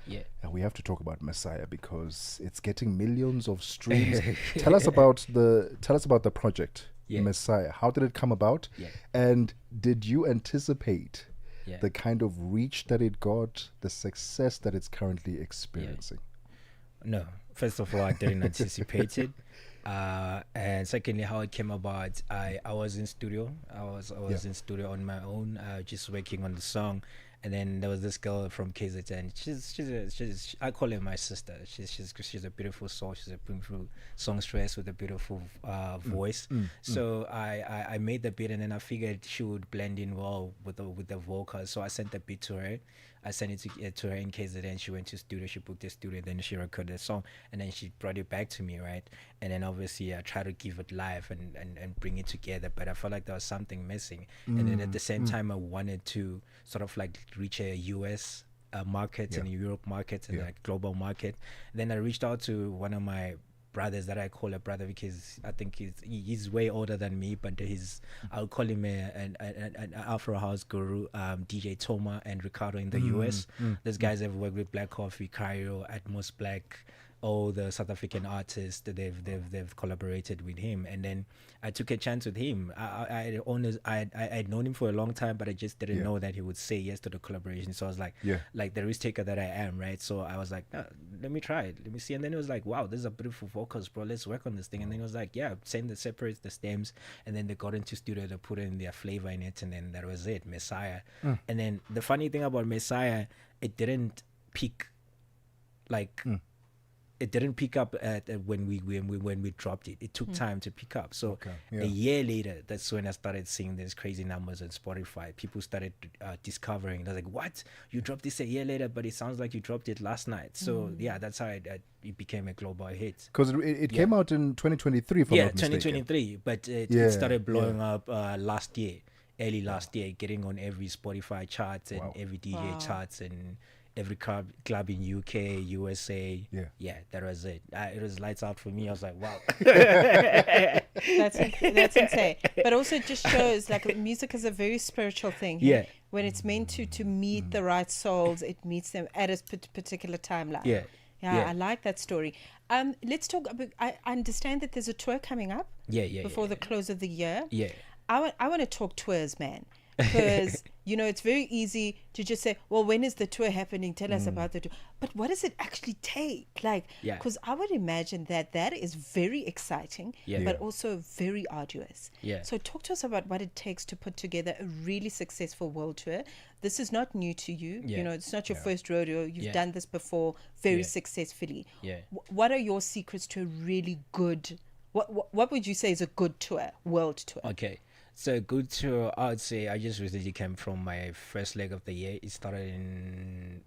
Yeah. And we have to talk about Messiah because it's getting millions of streams. Tell us about the project, Messiah. How did it come about? Yeah. And did you anticipate the kind of reach that it got, the success that it's currently experiencing? No. First of all, I didn't anticipate it. And secondly, how it came about, I was in studio. I was in studio on my own, just working on the song. And then there was this girl from KZN. She's I call her my sister. She's a beautiful soul. She's a beautiful songstress with a beautiful voice. So I made the beat, and then I figured she would blend in well with the vocals. So I sent the beat to her. I sent it to her in KZN. She went to studio. She booked the studio. Then she recorded the song, and then she brought it back to me, right? And then obviously I tried to give it live and bring it together, but I felt like there was something missing. And then at the same time, I wanted to sort of like reach a US market and a Europe market and a global market. Then I reached out to one of my brothers that I call a brother because I think he's way older than me, but I'll call him an Afro House guru, DJ Toma and Ricardo in the US. These guys have worked with Black Coffee, Cairo, Atmos Black, all the South African artists that they've collaborated with him. And then I took a chance with him. I'd known him for a long time, but I just didn't know that he would say yes to the collaboration. So I was like the risk taker that I am, right? So I was like, let me try it, let me see. And then it was like, wow, this is a beautiful vocals, bro, let's work on this thing. And then it was like, separate the stems, and then they got into studio to put in their flavor in it, and then that was it, Messiah. And then the funny thing about Messiah, it didn't peak it didn't pick up when we dropped it. It took time to pick up. So a year later, that's when I started seeing these crazy numbers on Spotify. People started discovering. They're like, "What? You dropped this a year later, but it sounds like you dropped it last night." So that's how it became a global hit. Because it came out in 2023. If I'm not mistaken. 2023, but it started blowing up last year, early last year, getting on every Spotify charts and every DJ charts and every club in UK, USA. That was it. It was lights out for me. I was like, wow. That's insane. But also it just shows like music is a very spiritual thing. When it's meant to meet the right souls, it meets them at a particular timeline. I like that story. Let's talk about, I understand that there's a tour coming up before the close of the year. I want to talk tours, man. Because it's very easy to just say, well, when is the tour happening? Tell us about the tour. But what does it actually take? Because I would imagine that is very exciting, but also very arduous. So talk to us about what it takes to put together a really successful world tour. This is not new to you. It's not your first rodeo. You've done this before very successfully. What are your secrets to a really good, what would you say is a good tour, world tour? Okay. So good tour, I would say I just recently came from my first leg of the year. It started in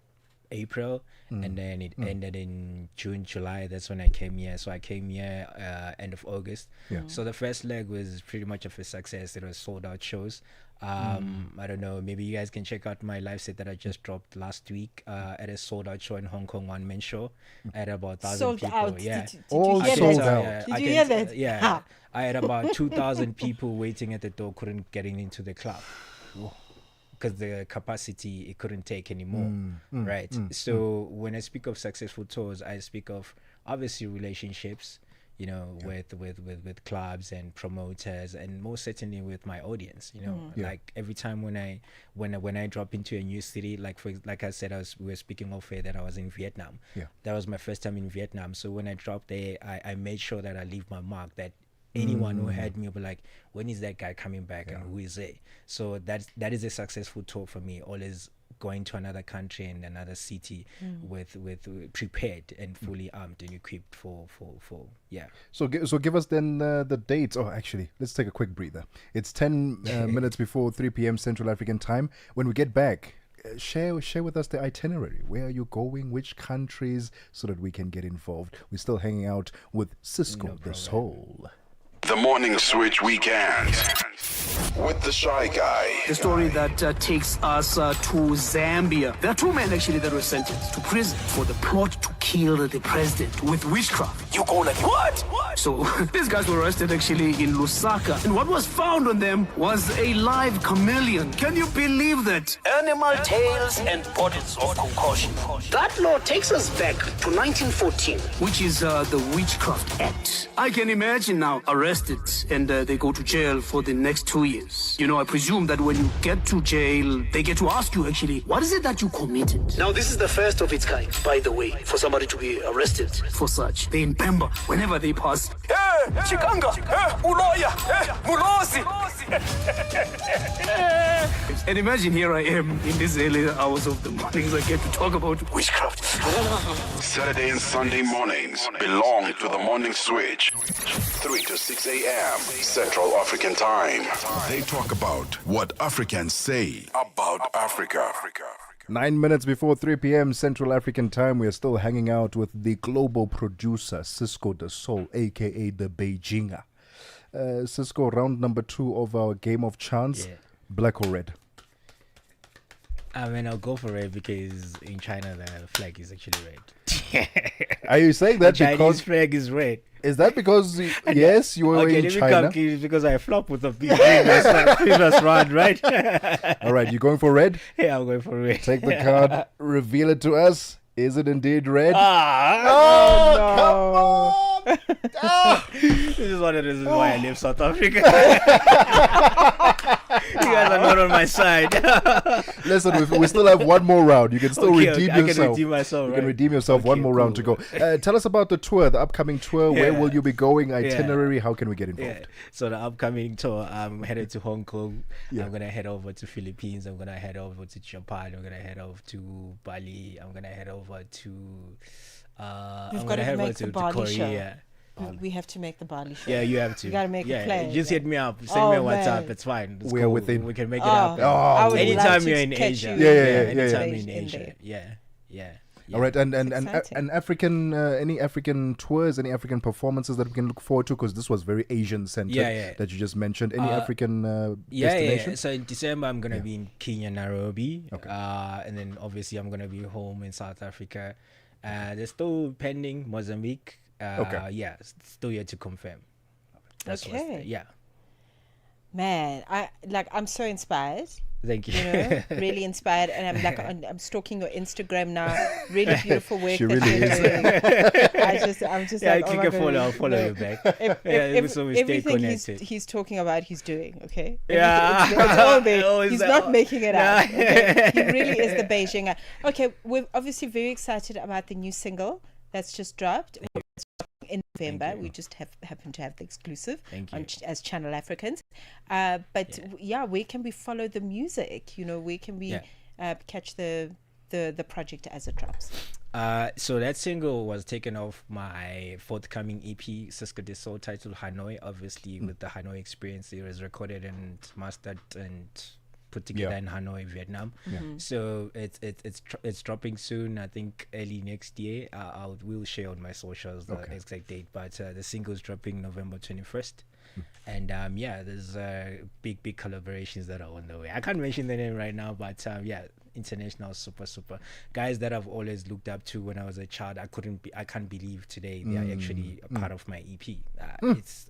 April and then it ended in June, July. That's when I came here. So I came here end of August. So the first leg was pretty much of a success. It was sold out shows. I don't know, maybe you guys can check out my live set that I just dropped last week at a sold out show in Hong Kong, one man show. I had about 1,000 people. Out. Did you hear that? Yeah. I had about 2,000 people waiting at the door, couldn't get into the club because the capacity it couldn't take anymore, right? So when I speak of successful tours, I speak of obviously relationships, with clubs and promoters, and most certainly with my audience. Like every time when I drop into a new city, like I said, we were speaking off air that I was in Vietnam. That was my first time in Vietnam. So when I dropped there, I made sure that I leave my mark, that anyone who heard me will be like, when is that guy coming back and who is it? So that is a successful tour for me. Always going to another country and another city with prepared and fully armed and equipped for yeah. So give us then the dates. Oh, actually, let's take a quick breather. It's 10 minutes before 3 p.m. Central African time. When we get back, share with us the itinerary. Where are you going? Which countries? So that we can get involved. We're still hanging out with Cisco the Soul. The Morning Switch Weekend with the Shy Guy. The story that takes us to Zambia. There are two men actually that were sentenced to prison for the plot to kill the president with witchcraft. You go like, what? So these guys were arrested actually in Lusaka. And what was found on them was a live chameleon. Can you believe that? Animal tails and bottles of concoction. That law takes us back to 1914, which is the Witchcraft Act. I can imagine now arrested and they go to jail for the next 2 years. You know, I presume that when you get to jail, they get to ask you actually, what is it that you committed? Now, this is the first of its kind, by the way, for somebody to be arrested for such. They in Pemba, whenever they pass, hey, Chikanga, hey, Uloya, hey, Mulosi. And imagine here I am in these early hours of the mornings, I get to talk about witchcraft. Saturday and Sunday mornings belong to the Morning Switch. 3 to 6 a.m. Central African Time. They talk about what Africans say about Africa. 9 minutes before 3 p.m. Central African Time, we are still hanging out with the global producer, Cisco the Soul, a.k.a. the Beijinger. Cisco, round number 2 of our game of chance, black or red? I mean, I'll go for red because in China the flag is actually red. Are you saying that the because Chinese flag is red? Is that because yes, you were in China? It's because I flopped with the previous round, right? All right, you going for red? Yeah, I'm going for red. Take the card, reveal it to us. Is it indeed red? Oh, no. This is one of the reasons why I leave South Africa. You guys are not on my side. Listen, we still have one more round. You can still redeem yourself. I can redeem myself. You can redeem yourself. One more round to go. Tell us about the tour, the upcoming tour. Where will you be going? Itinerary. How can we get involved? So the upcoming tour, I'm headed to Hong Kong. I'm gonna head over to Philippines. I'm gonna head over to Japan. I'm gonna head over to Bali. I'm gonna head over to. We've got to make the Bali show. We have to make the Bali show. Yeah, you have to. You got to make a plan. Just hit me up. Send me a WhatsApp. Man. It's fine. It's we are within. We can make it happen. Anytime you're in Asia. Anytime you're in Asia. Yeah. All right, and African, any African tours, any African performances that we can look forward to? Because this was very Asian centered that you just mentioned. Any African destinations? So in December, I'm going to be in Kenya, Nairobi. Okay. And then obviously I'm going to be home in South Africa. They're still pending Mozambique. Yeah, still yet to confirm. Okay. Man, I'm so inspired. Thank you. You know, really inspired, and I'm stalking your Instagram now. Really beautiful work. She that really you're is. doing. I'm just yeah, like, click a follow. I'll follow you back. Everything he's talking about, he's doing. Okay. Yeah. It's all there. He's not making it up. Okay? He really is the Beijinger. Okay, we're obviously very excited about the new single that's just dropped. In November, we just happen to have the exclusive as Channel Africans. But where can we follow the music? You know, where can we catch the project as it drops? So that single was taken off my forthcoming EP, Cisco the Soul, titled Hanoi. Obviously, with the Hanoi experience, it was recorded and mastered and put together in Hanoi, Vietnam. So it's dropping soon. I think early next year. We'll share on my socials the exact date. But the single's dropping November 21st. And there's big collaborations that are on the way. I can't mention the name right now, but international, super guys that I've always looked up to when I was a child. I can't believe today they are actually a part of my EP.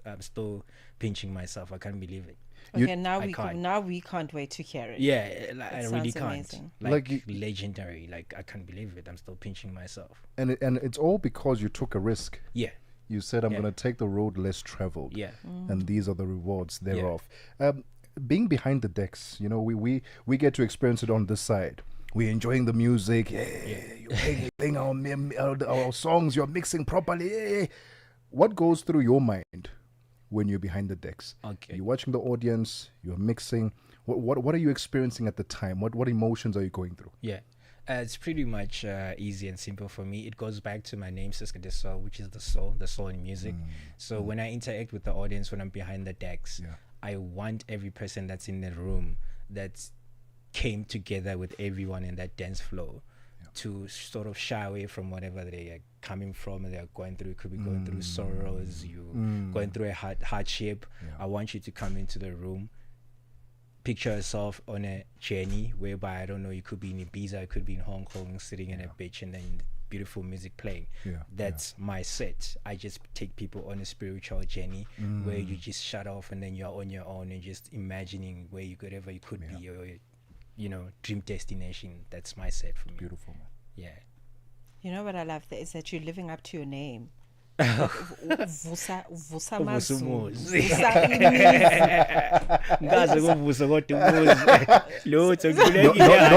I'm still pinching myself. I can't believe it. Okay, now we can't wait to hear it. Yeah, I really can't. Amazing. Like legendary. Like I can't believe it. I'm still pinching myself. And it's all because you took a risk. Yeah. You said I'm going to take the road less traveled. Yeah. And these are the rewards thereof. Being behind the decks, you know, we get to experience it on this side. We're enjoying the music. You're playing our songs. You're mixing properly. What goes through your mind when you're behind the decks? Okay. You're watching the audience, you're mixing. What are you experiencing at the time? What emotions are you going through? Yeah. It's pretty much easy and simple for me. It goes back to my name, Siska de Soul, which is the soul in music. So when I interact with the audience, when I'm behind the decks, I want every person that's in the room that came together with everyone in that dance floor to sort of shy away from whatever they are coming from and they're going through. It could be going through sorrows, going through a hardship. I want you to come into the room, picture yourself on a journey whereby, I don't know, you could be in Ibiza, you could be in Hong Kong, sitting in a beach, and then beautiful music playing. That's my set. I just take people on a spiritual journey where you just shut off and then you're on your own and just imagining wherever you could be, or dream destination. That's my set for me. Beautiful, man. Yeah. You know what I love is that you're living up to your name. Vusa umuzi. Ngaze kuvusa kodwa umuzi. Lutho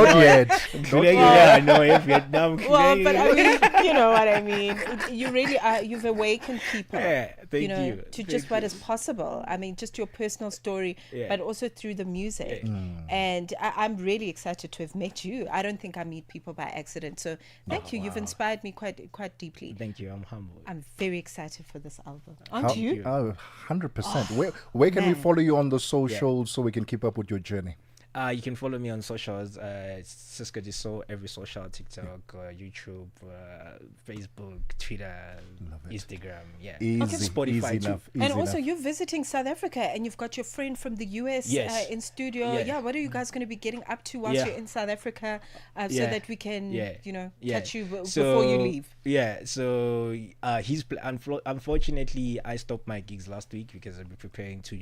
Not yet. No, Vietnam. Well, but I mean, you know what I mean. You really are. You've awakened people. Thank you. To just what is possible. I mean, just your personal story, but also through the music. And I'm really excited to have met you. I don't think I meet people by accident. So thank you. You've inspired me quite deeply. Thank you. I'm humble. I'm very excited for this album. Aren't you? 100%. Where can we follow you on the socials so we can keep up with your journey? You can follow me on socials, Siska de Soul, every social, TikTok, YouTube, Facebook, Twitter, Instagram, Easy, Spotify easy too. enough. And also, you're visiting South Africa, and you've got your friend from the US in studio. What are you guys going to be getting up to whilst you're in South Africa, so that we can, catch you before you leave? So he's unfortunately, I stopped my gigs last week because I've been preparing to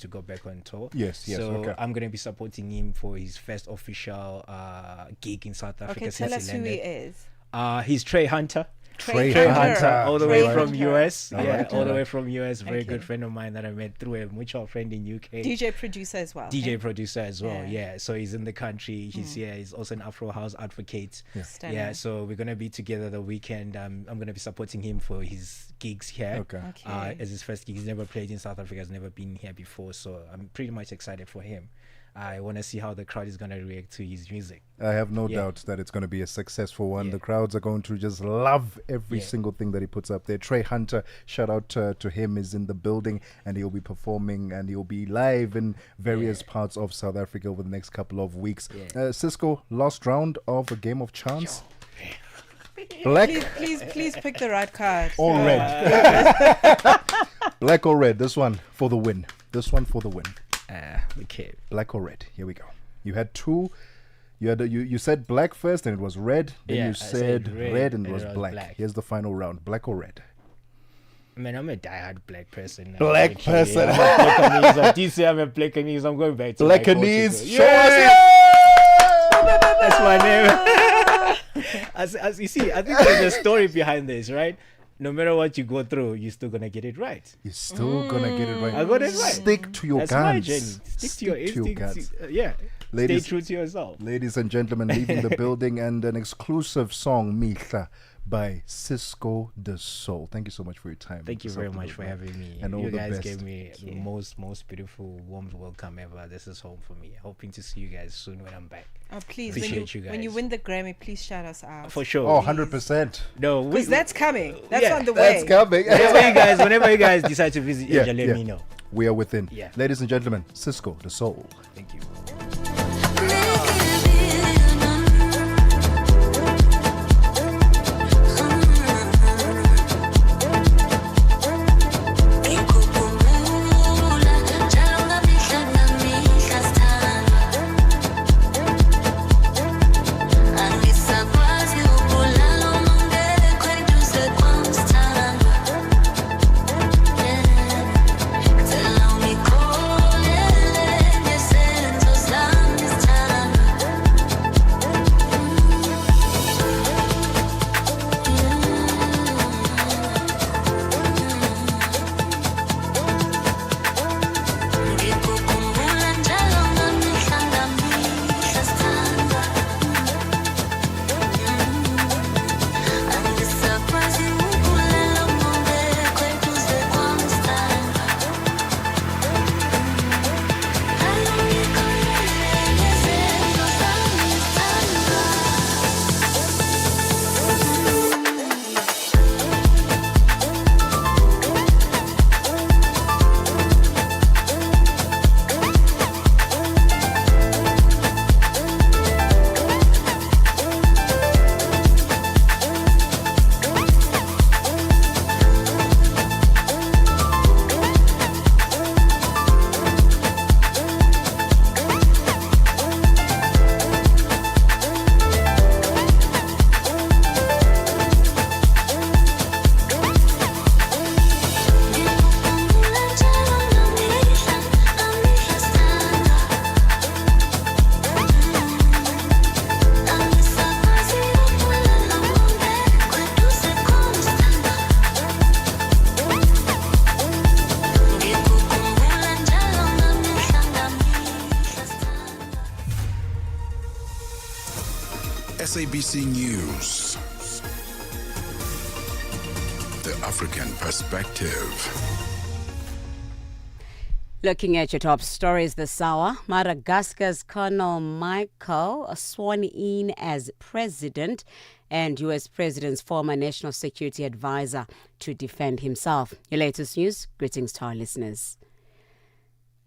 go back on tour. So I'm going to be supporting him for his first official gig in South Africa. Okay, tell us who he is. He's Trey Hunter. Trey Hunter, all the way from US. All the way from US. Very good friend of mine that I met through a mutual friend in UK. DJ producer as well. Producer as well. So he's in the country. He's here. He's also an Afro house advocate. So we're gonna be together the weekend. I'm gonna be supporting him for his gigs here. As his first gig. He's never played in South Africa. Has never been here before. So I'm pretty much excited for him. I want to see how the crowd is going to react to his music. I have no doubt that it's going to be a successful one. The crowds are going to just love every single thing that he puts up there. Trey Hunter, shout out to him, is in the building, and he'll be performing and he'll be live in various parts of South Africa over the next couple of weeks. Cisco, last round of a game of chance. Black. Please pick the right card. Or red. Black or red. This one for the win. Okay. Black or red. Here we go. You had two. You said black first and it was red. Then you said red and it was black. Here's the final round. Black or red? Man, I'm a diehard black person. Black person. This year I'm a Blackanese. I'm going back to Blackanese. Show us. That's my name. As you see, I think there's a story behind this, right? No matter what you go through, you're still gonna get it right. You're still gonna get it right. I got it right. Stick to your That's guns. My journey. Stick to your instincts. Stay true to yourself. Ladies and gentlemen, leaving the building, and an exclusive song, Mihla, by Cisco de Soul. Thank you so much for your time. Thank you very much for having me. And all you the guys best. gave me the most beautiful, warm welcome ever. This is home for me. Hoping to see you guys soon when I'm back. Oh, please, appreciate you guys. When you win the Grammy, please shout us out. For sure. Oh, 100%. No, because that's coming. That's on the way. That's coming. Whenever you guys decide to visit Asia, let me know. We are within. Yeah. Ladies and gentlemen, Cisco de Soul. Thank you. Tell me, call it, SABC News. The African Perspective. Looking at your top stories this hour, Madagascar's Colonel Michael sworn in as president and U.S. President's former national security advisor to defend himself. Your latest news, greetings to our listeners.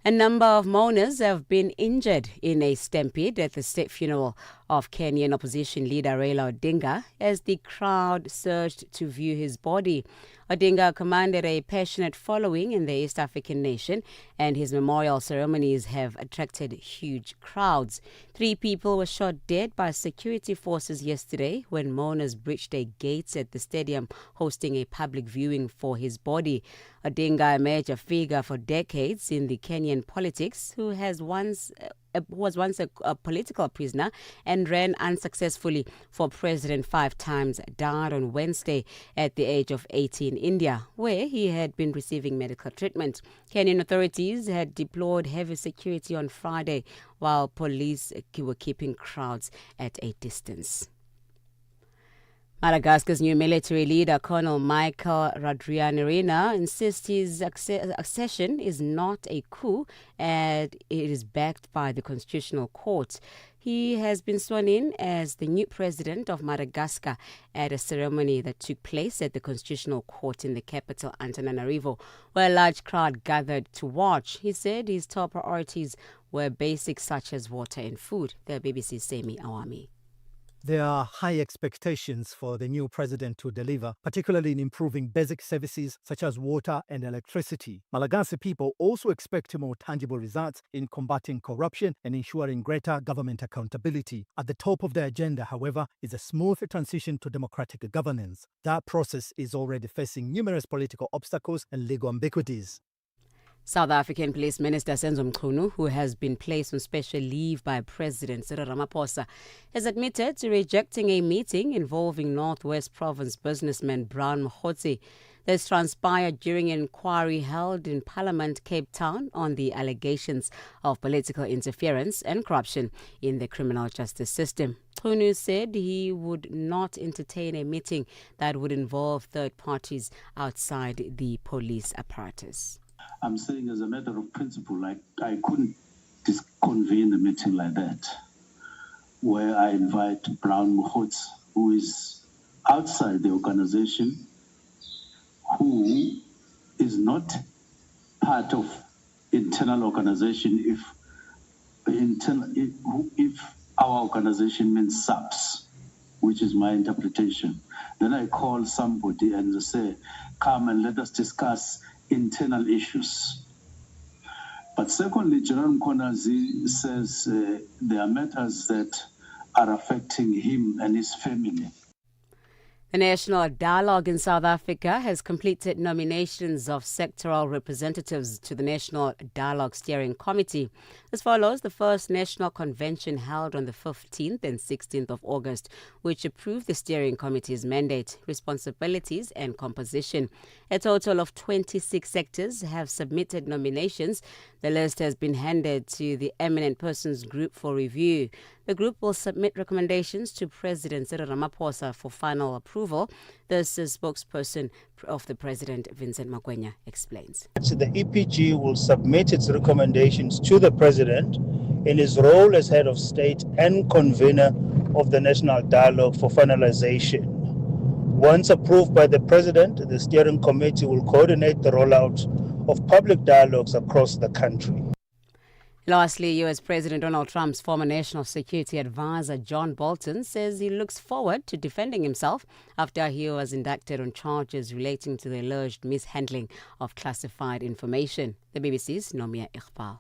A number of mourners have been injured in a stampede at the state funeral of Kenyan opposition leader Raila Odinga as the crowd surged to view his body. Odinga commanded a passionate following in the East African nation, and his memorial ceremonies have attracted huge crowds. 3 people were shot dead by security forces yesterday when mourners breached a gate at the stadium hosting a public viewing for his body. Odinga, a major figure for decades in the Kenyan politics, who was once a political prisoner and ran unsuccessfully for president 5 times, died on Wednesday at the age of 80 in India, where he had been receiving medical treatment. Kenyan authorities had deployed heavy security on Friday, while police were keeping crowds at a distance. Madagascar's new military leader, Colonel Michael Randrianirina, insists his accession is not a coup and it is backed by the Constitutional Court. He has been sworn in as the new president of Madagascar at a ceremony that took place at the Constitutional Court in the capital, Antananarivo, where a large crowd gathered to watch. He said his top priorities were basics such as water and food. The BBC's Semi Awami. There are high expectations for the new president to deliver, particularly in improving basic services such as water and electricity. Malagasy people also expect more tangible results in combating corruption and ensuring greater government accountability. At the top of the agenda, however, is a smooth transition to democratic governance. That process is already facing numerous political obstacles and legal ambiguities. South African Police Minister Senzo Mchunu, who has been placed on special leave by President Cyril Ramaphosa, has admitted to rejecting a meeting involving Northwest Province businessman Brown Mokgotsi. This transpired during an inquiry held in Parliament, Cape Town, on the allegations of political interference and corruption in the criminal justice system. Mchunu said he would not entertain a meeting that would involve third parties outside the police apparatus. I'm saying as a matter of principle, like I couldn't convene a meeting like that where I invite Brown Mokgotsi, who is outside the organization, who is not part of internal organization if our organization means SAPS, which is my interpretation. Then I call somebody and say, come and let us discuss internal issues. But secondly, General Mkhwanazi says there are matters that are affecting him and his family. The National Dialogue in South Africa has completed nominations of sectoral representatives to the National Dialogue Steering Committee. This follows the first national convention held on the 15th and 16th of August, which approved the steering committee's mandate, responsibilities and composition. A total of 26 sectors have submitted nominations. The list has been handed to the Eminent Persons Group for review. The group will submit recommendations to President Cyril Ramaphosa for final approval. This is spokesperson of the President, Vincent Magwenya, explains. So the EPG will submit its recommendations to the President in his role as head of state and convener of the National Dialogue for finalization. Once approved by the President, the steering committee will coordinate the rollout of public dialogues across the country. Lastly, U.S. President Donald Trump's former national security advisor John Bolton says he looks forward to defending himself after he was indicted on charges relating to the alleged mishandling of classified information. The BBC's Nomia Iqbal.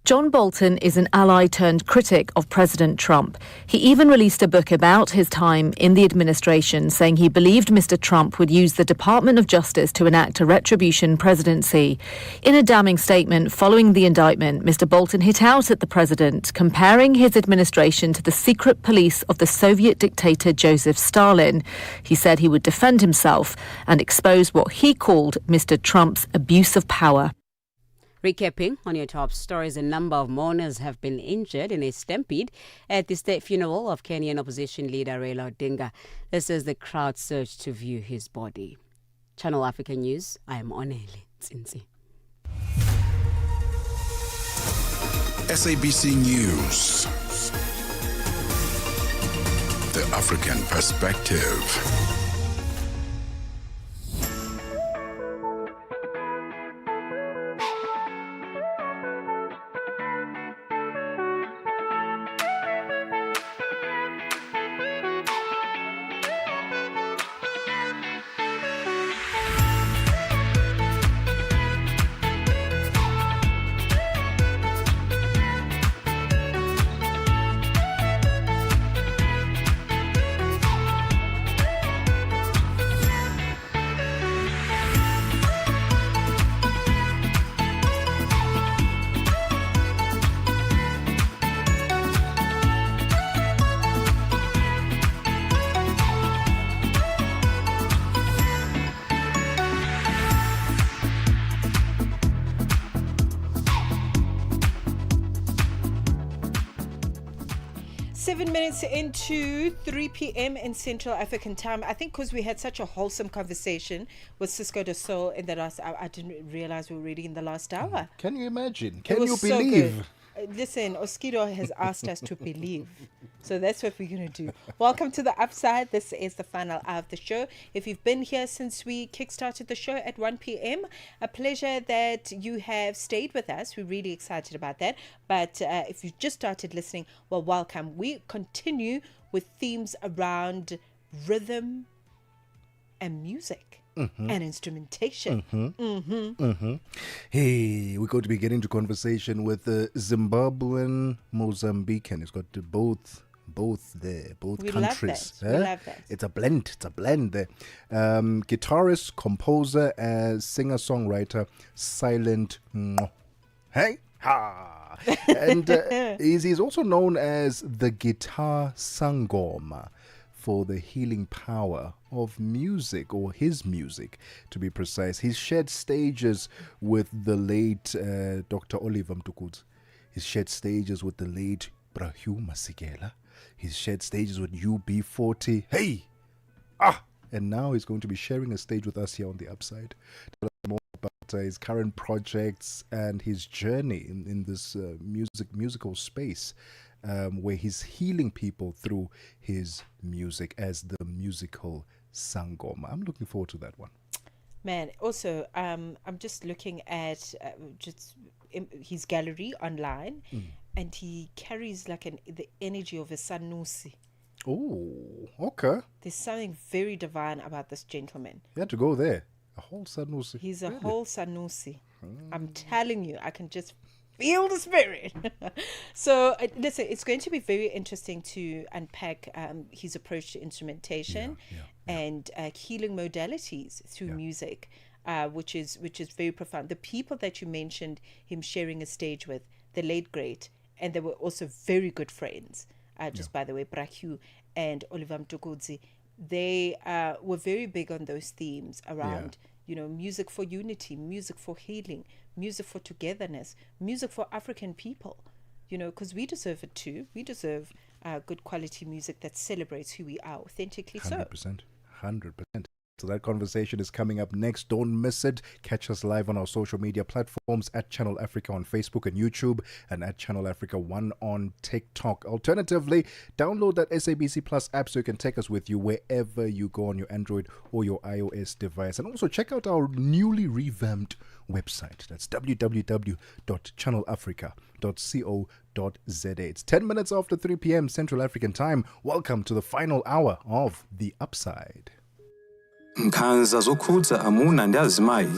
John Bolton is an ally turned critic of President Trump. He even released a book about his time in the administration, saying he believed Mr. Trump would use the Department of Justice to enact a retribution presidency. In a damning statement following the indictment, Mr. Bolton hit out at the president, comparing his administration to the secret police of the Soviet dictator Joseph Stalin. He said he would defend himself and expose what he called Mr. Trump's abuse of power. Recapping on your top stories, a number of mourners have been injured in a stampede at the state funeral of Kenyan opposition leader Raila Odinga. This is the crowd surged to view his body. Channel Africa News, I am Onele Tsinzi. SABC News. The African Perspective. Into 3 p.m. in Central African time. I think because we had such a wholesome conversation with Cisco de Sol in the last hour, I didn't realize we were already in the last hour. Can you imagine? Can you So believe? good. Listen, Oskido has asked us to believe. So that's what we're going to do. Welcome to The Upside. This is the final hour of the show. If you've been here since we kickstarted the show at 1 p.m., a pleasure that you have stayed with us. We're really excited about that. But if you just started listening, well, welcome. We continue with themes around rhythm and music. And instrumentation. Hey, we're going to be getting into conversation with the Zimbabwean Mozambican. It's got both there, both we countries. Love that. We love that. It's a blend there. Guitarist, composer, singer-songwriter, Silent Hey Ha. And he's also known as the Guitar Sangoma, for the healing power of music, or his music to be precise. He's shared stages with the late Dr. Oliver Mtukudzi. He's shared stages with the late Brahu Masekela. He's shared stages with UB40. Hey! And now he's going to be sharing a stage with us here on The Upside. Tell us more about his current projects and his journey in this musical space. Where he's healing people through his music as the musical Sangoma. I'm looking forward to that one. Man, also, I'm just looking at his gallery online, and he carries like the energy of a Sanusi. Oh, okay. There's something very divine about this gentleman. You had to go there. A whole Sanusi. He's a whole Sanusi. I'm telling you, I can just feel the spirit. So listen, it's going to be very interesting to unpack his approach to instrumentation and healing modalities through music, which is very profound. The people that you mentioned him sharing a stage with, the late great, and they were also very good friends, by the way, Brahu and Oliver Mtukudzi, they were very big on those themes around music for unity, music for healing, music for togetherness, music for African people, because we deserve it too. We deserve good quality music that celebrates who we are authentically. 100%. So that conversation is coming up next. Don't miss it. Catch us live on our social media platforms at Channel Africa on Facebook and YouTube, and at Channel Africa 1 on TikTok. Alternatively, download that SABC Plus app so you can take us with you wherever you go on your Android or your iOS device. And also check out our newly revamped website. That's www.channelafrica.co.za. It's 10 minutes after 3 p.m. Central African time. Welcome to the final hour of The Upside. Nkhanza zokhudza amuna ndi azimayi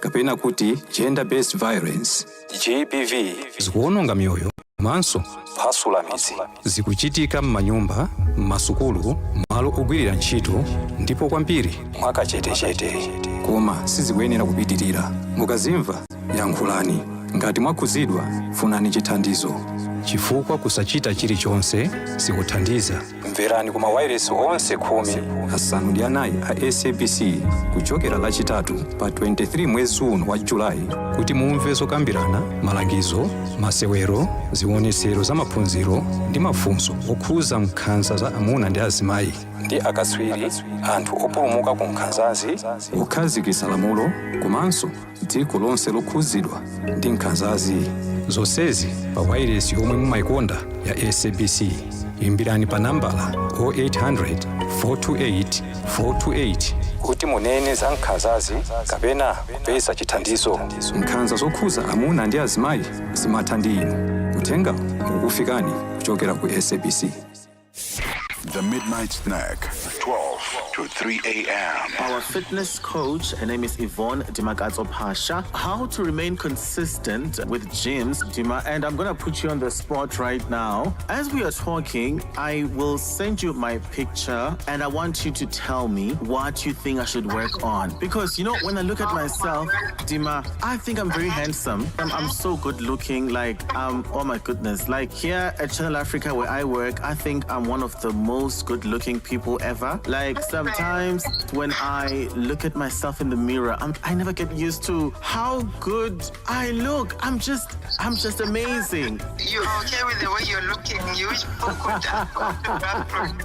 kapena kuti gender-based violence GBV zikuwononga miyoyo komanso kuphwasula midzi. Zikuchitika m'manyumba, m'masukulu, malo ogwirira ntchito, ndipo kwambiri mwakachetechete, koma sizikuyenera kupitirira. Mukazimva yankhulani. Ngati mwakhuzidwa, funani chithandizo. chifukwa kusachita chilichonse sikuthandiza. Mverani kuma wireless onse 14 a SABC kuchokera lachitatu pa 23 mwezi uno wa Julai kuti mumve zokambirana, malangizo, masewero, zionetsero za maphunziro ndi mafunso okhuza nkhanza za amuna ndi azimayi ndi akatswiri, anthu opulumuka ku nkhanzazi, kukhazikitsa lamulo komanso dziko lonse lokhuzidwa ndi nkhanzazi. Zonsezi pa wireless yomwe mumayikonda ya SABC. Imbirani pa nambala 0800 428 428 kuti munene za nkhanzazi kapena kupeza chithandizo. Nkhanza zokhuza amuna ndi azimayi zimatha ndi inu. Uthenga ukufikani kuchokera ku SABC. The Midnight Snack, 12 to 3 a.m. Our fitness coach, her name is Yvonne Dimakato Pasha. How to remain consistent with gyms, Dima, and I'm going to put you on the spot right now. As we are talking, I will send you my picture and I want you to tell me what you think I should work on. Because, you know, when I look at myself, Dima, I think I'm very handsome. I'm so good looking, like, oh my goodness. Like here at Channel Africa where I work, I think I'm one of the most good-looking people ever. Like sometimes when I look at myself in the mirror, I never get used to how good I look. I'm just amazing. You're okay with the way you're looking? You wish people could run from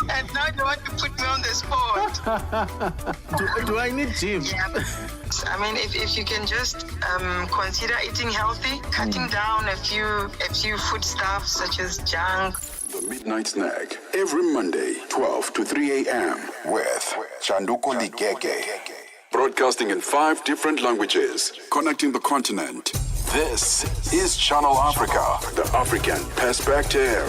and now you want to put me on the spot. Do I need gym? Yeah. I mean, if you can just consider eating healthy, cutting down a few foodstuffs such as junk. The Midnight Snack, every Monday, 12 to 3 a.m. with Chanduko Ligege. Broadcasting in 5 different languages, connecting the continent. This is Channel Africa, the African perspective.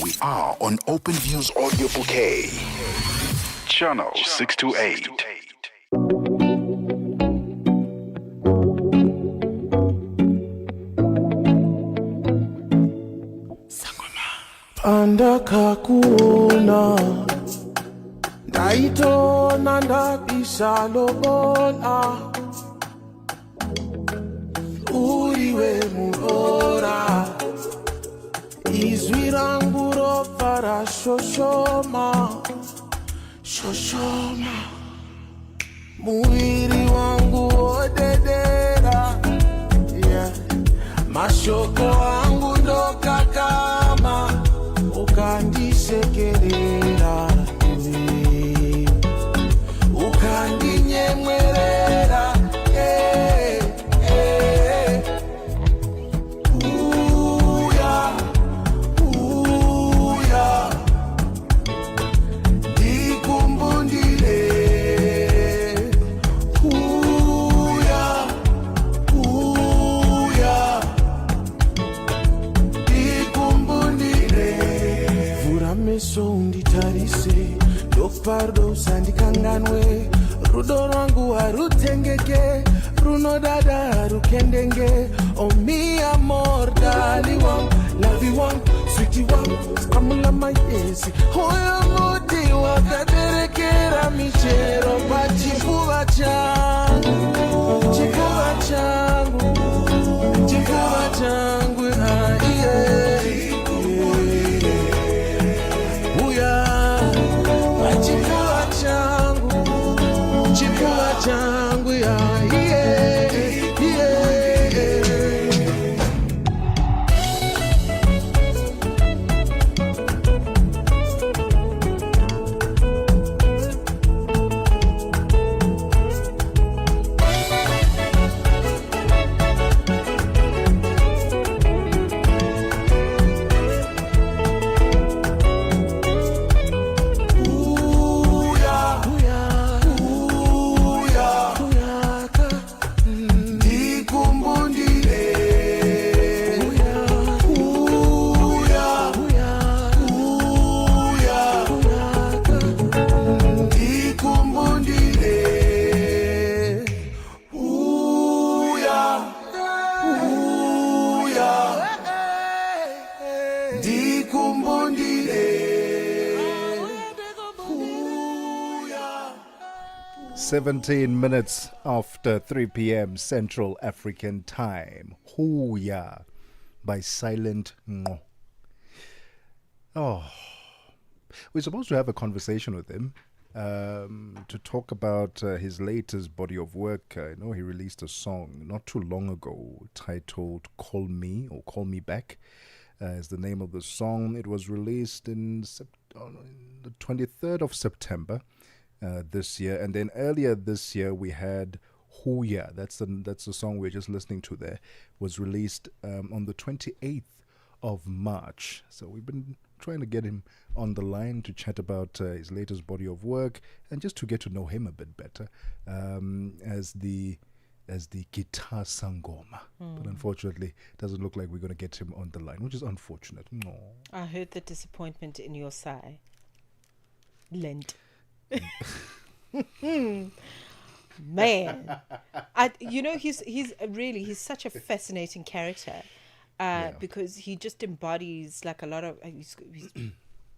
We are on Open Views Audio Bouquet, Channel 628. Andakakuona ndaitona ndabisa lobola uriwe muhora izwi rangu ropa rashoshoma shoshoma muviri wangu wodedera yeah. Mashoko angu ndokakama ukandisekerera ukandinyemwerera uya uya ndikumbundile uya uya ndokupardo usandikanganwe rudo rwangu harutengeke runodada harukendenge oh mi amor dali wangu lavi wangu switi wangu skamula mayezi hoyo muti wakaberekera michero pachipfuva changu chipfuva changu chipfuva changu uya pachipfuva changu chipfuva changu Seventeen minutes after 3 p.m. Central African Time. Hooya by Silent Ngo. Oh, we're supposed to have a conversation with him to talk about his latest body of work. I know he released a song not too long ago titled Call Me or Call Me Back is the name of the song. It was released in the 23rd of September this year, and then earlier this year we had Hooya. That's the song we're just listening to there. Was released on the 28th of March. So we've been trying to get him on the line to chat about his latest body of work and just to get to know him a bit better as the guitar sangoma. But unfortunately, it doesn't look like we're going to get him on the line, which is unfortunate. No. I heard the disappointment in your sigh. Lent. Man, he's such a fascinating character because he just embodies like a lot of he's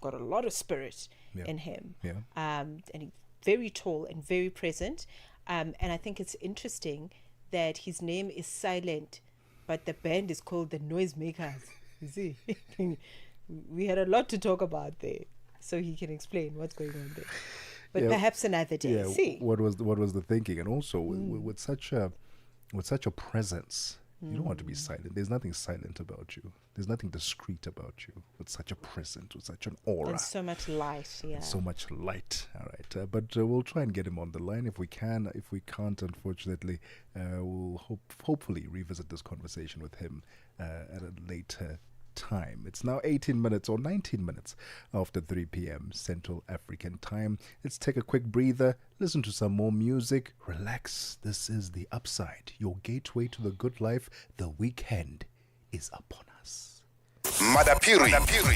got a lot of spirit in him, and he's very tall and very present, and I think it's interesting that his name is Silent, but the band is called the Noisemakers. You see, we had a lot to talk about there, so he can explain what's going on there. But perhaps another day. Yeah, see what was the thinking, and also with such a presence, you don't want to be silent. There's nothing silent about you. There's nothing discreet about you. With such a presence, with such an aura, and so much light. Yeah, so much light. All right, but we'll try and get him on the line if we can. If we can't, unfortunately, we'll hopefully revisit this conversation with him at a later time. It's now 18 minutes or 19 minutes after 3 p.m. Central African Time. Let's take a quick breather, listen to some more music, relax. This is The Upside, your gateway to the good life. The weekend is upon us. Madapiri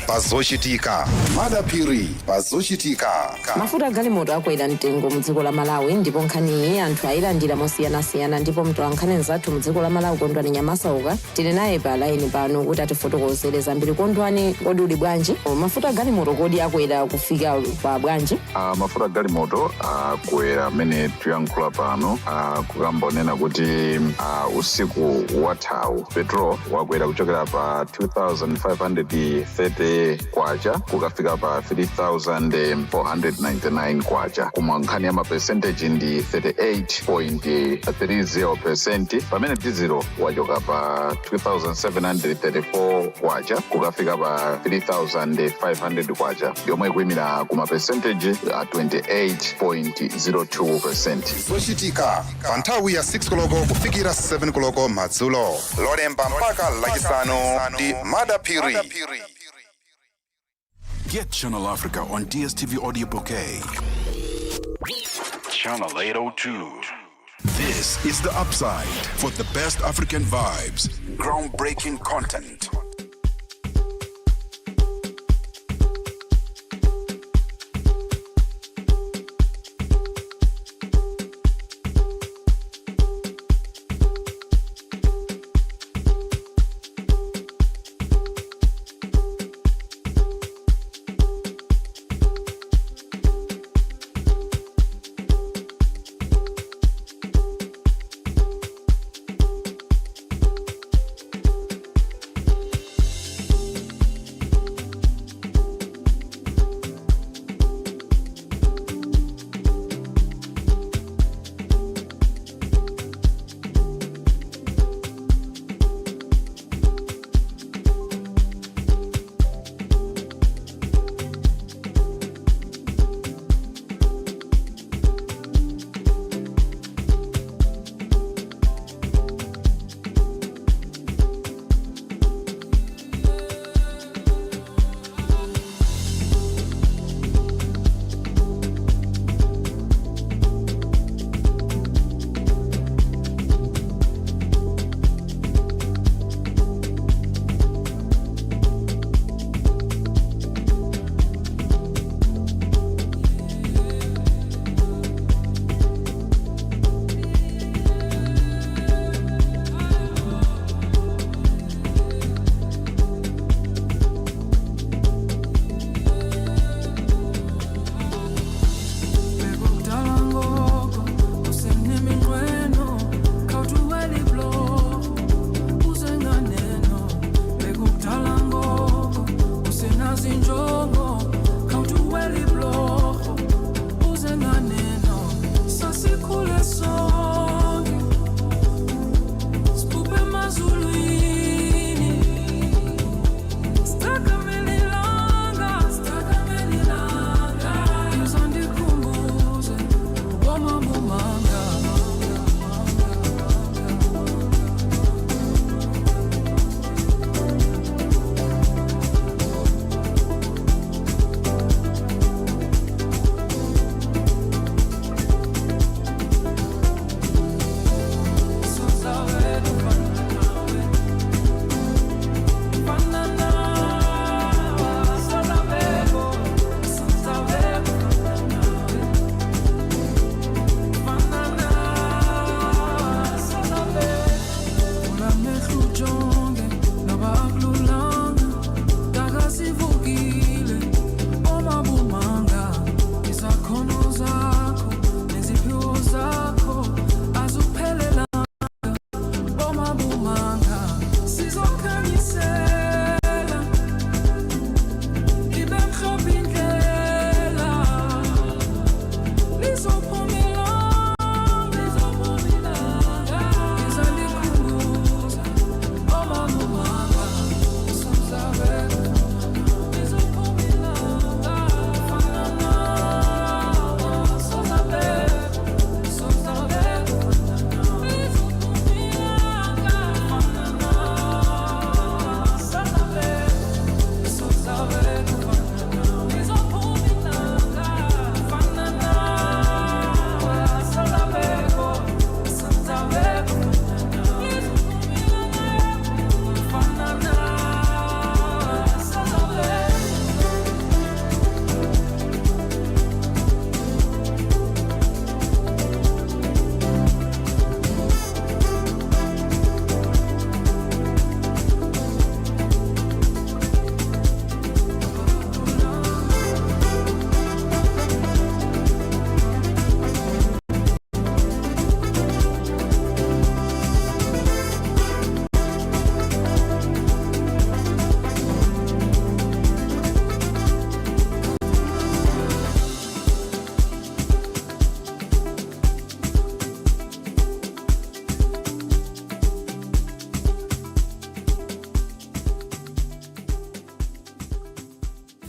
pazochitika. Madapiri pazochitika. Mafuta galimoto akwera mtengo mudziko la Malawi ndipo nkhani anthu ayilandira mosiyanasiyana ndipo mtolankhani nzathu mudziko la Malawi Kondwani Nyamasauka tili naye pa line pano kuti atifotokozere zambiri. Kondwani, kodi uli bwanji? Mafuta galimoto kodi akwera kufika pa bwanji? Mafuta galimoto akwera amene tiyankhula pano kukambonena kuti usiku wathawu petrol wakwera kuchokera pa 2,530 kwacha kukafika pa 3,499 kwacha. Koma nkhani ya mapercentage ndi 38.30%, pamene diesel wachoka pa 2,734 kwacha kukafika pa 3,500 kwacha, yomwe ikuyimira kuma percentage 28.02%. Zochitika pa nthawi ya 6 koloko kufikira 7 koloko madzulo, lolemba mpaka lachisanu ndi Madapiri. Get Channel Africa on DSTV Audio Bouquet. Channel 802. This is The Upside for the best African vibes, groundbreaking content.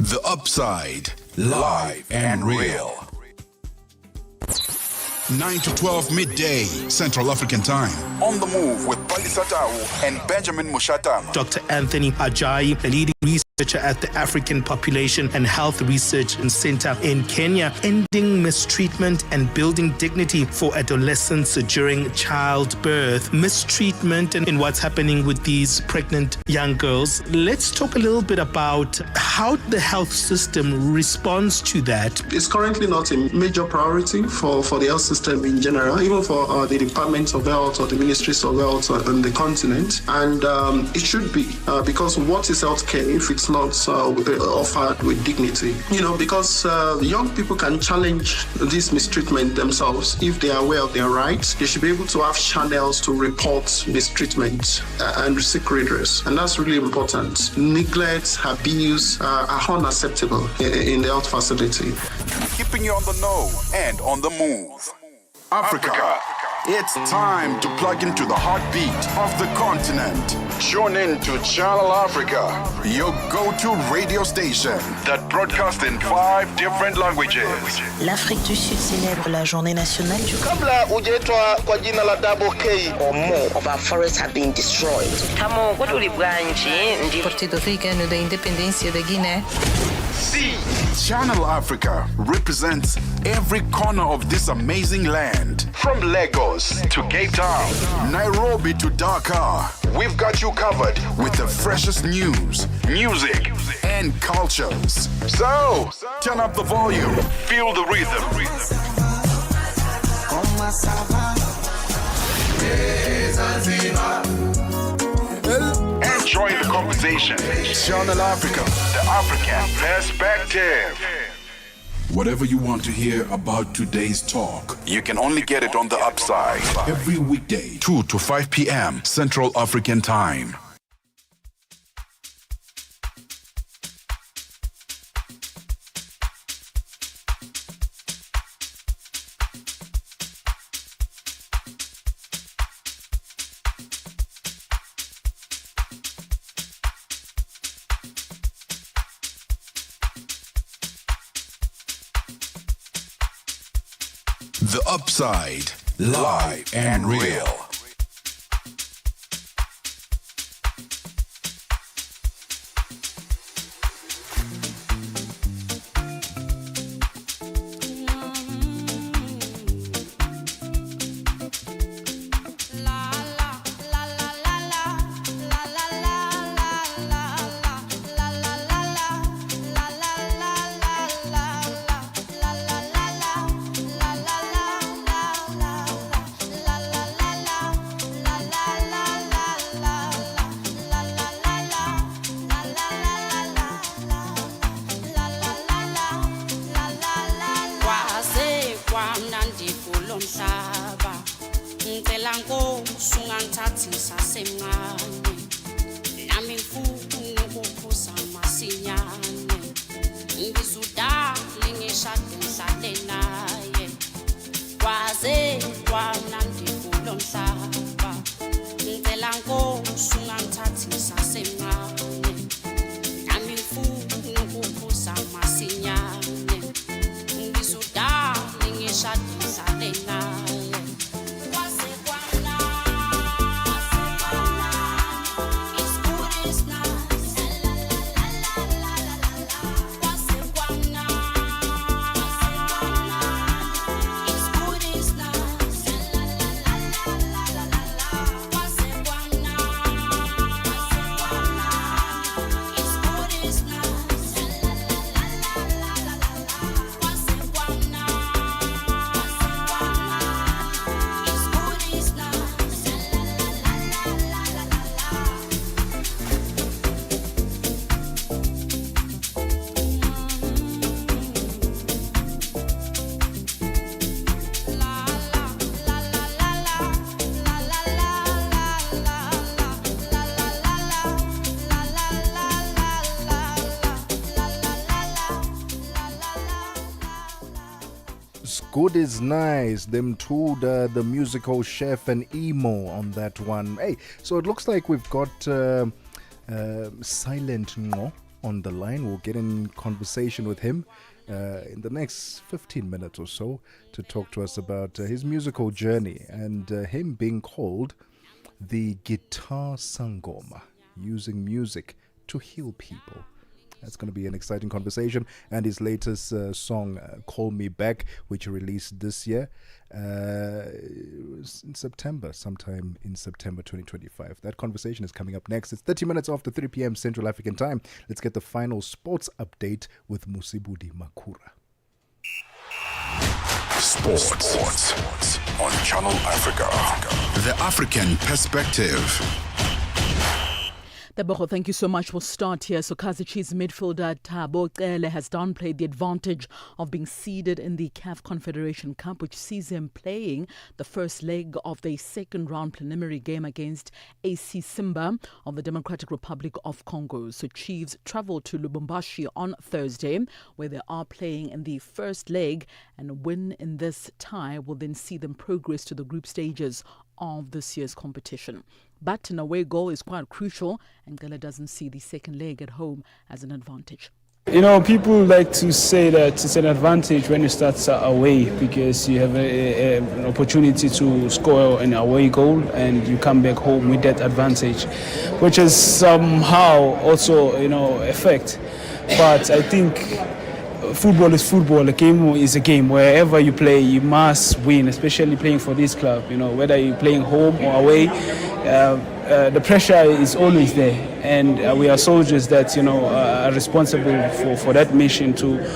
The Upside, live and real. 9 to 12 midday, Central African Time. On the move with Palisa Tau and Benjamin Mushatama. Dr. Anthony Ajayi, a leading researcher at the African Population and Health Research Center in Kenya, ending mistreatment and building dignity for adolescents during childbirth. Mistreatment and what's happening with these pregnant young girls. Let's talk a little bit about how the health system responds to that. It's currently not a major priority for the health system in general, even for the departments of health or the ministries of health on the continent. And it should be, because what is healthcare if it's not offered with dignity? Because young people can challenge this mistreatment themselves. If they are aware of their rights, they should be able to have channels to report mistreatment and seek redress. And that's really important. Neglect, abuse are unacceptable in the health facility. Keeping you on the know and on the move. Africa. It's time to plug into the heartbeat of the continent. Tune in to Channel Africa, your go-to radio station that broadcasts in 5 different languages. L'Afrique du Sud célèbre la journée nationale du Kabla hujaitwa kwa jina la double K or more of our forests have been destroyed. Partido Africano da Independência da Guiné. See, Channel Africa represents every corner of this amazing land. From Lagos to Cape Town, Nairobi to Dakar, we've got you covered with the freshest news, music, and cultures. So, turn up the volume, feel the rhythm. Enjoy the conversation. Channel Africa, the African perspective. Whatever you want to hear about today's talk, you can only get it on the Upside. Every weekday, 2 to 5 p.m. Central African Time. The Upside, live and real. Good is nice. Them two, the musical chef and emo on that one. Hey, so it looks like we've got Silent Ngo on the line. We'll get in conversation with him in the next 15 minutes or so to talk to us about his musical journey and him being called the Guitar Sangoma, using music to heal people. That's going to be an exciting conversation. And his latest song, Call Me Back, which he released this year, in September, sometime in September 2025. That conversation is coming up next. It's 30 minutes after 3 p.m. Central African Time. Let's get the final sports update with Musibudi Makura. Sports on Channel Africa. The African Perspective. Tebogo, thank you so much. We'll start here. So Kaizer Chiefs midfielder Tebogo has downplayed the advantage of being seeded in the CAF Confederation Cup, which sees him playing the first leg of the second round preliminary game against AC Simba of the Democratic Republic of Congo. So Chiefs travel to Lubumbashi on Thursday, where they are playing in the first leg, and a win in this tie will then see them progress to the group stages of this year's competition. But an away goal is quite crucial, and Gala doesn't see the second leg at home as an advantage. You know, people like to say that it's an advantage when you start away because you have an opportunity to score an away goal and you come back home with that advantage, which is somehow also, effect. But I think football is football. A game is a game. Wherever you play, you must win, especially playing for this club. Whether you're playing home or away, the pressure is always there. And we are soldiers that, are responsible for that mission to...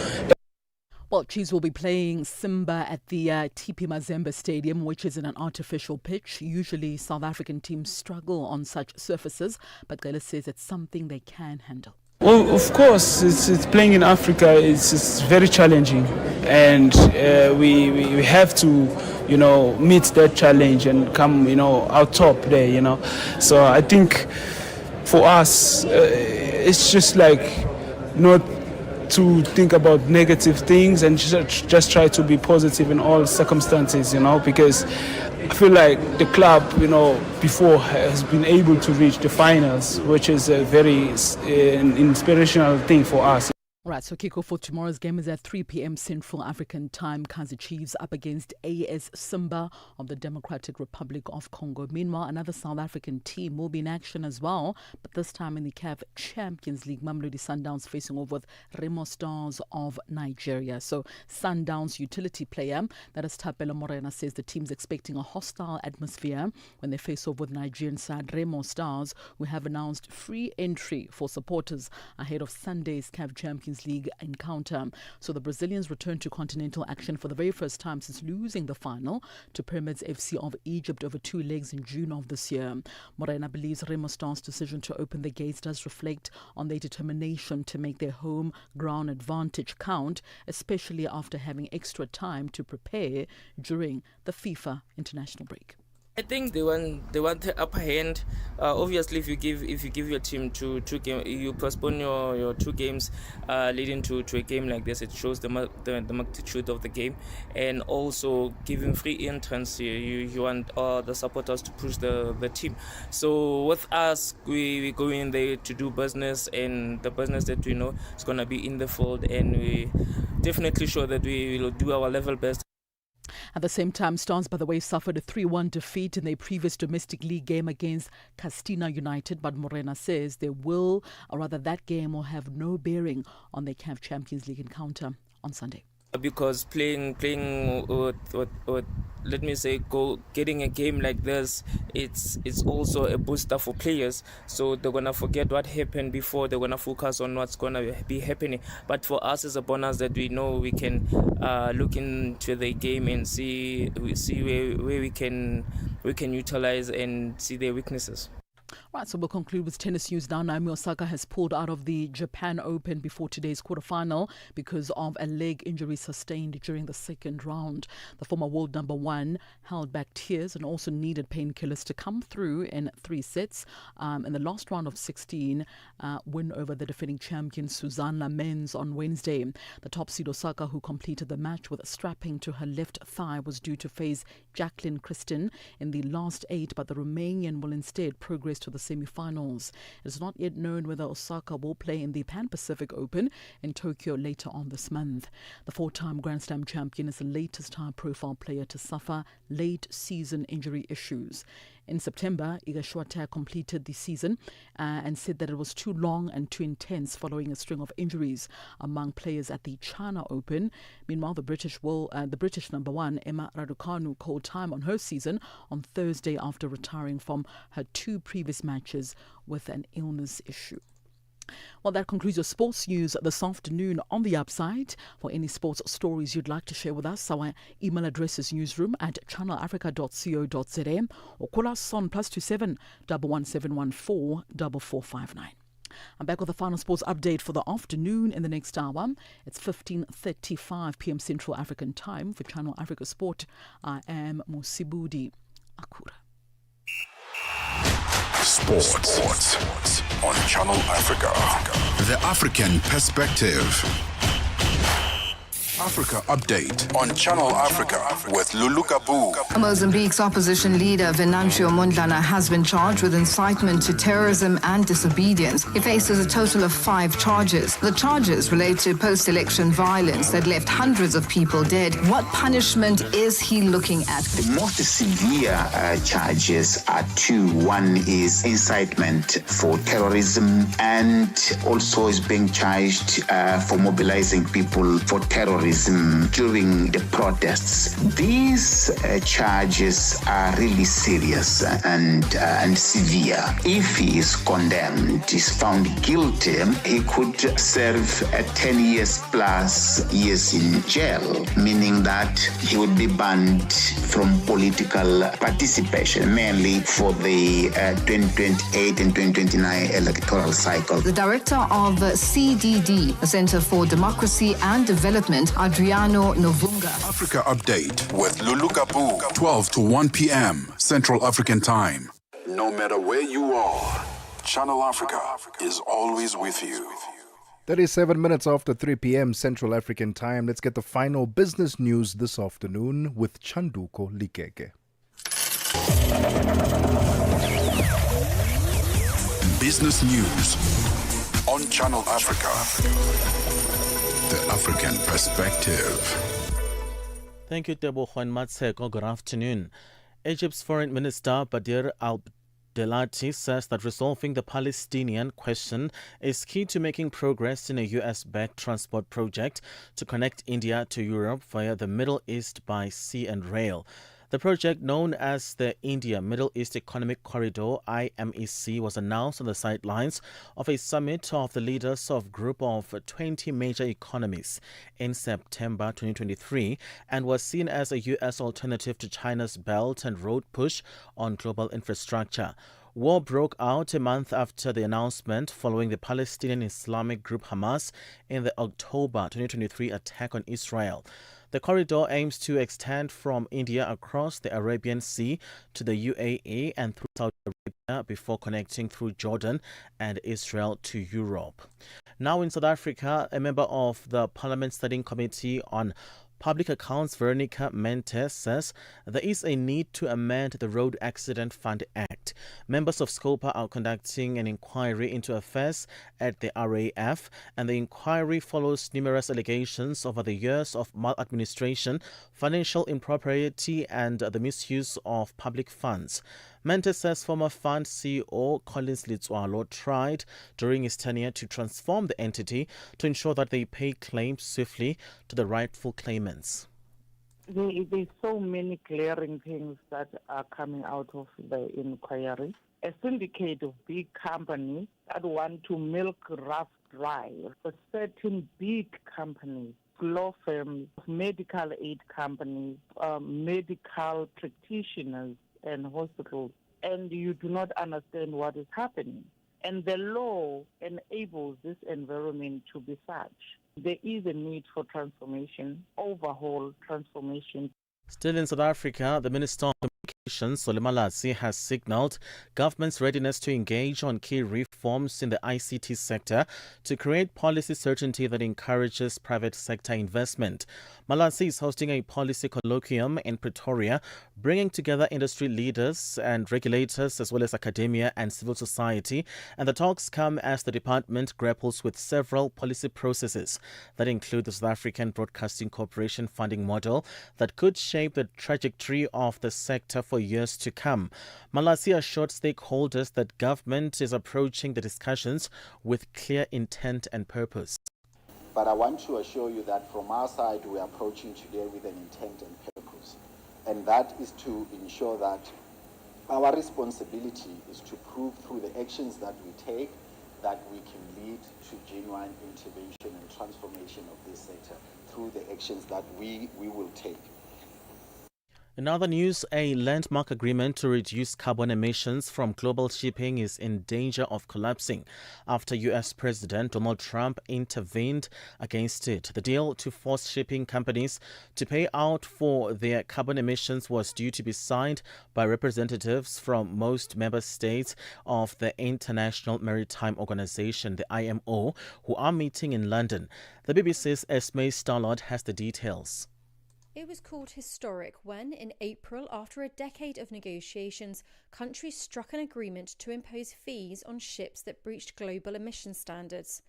Well, Chiefs will be playing Simba at the TP Mazembe Stadium, which is in an artificial pitch. Usually South African teams struggle on such surfaces, but Gala says it's something they can handle. Well, of course, it's playing in Africa. It's very challenging, and we have to, meet that challenge and come, out top there. So I think for us, it's just like not to think about negative things and just try to be positive in all circumstances, because I feel like the club, before has been able to reach the finals, which is a very inspirational thing for us. Right, so kickoff for tomorrow's game is at 3 p.m. Central African Time. Kaizer Chiefs up against AS Simba of the Democratic Republic of Congo. Meanwhile, another South African team will be in action as well, but this time in the CAF Champions League. Mamelodi Sundowns facing off with Remo Stars of Nigeria. So Sundowns utility player, that is Thapelo Morena, says the team's expecting a hostile atmosphere when they face off with Nigerian side Remo Stars, who have announced free entry for supporters ahead of Sunday's CAF Champions League encounter. So the Brazilians return to continental action for the very first time since losing the final to Pyramids FC of Egypt over 2 legs in June of this year. Morena believes Remo Stars' decision to open the gates does reflect on their determination to make their home ground advantage count, especially after having extra time to prepare during the FIFA international break. I think they want the upper hand. Obviously, if you give your team two games, you postpone your 2 games leading to a game like this. It shows the magnitude of the game, and also giving free entrance. You want the supporters to push the team. So with us, we go in there to do business, and the business that we know is gonna be in the field, and we definitely sure that we will do our level best. At the same time, Stars, by the way, suffered a 3-1 defeat in their previous domestic league game against Castina United, but Morena says that game will have no bearing on their CAF Champions League encounter on Sunday. Because playing let me say, getting a game like this, it's also a booster for players. So they're gonna forget what happened before. They're gonna focus on what's gonna be happening. But for us, it's a bonus that we know we can look into the game and see where we can utilize and see their weaknesses. Right, so we'll conclude with tennis news now. Naomi Osaka has pulled out of the Japan Open before today's quarterfinal because of a leg injury sustained during the second round. The former world number 1 held back tears and also needed painkillers to come through in 3 sets. In the last round of 16, win over the defending champion Susanna Mens on Wednesday. The top seed Osaka, who completed the match with strapping to her left thigh, was due to face Jacqueline Christin in the last 8, but the Romanian will instead progress to the the semi-finals. It's not yet known whether Osaka will play in the Pan-Pacific Open in Tokyo later on this month. The four-time Grand Slam champion is the latest high-profile player to suffer late-season injury issues. In September, Iga Swiatek completed the season and said that it was too long and too intense following a string of injuries among players at the China Open. Meanwhile, the British number one, Emma Raducanu, called time on her season on Thursday after retiring from her two previous matches with an illness issue. Well, that concludes your sports news this afternoon on The Upside. For any sports stories you'd like to share with us, our email address is newsroom@channelafrica.co.za or call us on +27 11714 4459. I'm back with the final sports update for the afternoon in the next hour. It's 15:35 p.m. Central African Time. For Channel Africa Sport, I am Mosibudi Akura. Sports on Channel Africa. The African Perspective. Africa Update on Channel Africa with Lulu Kabu. Mozambique's opposition leader Venancio Mondlane has been charged with incitement to terrorism and disobedience. He faces a total of 5 charges. The charges relate to post-election violence that left hundreds of people dead. What punishment is he looking at? The most severe charges are 2. One is incitement for terrorism, and also is being charged for mobilizing people for terrorism during the protests. These charges are really serious and severe. If he is condemned, is found guilty, he could serve 10 years plus years in jail, meaning that he would be banned from political participation, mainly for the 2028 and 2029 electoral cycle. The director of CDD, the Center for Democracy and Development, Adriano Novunga. Africa Update with Lulu Kabu, 12 to 1 p.m. Central African Time. No matter where you are, Channel Africa is always with you. 37 minutes after 3 p.m. Central African Time. Let's get the final business news this afternoon with Chanduko Likeke. Business news on Channel Africa. The African Perspective. Thank you, Tebogo and Mmatsheko. Good afternoon. Egypt's Foreign Minister Badir al-Abdelati says that resolving the Palestinian question is key to making progress in a US-backed transport project to connect India to Europe via the Middle East by sea and rail. The project, known as the India-Middle East Economic Corridor, IMEC, was announced on the sidelines of a summit of the leaders of a group of 20 major economies in September 2023 and was seen as a U.S. alternative to China's Belt and Road push on global infrastructure. War broke out a month after the announcement following the Palestinian Islamic group Hamas in the October 2023 attack on Israel. The corridor aims to extend from India across the Arabian Sea to the UAE and through Saudi Arabia before connecting through Jordan and Israel to Europe. Now in South Africa, a member of the Parliament Studying Committee on Public Accounts, Veronica Mentes, says there is a need to amend the Road Accident Fund Act. Members of SCOPA are conducting an inquiry into affairs at the RAF, and the inquiry follows numerous allegations over the years of maladministration, financial impropriety, and the misuse of public funds. Mentes says former fund CEO Collins Litswalo tried during his tenure to transform the entity to ensure that they pay claims swiftly to the rightful claimants. There's so many glaring things that are coming out of the inquiry. A syndicate of big companies that want to milk rough dry for certain big companies, law firms, medical aid companies, medical practitioners, and hospitals, and you do not understand what is happening. And the law enables this environment to be such. There is a need for transformation, overhaul transformation. Still in South Africa, the Minister of Communications, Solomon Latsi, has signaled government's readiness to engage on key reforms reforms in the ICT sector to create policy certainty that encourages private sector investment. Malatsi is hosting a policy colloquium in Pretoria, bringing together industry leaders and regulators as well as academia and civil society. And the talks come as the department grapples with several policy processes that include the South African Broadcasting Corporation funding model that could shape the trajectory of the sector for years to come. Malatsi assured stakeholders that government is approaching the discussions with clear intent and purpose. But I want to assure you that from our side, we are approaching today with an intent and purpose. And that is to ensure that our responsibility is to prove through the actions that we take that we can lead to genuine intervention and transformation of this sector through the actions that we will take. In other news, a landmark agreement to reduce carbon emissions from global shipping is in danger of collapsing after U.S. President Donald Trump intervened against it. The deal to force shipping companies to pay out for their carbon emissions was due to be signed by representatives from most member states of the International Maritime Organization, the IMO, who are meeting in London. The BBC's Esme Starlord has the details. It was called historic when, in April, after a decade of negotiations, countries struck an agreement to impose fees on ships that breached global emission standards.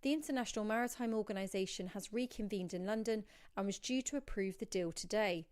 The International Maritime Organization has reconvened in London and was due to approve the deal today.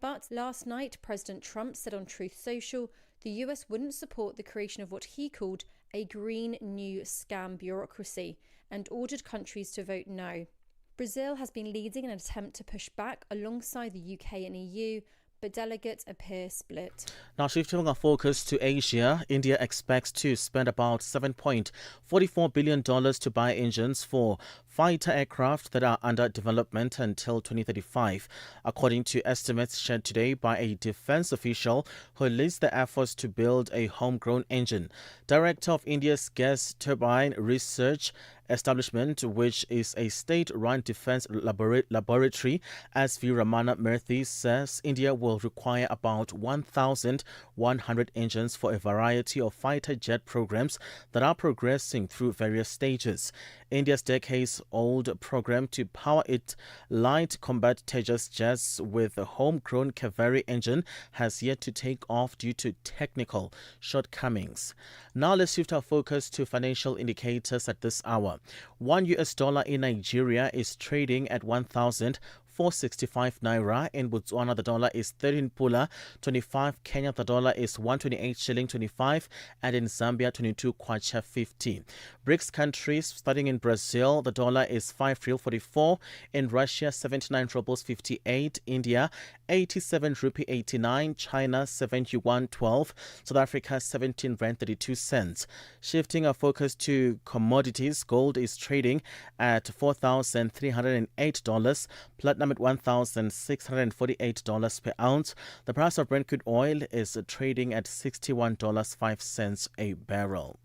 But last night, President Trump said on Truth Social the US wouldn't support the creation of what he called a green new scam bureaucracy and ordered countries to vote no. Brazil has been leading an attempt to push back alongside the UK and EU, but delegates appear split. Now, shifting our focus to Asia, India expects to spend about $7.44 billion to buy engines for fighter aircraft that are under development until 2035, according to estimates shared today by a defense official who leads the efforts to build a homegrown engine. Director of India's Gas Turbine Research Establishment, which is a state-run defense laboratory, as V. Ramana Murthy says, India will require about 1,100 engines for a variety of fighter jet programs that are progressing through various stages. India's decades-old program to power its light combat Tejas jets with a homegrown Kaveri engine has yet to take off due to technical shortcomings. Now let's shift our focus to financial indicators at this hour. $1 in Nigeria is trading at 1,465 naira. In Botswana, the dollar is 13 pula 25. Kenya, the dollar is 128 shilling 25, and in Zambia 22 kwacha 50. BRICS countries, starting in Brazil, the dollar is 5 real 44. In Russia, 79 rubles 58. India, 87 rupee 89. China, 7 yuan 12. South Africa, 17 rand 32 cents. Shifting our focus to commodities, gold is trading at $4,308. Platinum at $1,648 per ounce. The price of Brent crude oil is trading at $61.05 a barrel.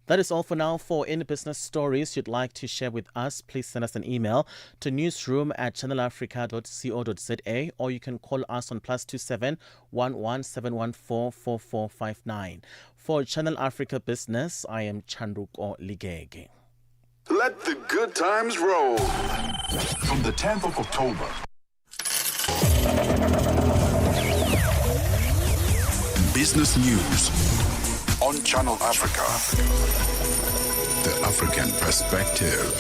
That is all for now. For any business stories you'd like to share with us, please send us an email to newsroom@channelafrica.co.za, or you can call us on +27 11 714 4459. For Channel Africa Business, I am Chanduko Ligege. Let the good times roll. From the 10th of October. Business news on Channel Africa. The African perspective.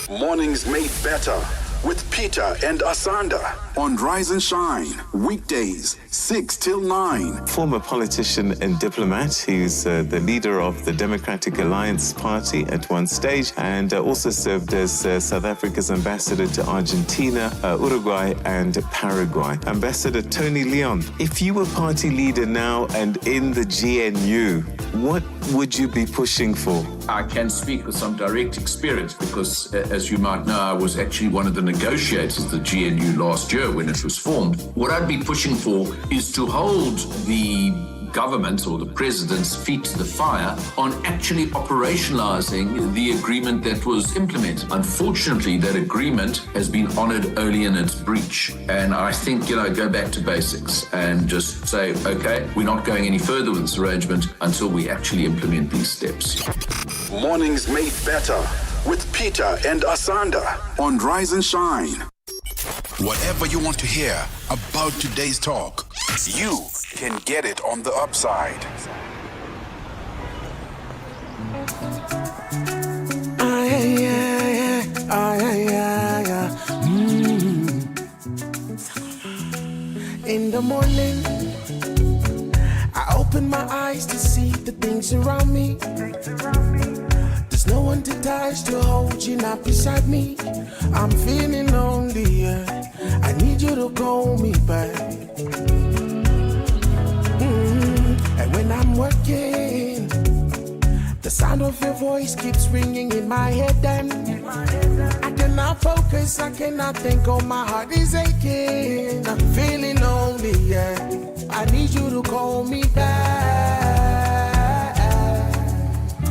Mornings made better with Peter and Asanda on Rise and Shine, weekdays 6 till 9. Former politician and diplomat, he's the leader of the Democratic Alliance Party at one stage, and also served as South Africa's ambassador to Argentina, Uruguay and Paraguay. Ambassador Tony Leon, if you were party leader now and in the GNU, what would you be pushing for? I can speak with some direct experience because, as you might know, I was actually one of the negotiators of the GNU last year when it was formed. What I'd be pushing for is to hold the government's or the president's feet to the fire on actually operationalizing the agreement that was implemented. Unfortunately, that agreement has been honored only in its breach. And I think, go back to basics and just say, okay, we're not going any further with this arrangement until we actually implement these steps. Mornings made better with Peter and Asanda on Rise and Shine. Whatever you want to hear about today's talk, you can get it on the upside. In the morning, I open my eyes to see the things around me. There's no one to touch, to hold you, not beside me. I'm feeling lonely, yeah. I need you to call me back. And when I'm working, the sound of your voice keeps ringing in my head, and I cannot focus, I cannot think, oh, my heart is aching. I'm feeling lonely, yeah. I need you to call me back.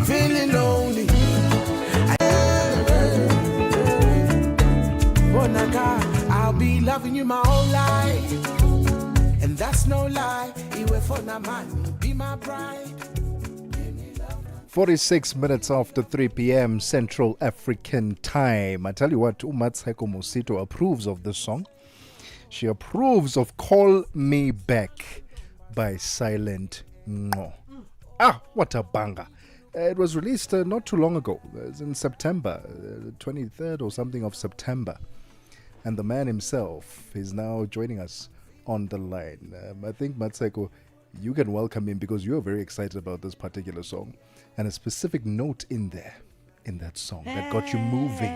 Feeling lonely. Oh, my God, I'll be loving you my whole life, and that's no lie. Iwe for na money, be my bride. 46 minutes after 3 p.m. Central African Time. I tell you what, Mmatsheko Mosito approves of this song. She approves of Call Me Back by Silent Ngo. What a banger. It was released not too long ago. It was in September, 23rd or something of September. And the man himself is now joining us on the line. I think, Mmatsheko, you can welcome him because you're very excited about this particular song. And a specific note in there, in that song, that got you moving.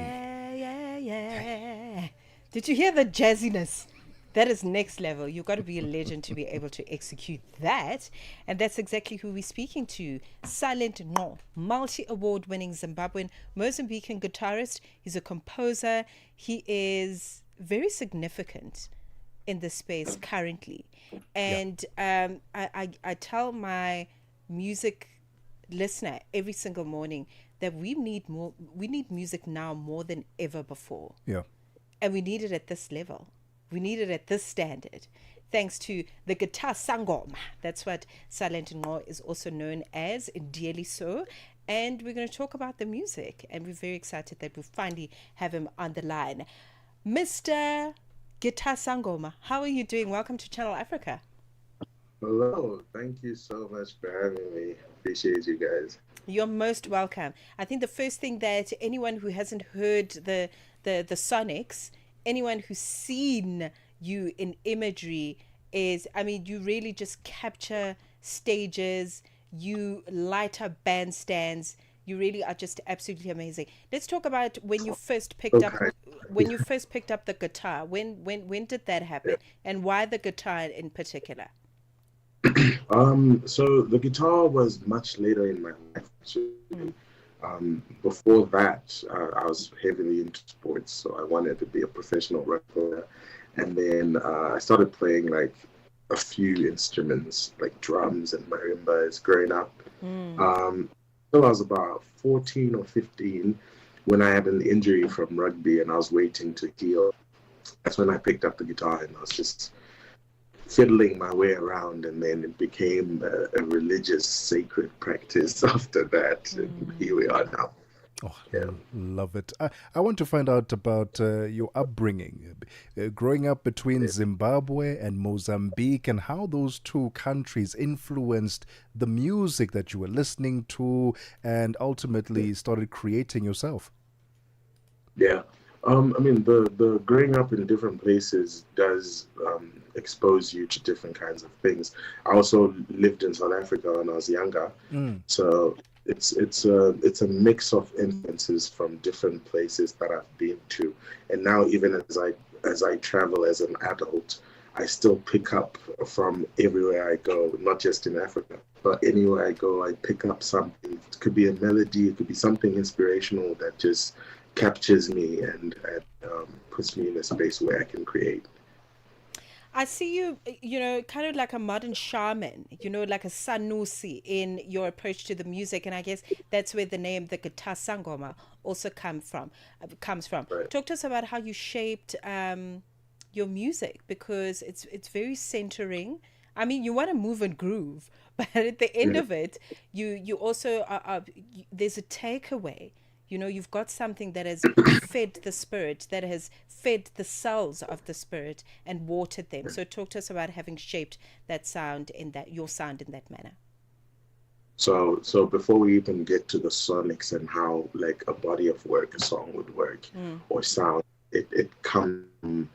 Yeah. Did you hear the jazziness? That is next level. You've got to be a legend to be able to execute that. And that's exactly who we're speaking to. Silent Ngo, multi-award-winning Zimbabwean, Mozambican guitarist. He's a composer. He is very significant in the space currently. And I tell my music listener every single morning that we need music now more than ever before. Yeah. And we need it at this level. We need it at this standard. Thanks to the guitar sangoma. That's what Silent Ngo is also known as, dearly so. And we're going to talk about the music. And we're very excited that we finally have him on the line. Mr. Guitar Sangoma, how are you doing? Welcome to Channel Africa. Hello, thank you so much for having me. Appreciate you guys. You're most welcome. I think the first thing that anyone who hasn't heard the Sonics, anyone who's seen you in imagery is, you really just capture stages, you light up bandstands, you really are just absolutely amazing. Let's talk about when you first picked up the guitar. When did that happen, and why the guitar in particular? So the guitar was much later in my life. Before that, I was heavily into sports, so I wanted to be a professional rock player. And then I started playing like a few instruments, like drums and marimbas, growing up. So I was about 14 or 15 when I had an injury from rugby, and I was waiting to heal. That's when I picked up the guitar, and I was just fiddling my way around, and then it became a religious sacred practice after that, and here we are now. Oh, yeah. Love it. I want to find out about your upbringing, growing up between Zimbabwe and Mozambique, and how those two countries influenced the music that you were listening to and ultimately started creating yourself. Yeah. The growing up in different places does expose you to different kinds of things. I also lived in South Africa when I was younger, so it's a mix of influences from different places that I've been to, and now even as I travel as an adult, I still pick up from everywhere I go, not just in Africa, but anywhere I go, I pick up something. It could be a melody, it could be something inspirational that just captures me and puts me in a space where I can create. I see you, kind of like a modern shaman, like a sanusi in your approach to the music, and I guess that's where the name, the guitar sangoma, also comes from. Right. Talk to us about how you shaped your music, because it's very centering. I mean, you want to move and groove, but at the end of it, you also there's a takeaway. You've got something that has fed the spirit, that has fed the cells of the spirit and watered them. So talk to us about having shaped that sound your sound in that manner. So before we even get to the sonics and how like a body of work, a song would work or sound, it comes from,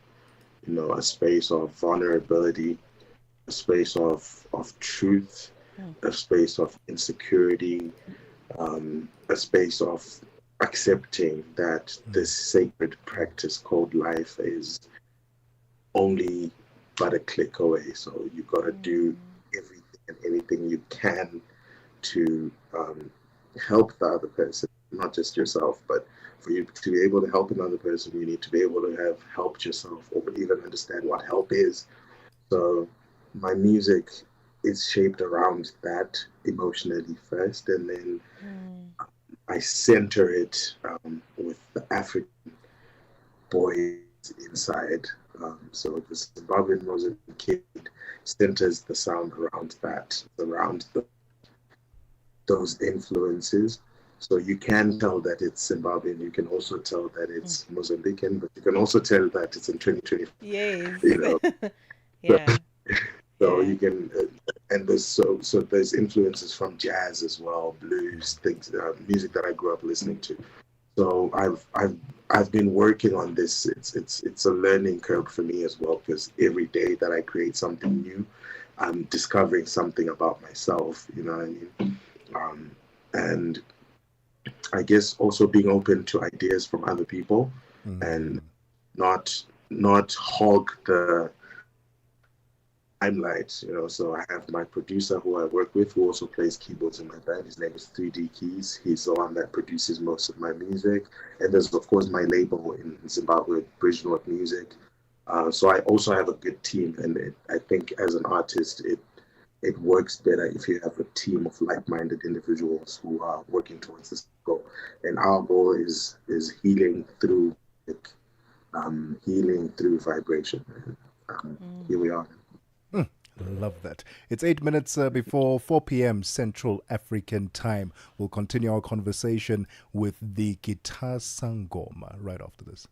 a space of vulnerability, a space of truth, a space of insecurity, a space of accepting that this sacred practice called life is only but a click away. So you got to do everything and anything you can to help the other person, not just yourself, but for you to be able to help another person, you need to be able to have helped yourself or even understand what help is. So my music is shaped around that emotionally first, and then I center it with the African boys inside. So the Zimbabwean Mozambique kid centers the sound around that, around those influences. So you can tell that it's Zimbabwean. You can also tell that it's Mozambican, but you can also tell that it's in 2020. Yes. Yeah. So you can, and there's so there's influences from jazz as well, blues, things, music that I grew up listening to. So I've been working on this. It's a learning curve for me as well, because every day that I create something new, I'm discovering something about myself. You know what I mean? And I guess also being open to ideas from other people, and not hog the limelight. So I have my producer who I work with, who also plays keyboards in my band. His name is 3D Keys. He's the one that produces most of my music. And there's of course my label in Zimbabwe, Bridge North Music. So I also have a good team, and I think as an artist, it works better if you have a team of like-minded individuals who are working towards this goal. And our goal is healing through vibration. Here we are. Love that. It's 8 minutes before 4 p.m. Central African time. We'll continue our conversation with the Guitar Sangoma right after this.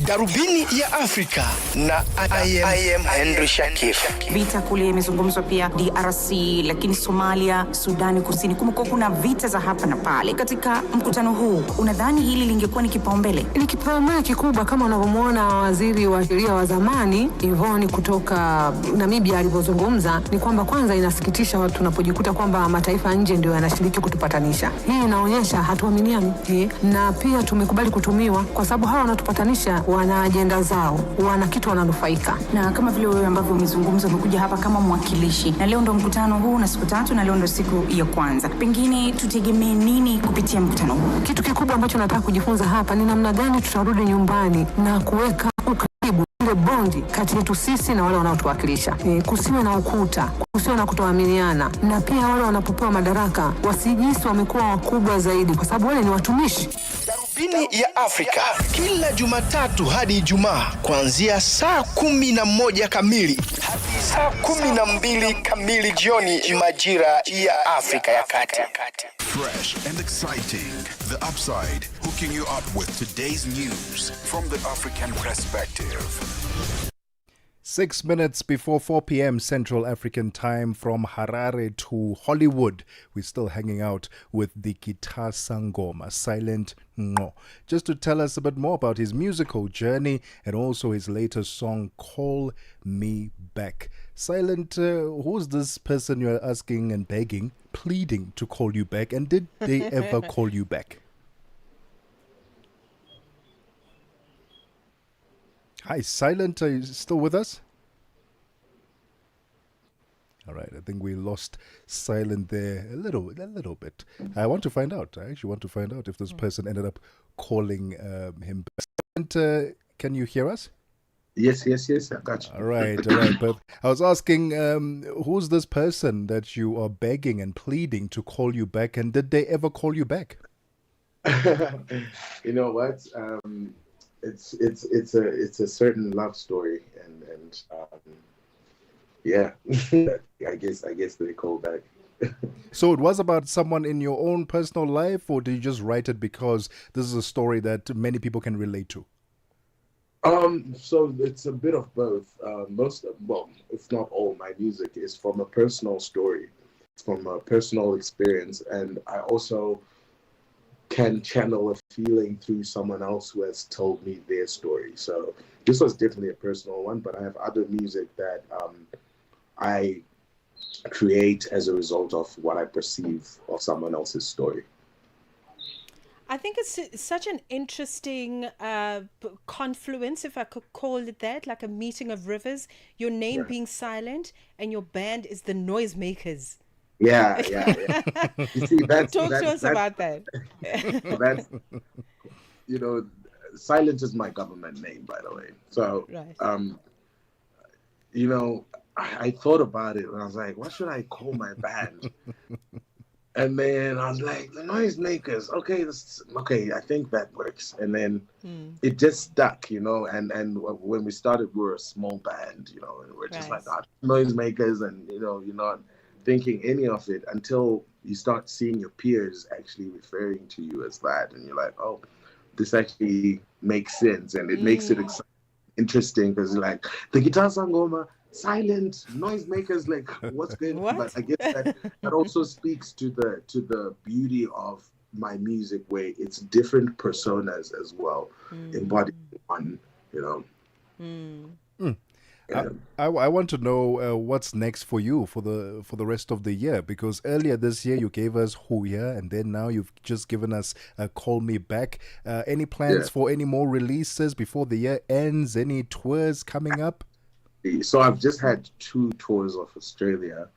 Darubini ya Afrika na I am Henry Shakif. Vita kule imezungumzwa pia DRC, lakini Somalia, Sudani Kusini, kumekuwa kuna vita za hapa na pale. Katika mkutano huu, unadhani hili lingekuwa ni kipaumbele? Ni kipaumbele kikubwa, kama unavyomwona waziri wa sheria wa zamani Yvonne kutoka Namibia alivyozungumza, ni kwamba kwanza inasikitisha watu tunapojikuta kwamba mataifa nje ndio yanashiriki kutupatanisha. Hii inaonyesha hatuaminiani, na pia tumekubali kutumiwa, kwa sababu hawa wanatupatanisha wana ajenda zao, wana kitu wananufaika. Na kama vile wewe ambavyo umezungumza, umekuja hapa kama mwakilishi, na leo ndo mkutano huu na siku 3, na leo ndo siku ya kwanza, pengine tutegemee nini kupitia mkutano huu? Kitu kikubwa ambacho nataka kujifunza hapa ni namna gani tutarudi nyumbani na kuweka ukaribu, ile bondi kati yetu sisi na wale wanaotuwakilisha. Kusiwe na ukuta, kusiwe na kutoaminiana, na pia wale wanapopewa madaraka wasijisi wamekuwa wakubwa zaidi, kwa sababu wale ni watumishi. Darubini ya Afrika kila Jumatatu hadi Ijumaa kuanzia saa 11 kamili hadi saa 12 kamili jioni majira ya Afrika ya Kati. Fresh and exciting. The Upside, hooking you up with today's news from the African perspective. 6 minutes before 4 p.m. Central African time, from Harare to Hollywood. We're still hanging out with the Guitar Sangoma, Silent Ngo, just to tell us a bit more about his musical journey and also his latest song, Call Me Back. Silent, who's this person you're asking and begging, pleading to call you back? And did they ever call you back? Hi, Silent, are you still with us? All right, I think we lost Silent there a little bit. I want to find out. I actually want to find out if this person ended up calling him back. Silent, can you hear us? Yes, I got you. All right. But I was asking, who's this person that you are begging and pleading to call you back, and did they ever call you back? You know what? It's a certain love story, and yeah, I guess they call back. So it was about someone in your own personal life, or did you just write it because this is a story that many people can relate to? So it's a bit of both. Well, if not all, my music is from a personal story, from a personal experience, and I also can channel a feeling through someone else who has told me their story. So this was definitely a personal one, but I have other music that I create as a result of what I perceive of someone else's story. I think it's such an interesting confluence, if I could call it that, like a meeting of rivers. Your name being Silent, and your band is the Noisemakers. Yeah. You see, Talk to us about that. That's, Silent is my government name, by the way. So, right. I thought about it and I was like, what should I call my band? And then I was like, the Noisemakers. Okay, I think that works. And then it just stuck, and when we started, we were a small band, and we're just like, Noisemakers, and, you're not thinking any of it until you start seeing your peers actually referring to you as that. And you're like, oh, this actually makes sense. And it makes it interesting because like, the guitar sangoma, Silent, Noisemakers, like what's good? What? But I guess that also speaks to the beauty of my music, where it's different personas as well, embodied in one, I want to know what's next for you for the rest of the year, because earlier this year you gave us Huya, and then now you've just given us Call Me Back. Any plans for any more releases before the year ends? Any tours coming up? So I've just had 2 tours of Australia,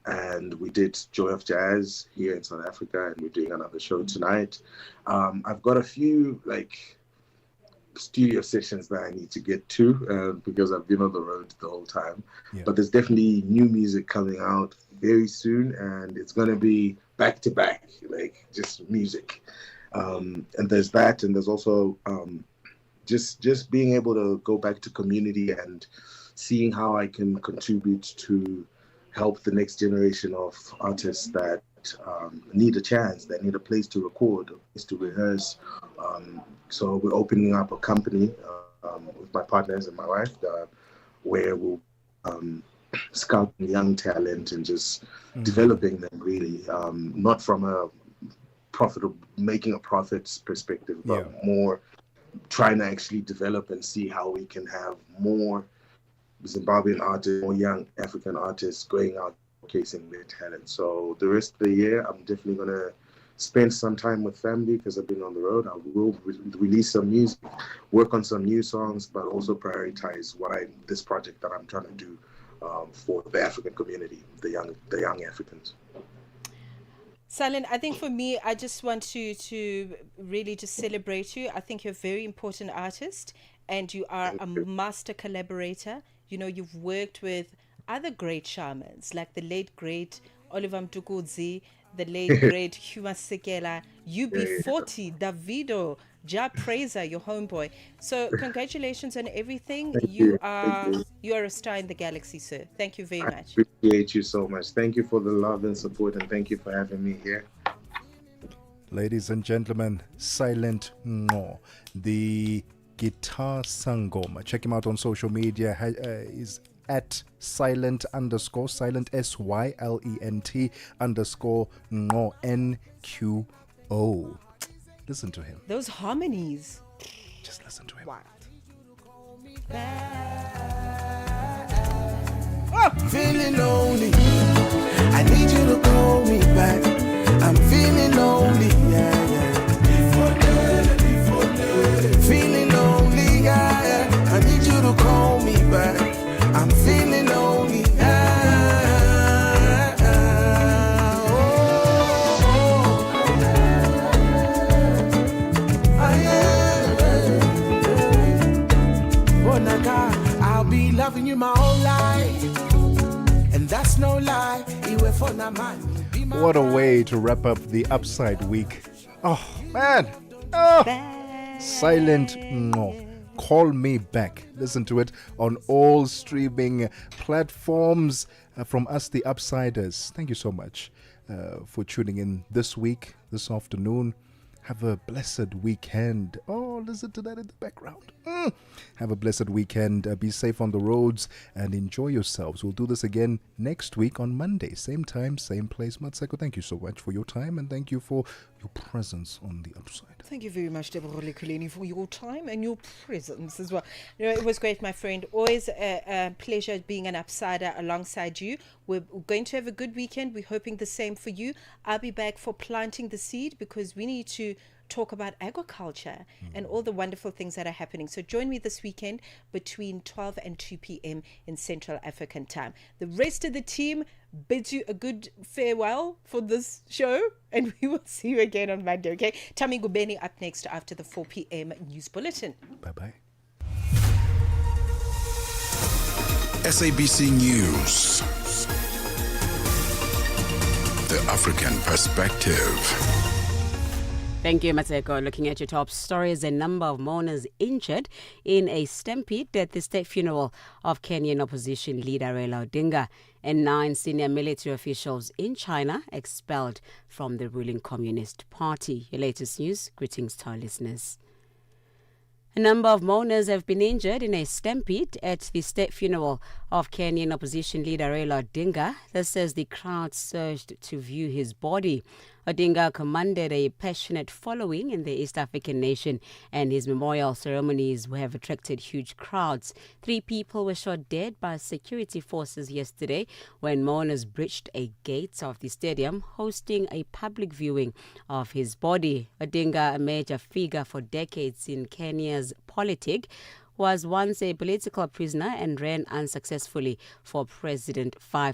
and we did Joy of Jazz here in South Africa, and we're doing another show tonight. I've got a few studio sessions that I need to get to because I've been on the road the whole time. But there's definitely new music coming out very soon, and it's going to be back to back, like just music. And there's that, and there's also just being able to go back to community and seeing how I can contribute to help the next generation of artists that need a chance, that need a place to record, a place to rehearse. So we're opening up a company with my partners and my wife where we'll scout young talent and just developing them really, not from a making a profits perspective, but more trying to actually develop and see how we can have more Zimbabwean artists, more young African artists going out showcasing their talent. So the rest of the year, I'm definitely going to spend some time with family because I've been on the road. I will release some music, work on some new songs, but also prioritize this project that I'm trying to do for the African community, the young Africans. Silent, I think for me, I just want to really just celebrate you. I think you're a very important artist, and you are a master collaborator. You've worked with other great shamans, like the late, great Oliver Mtukudzi, the late, great Huma Sekela, UB40, Davido, Ja Praiser, your homeboy. So congratulations on everything. You are a star in the galaxy, sir. Thank you very much. I appreciate you so much. Thank you for the love and support, and thank you for having me here. Ladies and gentlemen, Silent Ngo, the guitar sangoma. Check him out on social media. Is at silent _, silent SYLENT _ NQO. Listen to him. Those harmonies. Just listen to him. Wow. Feeling lonely. I need you to call me back. I'm feeling lonely. Feeling lonely. I need you to call me back. I'm feeling lonely. Oh, Naga. been loving you my whole life, and that's no lie. Iwe for na man. What a way to wrap up the Upside week. Oh, man. Oh. Silent no. Call Me Back. Listen to it on all streaming platforms from us, the Upsiders. Thank you so much for tuning in this week, this afternoon. Have a blessed weekend. Oh, listen to that in the background. Have a blessed weekend. Be safe on the roads and enjoy yourselves. We'll do this again next week on Monday. Same time, same place. Mmatsheko, thank you so much for your time and thank you for your presence on the Upside. Thank you very much, Tebogo Lekhuleni, for your time and your presence as well. You know, it was great, my friend. Always a pleasure being an Upsider alongside you. We're going to have a good weekend. We're hoping the same for you. I'll be back for planting the seed because we need to talk about agriculture and all the wonderful things that are happening. So join me this weekend between 12 and 2 p.m. in Central African time. The rest of the team bids you a good farewell for this show, and we will see you again on Monday, okay? Tami Gubeni up next after the 4 p.m. news bulletin. Bye-bye. SABC News. The African Perspective. Thank you, Mmatsheko. Looking at your top stories, a number of mourners injured in a stampede at the state funeral of Kenyan opposition leader Raila Odinga, and 9 senior military officials in China expelled from the ruling Communist Party. Your latest news. Greetings to our listeners. A number of mourners have been injured in a stampede at the state funeral of Kenyan opposition leader Raila Odinga. This as the crowd surged to view his body. Odinga commanded a passionate following in the East African nation, and his memorial ceremonies have attracted huge crowds. 3 people were shot dead by security forces yesterday when mourners breached a gate of the stadium, hosting a public viewing of his body. Odinga, a major figure for decades in Kenya's politics, was once a political prisoner and ran unsuccessfully for president 5